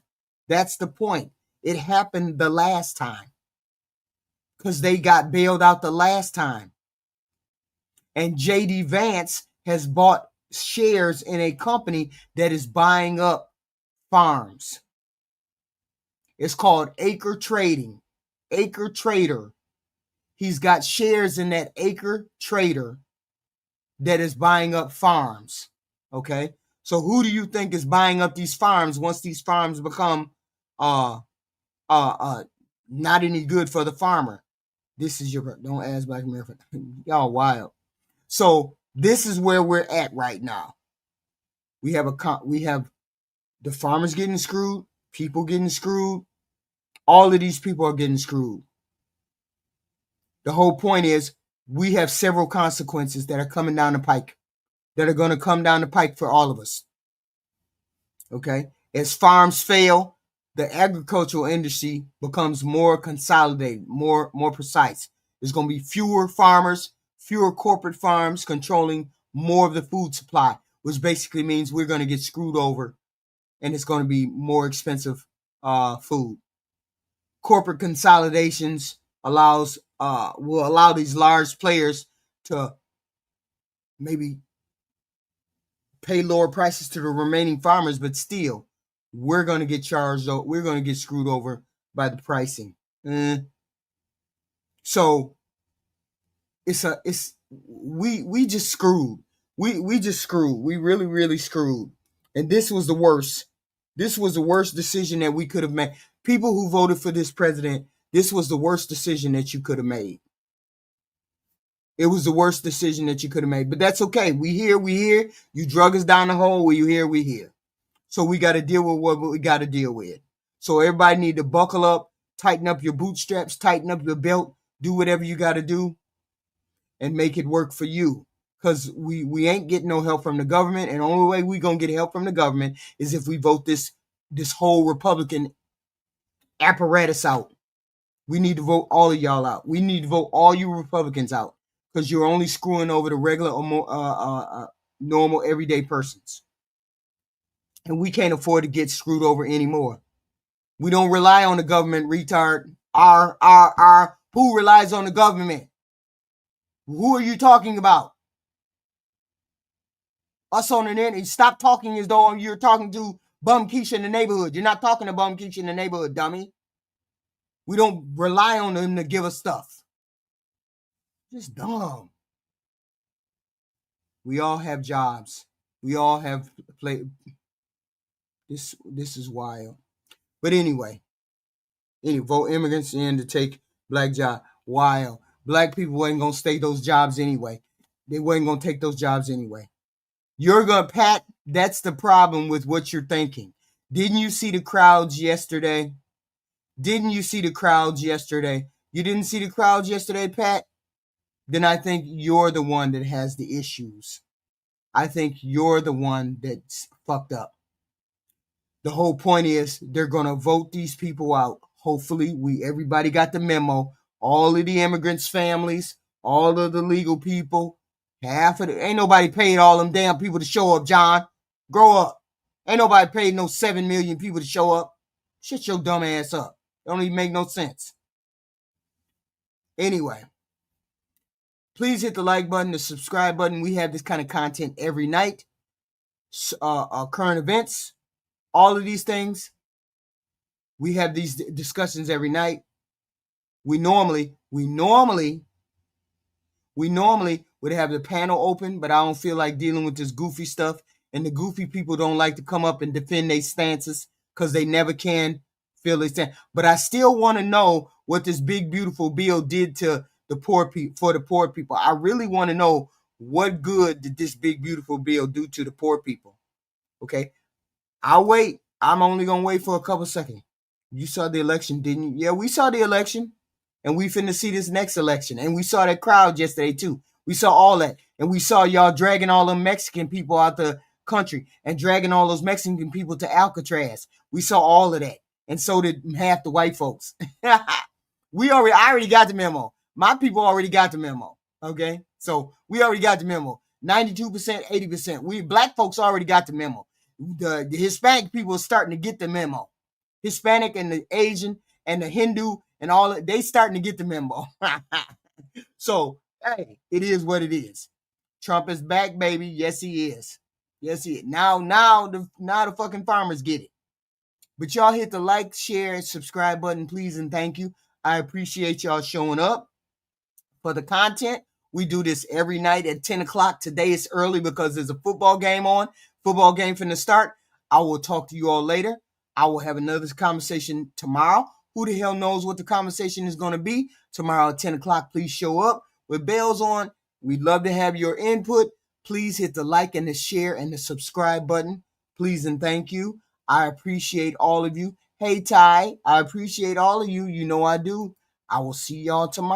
That's the point. It happened the last time because they got bailed out the last time. And J.D. Vance has bought shares in a company that is buying up farms. It's called Acre Trading. Acre Trader. He's got shares in that Acre Trader that is buying up farms. Okay? So who do you think is buying up these farms once these farms become not any good for the farmer? This is your, don't ask Black America. Y'all wild. So this is where we're at right now. We have the farmers getting screwed, people getting screwed. All of these people are getting screwed. The whole point is we have several consequences that are coming down the pike, that are going to come down the pike for all of us. Okay? As farms fail, the agricultural industry becomes more consolidated, more precise. There's going to be fewer farmers, fewer corporate farms controlling more of the food supply, which basically means we're going to get screwed over and it's going to be more expensive food. Corporate consolidations will allow these large players to maybe pay lower prices to the remaining farmers, but still, we're going to get charged. We're going to get screwed over by the pricing. So we just screwed. We just screwed. We really, really screwed. And this was the worst. This was the worst decision that we could have made. People who voted for this president, this was the worst decision that you could have made. It was the worst decision that you could have made. But that's okay. We here. You drug us down the hole. We here. So we got to deal with what we got to deal with. So everybody need to buckle up, tighten up your bootstraps, tighten up your belt, do whatever you got to do and make it work for you. Because we ain't getting no help from the government. And the only way we going to get help from the government is if we vote this whole Republican apparatus out. We need to vote all of y'all out. We need to vote all you Republicans out because you're only screwing over the regular or more, normal everyday persons. And we can't afford to get screwed over anymore. We don't rely on the government, retard. Who relies on the government? Who are you talking about? Us on the internet. Stop talking as though you're talking to Bum Keisha in the neighborhood. You're not talking to Bum Keisha in the neighborhood, dummy. We don't rely on them to give us stuff. Just dumb. We all have jobs. We all have play. This is wild. But anyway, vote immigrants in to take black job. Wild. Black people ain't gonna stay those jobs anyway. They weren't gonna take those jobs anyway. You're gonna, Pat, that's the problem with what you're thinking. Didn't you see the crowds yesterday? You didn't see the crowds yesterday, Pat? Then I think you're the one that has the issues. I think you're the one that's fucked up. The whole point is they're going to vote these people out. Hopefully, everybody got the memo. All of the immigrants' families, all of the legal people, ain't nobody paid all them damn people to show up, John. Grow up. Ain't nobody paid no 7 million people to show up. Shut your dumb ass up. It don't even make no sense. Anyway, please hit the like button, the subscribe button. We have this kind of content every night. Current events, all of these things. We have these discussions every night. We normally would have the panel open, but I don't feel like dealing with this goofy stuff. And the goofy people don't like to come up and defend their stances because they never can feel their stance. But I still want to know what this big, beautiful bill did to the poor people, for the poor people. I really want to know what good did this big, beautiful bill do to the poor people. Okay. I'll wait. I'm only going to wait for a couple seconds. You saw the election, didn't you? Yeah, we saw the election. And we finna see this next election. And we saw that crowd yesterday too. We saw all that. And we saw y'all dragging all them Mexican people out the country and dragging all those Mexican people to Alcatraz. We saw all of that. And so did half the white folks. I already got the memo. My people already got the memo. Okay, so we already got the memo. 92%, 80%. We black folks already got the memo. The Hispanic people are starting to get the memo. Hispanic and the Asian and the Hindu and all that, they starting to get the memo. So, hey, it is what it is. Trump is back, baby. Yes, he is. Yes, he is. Now the fucking farmers get it. But y'all hit the like, share, subscribe button, please, and thank you. I appreciate y'all showing up for the content. We do this every night at 10 o'clock. Today is early because there's a football game on. Football game finna start. I will talk to you all later. I will have another conversation tomorrow. Who the hell knows what the conversation is going to be? Tomorrow at 10 o'clock, please show up with bells on. We'd love to have your input. Please hit the like and the share and the subscribe button. Please and thank you. I appreciate all of you. Hey, Ty, I appreciate all of you. You know I do. I will see y'all tomorrow.